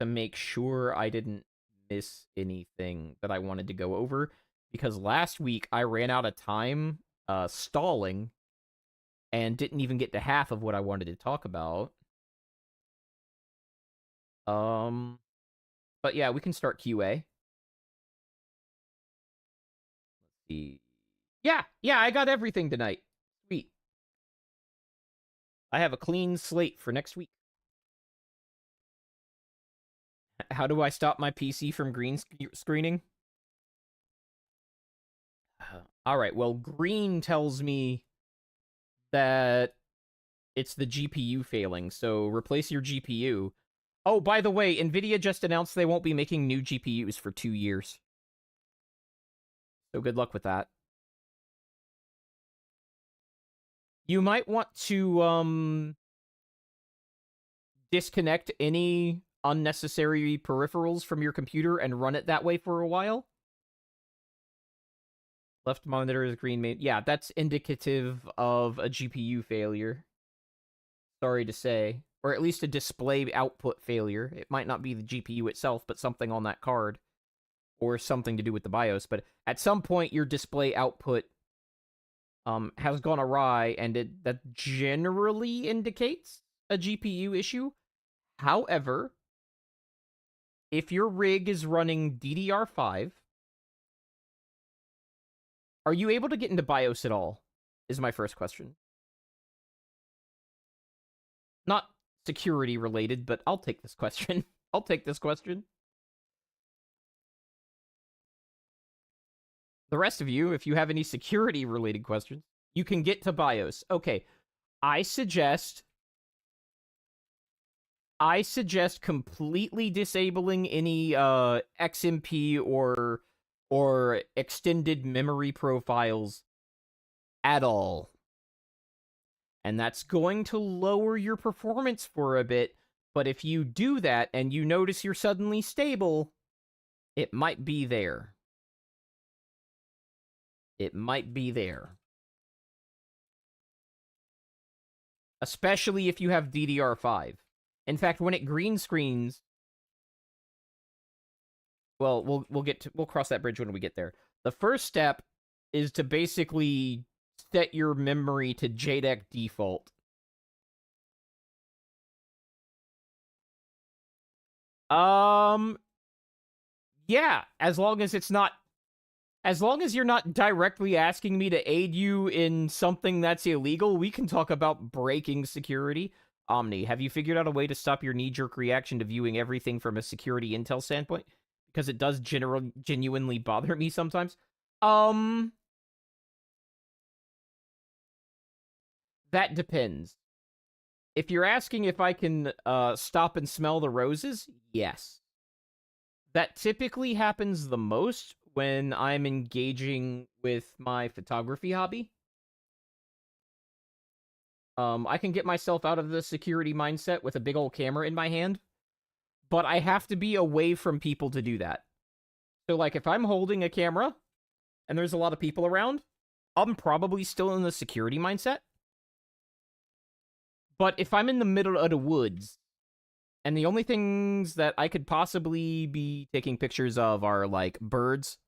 to make sure I didn't miss anything that I wanted to go over, because last week I ran out of time stalling and didn't even get to half of what I wanted to talk about. But yeah, we can start QA. Let's see. Yeah, I got everything tonight. Sweet. I have a clean slate for next week. How do I stop my PC from green screening? All right, well, green tells me that it's the GPU failing, so replace your GPU. Oh, by the way, NVIDIA just announced they won't be making new GPUs for 2 years. So good luck with that. You might want to, disconnect any unnecessary peripherals from your computer and run it that way for a while. Left monitor is green. Yeah, that's indicative of a GPU failure. Sorry to say. Or at least a display output failure. It might not be the GPU itself, but something on that card. Or something to do with the BIOS. But at some point, your display output has gone awry, and that generally indicates a GPU issue. However, if your rig is running DDR5, are you able to get into BIOS at all? Is my first question. Not security related, but I'll take this question. I'll take this question. The rest of you, if you have any security related questions, you can get to BIOS. Okay, I suggest completely disabling any XMP or extended memory profiles at all. And that's going to lower your performance for a bit, but if you do that and you notice you're suddenly stable, it might be there. It might be there. Especially if you have DDR5. In fact, when it green screens, well, we'll cross that bridge when we get there. The first step is to basically set your memory to JEDEC default. Yeah, as long as it's not As long as you're not directly asking me to aid you in something that's illegal, we can talk about breaking security. Omni, have you figured out a way to stop your knee-jerk reaction to viewing everything from a security intel standpoint? Because it does genuinely bother me sometimes. That depends. If you're asking if I can stop and smell the roses, yes. That typically happens the most when I'm engaging with my photography hobby. I can get myself out of the security mindset with a big old camera in my hand, but I have to be away from people to do that. So, like, if I'm holding a camera and there's a lot of people around, I'm probably still in the security mindset. But if I'm in the middle of the woods, and the only things that I could possibly be taking pictures of are, like, birds,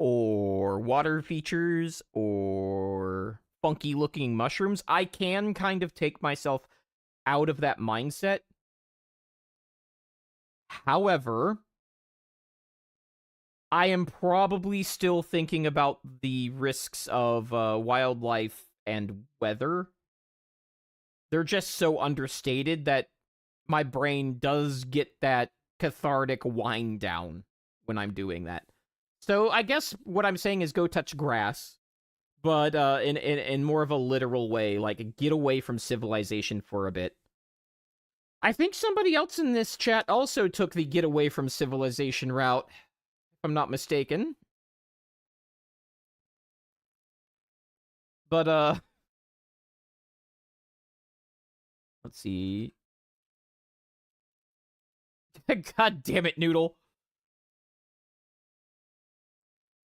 or water features, or funky-looking mushrooms, I can kind of take myself out of that mindset. However, I am probably still thinking about the risks of wildlife and weather. They're just so understated that my brain does get that cathartic wind down when I'm doing that. So I guess what I'm saying is go touch grass, but in more of a literal way, like get away from civilization for a bit. I think somebody else in this chat also took the get away from civilization route, if I'm not mistaken. But let's see. God damn it, Noodle.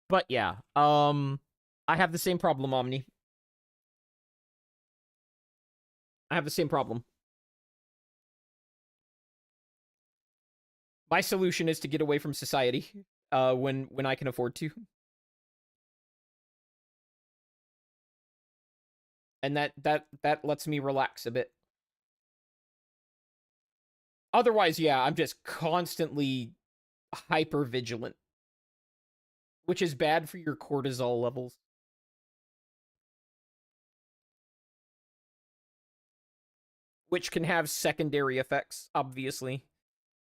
But yeah, I have the same problem, Omni. I have the same problem. My solution is to get away from society, when I can afford to. And that lets me relax a bit. Otherwise, yeah, I'm just constantly hyper vigilant, which is bad for your cortisol levels. Which can have secondary effects, obviously.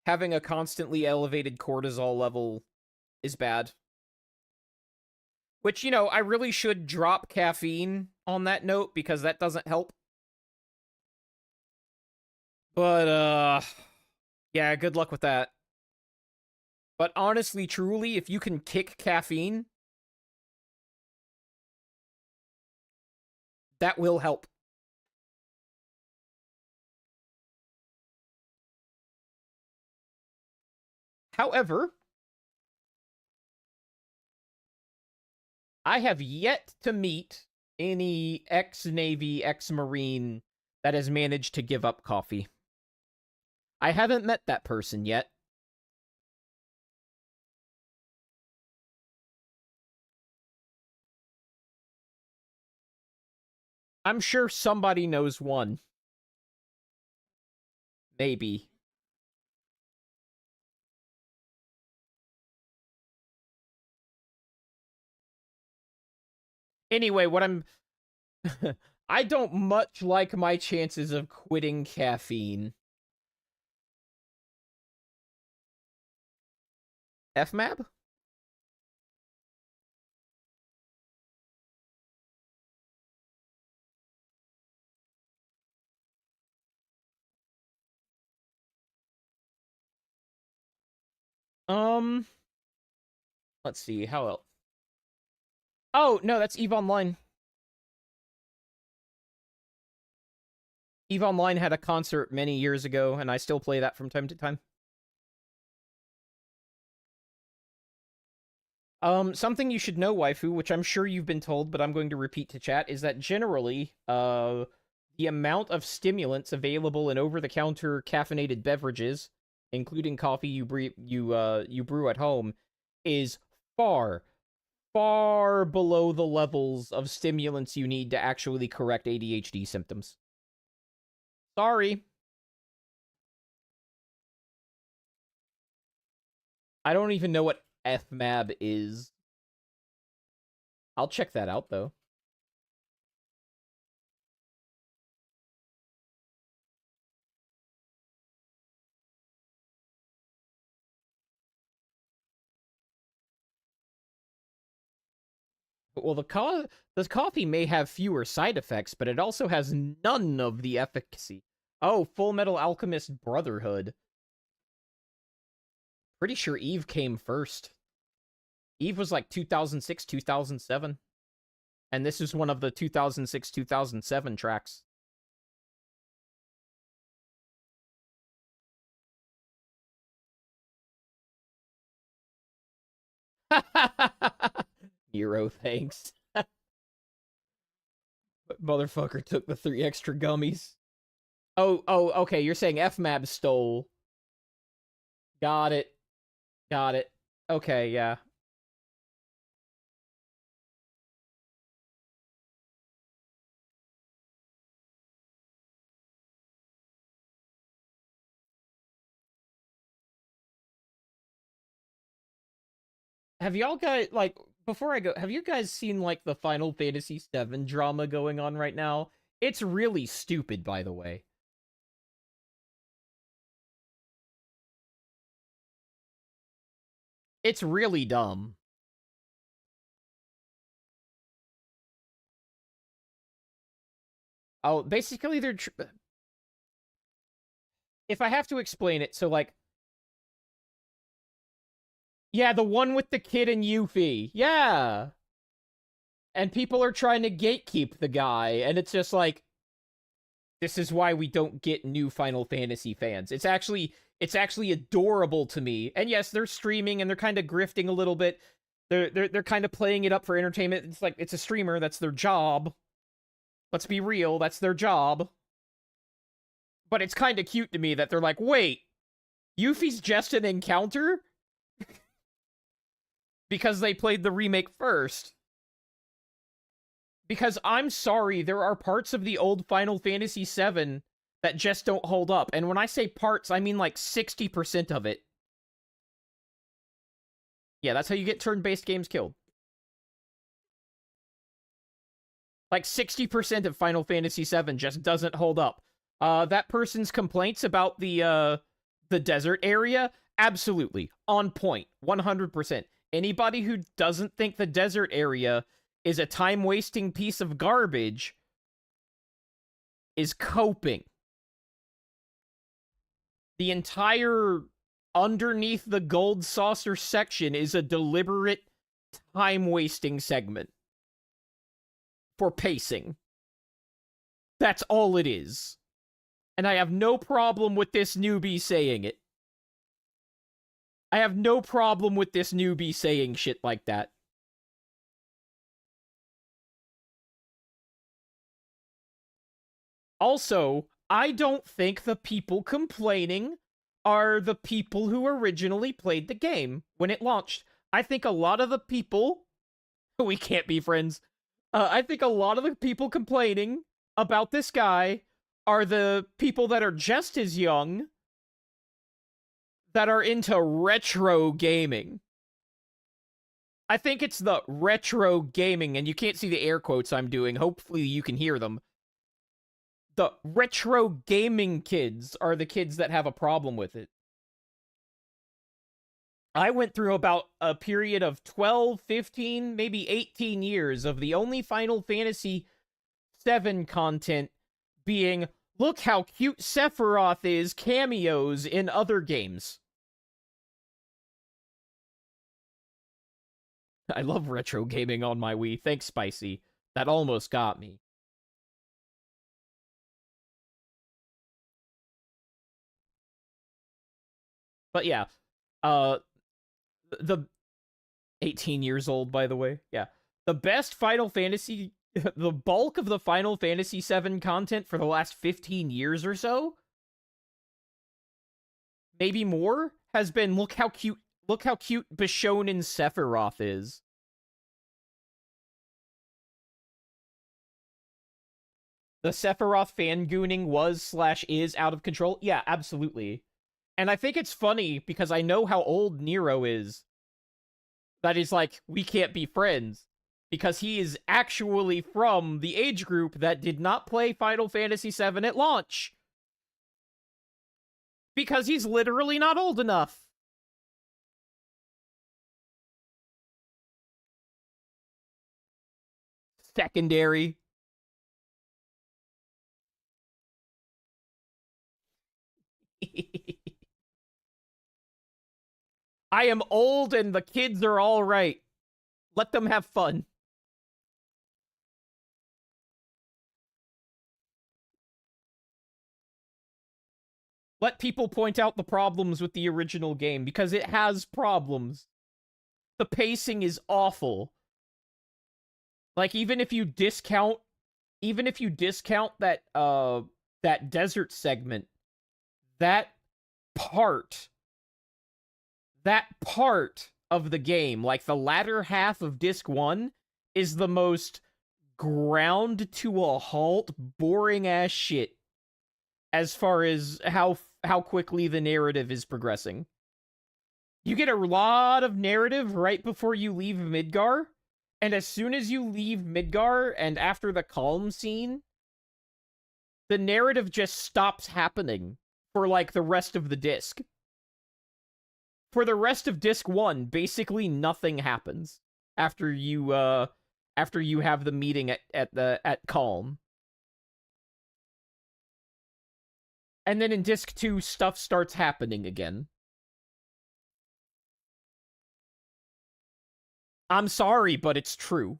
Having a constantly elevated cortisol level is bad. Which, you know, I really should drop caffeine on that note, because that doesn't help. But, yeah, good luck with that. But honestly, truly, if you can kick caffeine, that will help. However, I have yet to meet any ex-Navy, ex-Marine that has managed to give up coffee. I haven't met that person yet. I'm sure somebody knows one. Maybe. Anyway, what I'm... I don't much like my chances of quitting caffeine. FMAB? Let's see, how else? Oh, no, that's EVE Online. EVE Online had a concert many years ago, and I still play that from time to time. Something you should know, waifu, which I'm sure you've been told, but I'm going to repeat to chat, is that generally, the amount of stimulants available in over-the-counter caffeinated beverages, including coffee you brew at home, is far, far below the levels of stimulants you need to actually correct ADHD symptoms. Sorry. I don't even know what FMAB is. I'll check that out, though. Well, the coffee may have fewer side effects, but it also has none of the efficacy. Oh, Full Metal Alchemist Brotherhood. Pretty sure Eve came first. Eve was like 2006, 2007. And this is one of the 2006, 2007 tracks. Nero, thanks. Motherfucker took the 3 extra gummies. Oh, okay, you're saying FMAB stole. Got it. Got it. Okay, yeah. Have y'all guys, like, before I go, have you guys seen, like, the Final Fantasy VII drama going on right now? It's really stupid, by the way. It's really dumb. Oh, basically, they're... If I have to explain it, so, like... Yeah, the one with the kid and Yuffie. Yeah! And people are trying to gatekeep the guy, and it's just like... This is why we don't get new Final Fantasy fans. It's actually adorable to me. And yes, they're streaming and they're kind of grifting a little bit. They're kind of playing it up for entertainment. It's like, it's a streamer, that's their job. Let's be real, that's their job. But it's kind of cute to me that they're like, wait, Yuffie's just an encounter? Because they played the remake first. Because I'm sorry, there are parts of the old Final Fantasy VII that just don't hold up. And when I say parts, I mean like 60% of it. Yeah, that's how you get turn-based games killed. Like 60% of Final Fantasy VII just doesn't hold up. That person's complaints about the desert area, absolutely on point, 100%. Anybody who doesn't think the desert area is a time-wasting piece of garbage is coping. The entire underneath the gold saucer section is a deliberate time-wasting segment for pacing. That's all it is. And I have no problem with this newbie saying it. I have no problem with this newbie saying shit like that. Also, I don't think the people complaining are the people who originally played the game when it launched. I think a lot of the people... We can't be friends. I think a lot of the people complaining about this guy are the people that are just as young that are into retro gaming. I think it's the retro gaming, and you can't see the air quotes I'm doing. Hopefully you can hear them. The retro gaming kids are the kids that have a problem with it. I went through about a period of 12, 15, maybe 18 years of the only Final Fantasy VII content being, look how cute Sephiroth is, cameos in other games. I love retro gaming on my Wii. Thanks, Spicy. That almost got me. But yeah, the 18 years old, by the way. Yeah. The best Final Fantasy, the bulk of the Final Fantasy VII content for the last 15 years or so, maybe more, has been look how cute Bishonen Sephiroth is. The Sephiroth fangooning was/is out of control. Yeah, absolutely. And I think it's funny because I know how old Nero is. that is like, we can't be friends. Because he is actually from the age group that did not play Final Fantasy VII at launch. Because he's literally not old enough. Secondary. I am old and the kids are all right. Let them have fun. Let people point out the problems with the original game, because it has problems. The pacing is awful. Like, even if you discount that that desert segment, that part of the game, like the latter half of disc 1, is the most ground to a halt, boring ass shit as far as how quickly the narrative is progressing. You get a lot of narrative right before you leave Midgar, and as soon as you leave Midgar and after the calm scene, the narrative just stops happening for like the rest of the disc. For the rest of disc 1, basically nothing happens after you have the meeting at calm. And then in disc 2, stuff starts happening again. I'm sorry, but it's true.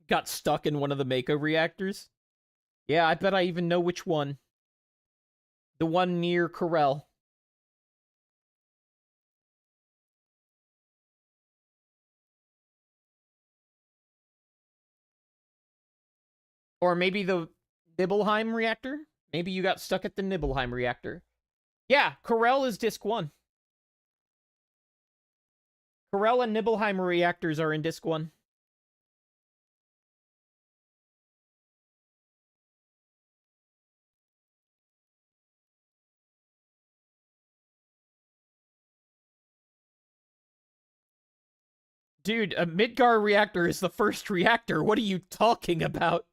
Got stuck in one of the Mako reactors? Yeah, I bet I even know which one. The one near Corel. Or maybe the Nibelheim reactor? Maybe you got stuck at the Nibelheim reactor. Yeah, Corel is disc 1. Corel and Nibelheim reactors are in disc 1. Dude, a Midgar reactor is the first reactor. What are you talking about?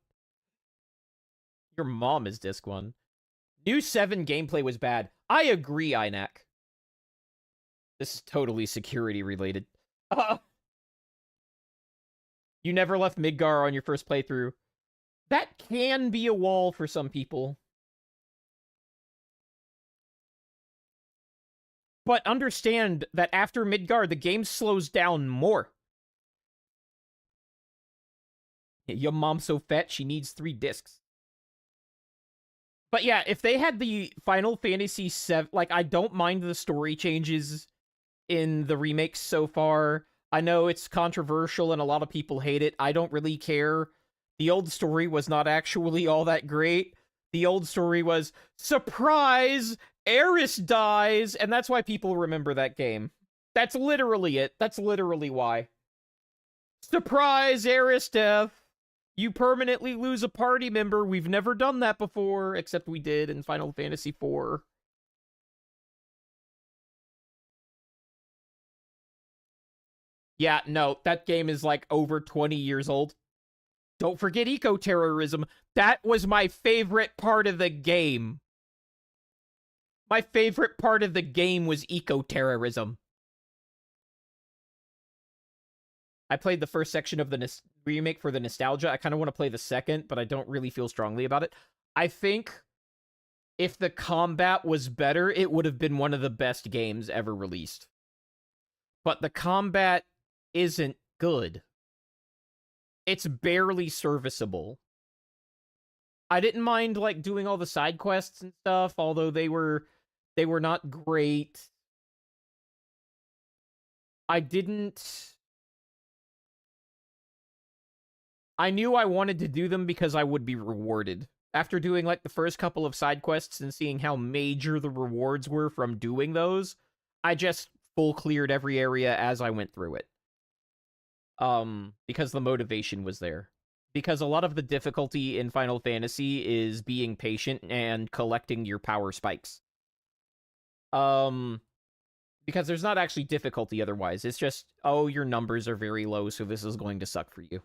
Your mom is disc 1. New 7 gameplay was bad. I agree, Inac. This is totally security related. You never left Midgar on your first playthrough. That can be a wall for some people. But understand that after Midgar, the game slows down more. Your mom's so fat, she needs 3 discs. But yeah, if they had the Final Fantasy VII, like, I don't mind the story changes in the remakes so far. I know it's controversial and a lot of people hate it. I don't really care. The old story was not actually all that great. The old story was, surprise, Aeris dies, and that's why people remember that game. That's literally it. That's literally why. Surprise, Aeris death. You permanently lose a party member. We've never done that before, except we did in Final Fantasy IV. Yeah, no, that game is like over 20 years old. Don't forget eco-terrorism. That was my favorite part of the game. My favorite part of the game was eco-terrorism. I played the first section of the remake for the nostalgia. I kind of want to play the second, but I don't really feel strongly about it. I think if the combat was better, it would have been one of the best games ever released. But the combat isn't good. It's barely serviceable. I didn't mind like doing all the side quests and stuff, although they were not great. I knew I wanted to do them because I would be rewarded. After doing like the first couple of side quests and seeing how major the rewards were from doing those, I just full cleared every area as I went through it. Because the motivation was there. Because a lot of the difficulty in Final Fantasy is being patient and collecting your power spikes. Because there's not actually difficulty otherwise. It's just, oh, your numbers are very low, so this is going to suck for you.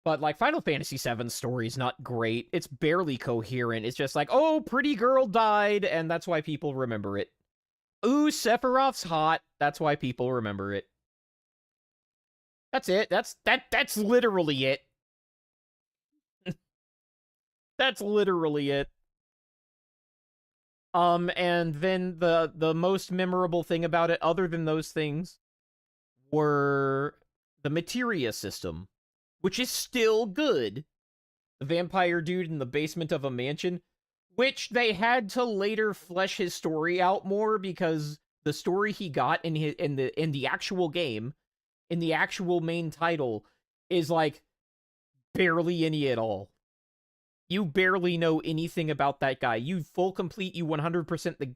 But, like, Final Fantasy VII's story is not great. It's barely coherent. It's just like, oh, pretty girl died, and that's why people remember it. Ooh, Sephiroth's hot. That's why people remember it. That's it. That's literally it. That's literally it. And then the most memorable thing about it, other than those things, were the materia system, which is still good. The vampire dude in the basement of a mansion, which they had to later flesh his story out more because the story he got in the actual game, in the actual main title, is like barely any at all. You barely know anything about that guy. You full complete, you 100%,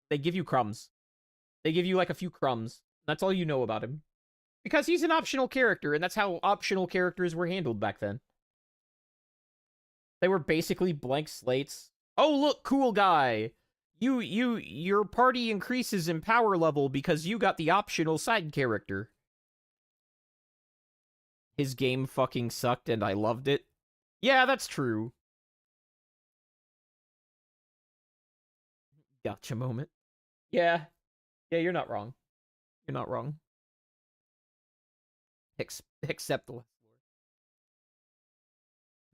they give you crumbs. They give you like a few crumbs. That's all you know about him. Because he's an optional character, and that's how optional characters were handled back then. They were basically blank slates. Oh, look, cool guy. Your party increases in power level because you got the optional side character. His game fucking sucked and I loved it. Yeah, that's true. Gotcha moment. Yeah. Yeah, you're not wrong. You're not wrong. Except the last lore.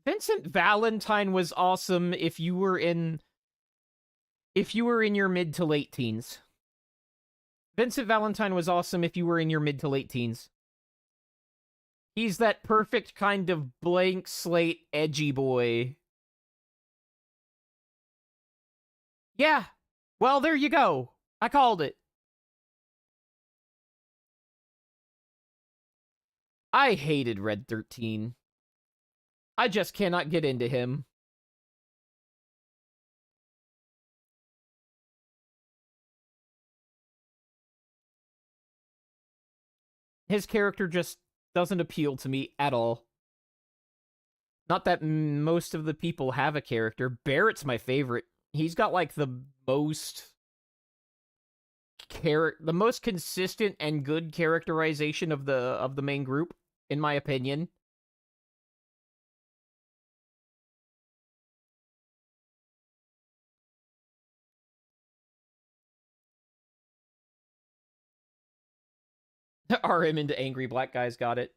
Vincent Valentine was awesome if you were in your mid to late teens. Vincent Valentine was awesome if you were in your mid to late teens. He's that perfect kind of blank slate edgy boy. Yeah. Well, there you go. I called it. I hated Red 13. I just cannot get into him. His character just doesn't appeal to me at all. Not that most of the people have a character. Barrett's my favorite. He's got like the most consistent and good characterization of the main group, in my opinion. RM into angry black guys, got it.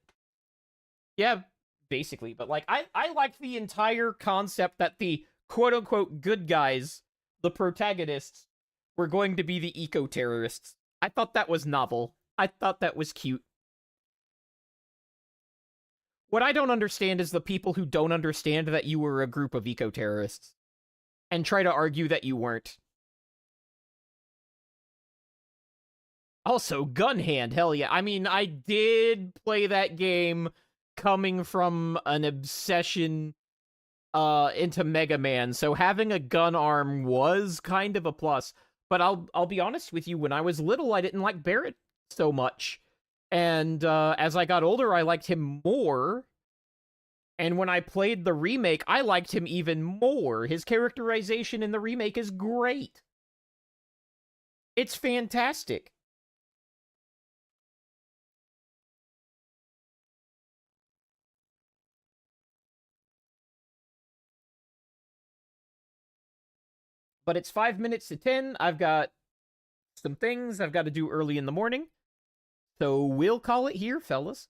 Yeah, basically, but like I like the entire concept that the quote unquote good guys, the protagonists, were going to be the eco-terrorists. I thought that was novel. I thought that was cute. What I don't understand is the people who don't understand that you were a group of eco-terrorists and try to argue that you weren't. Also, Gun Hand, hell yeah. I mean, I did play that game coming from an obsession into Mega Man, so having a gun arm was kind of a plus. But I'll be honest with you, when I was little, I didn't like Barrett so much. And as I got older, I liked him more. And when I played the remake, I liked him even more. His characterization in the remake is great. It's fantastic. But it's 5 minutes to 10. I've got some things I've got to do early in the morning. So we'll call it here, fellas.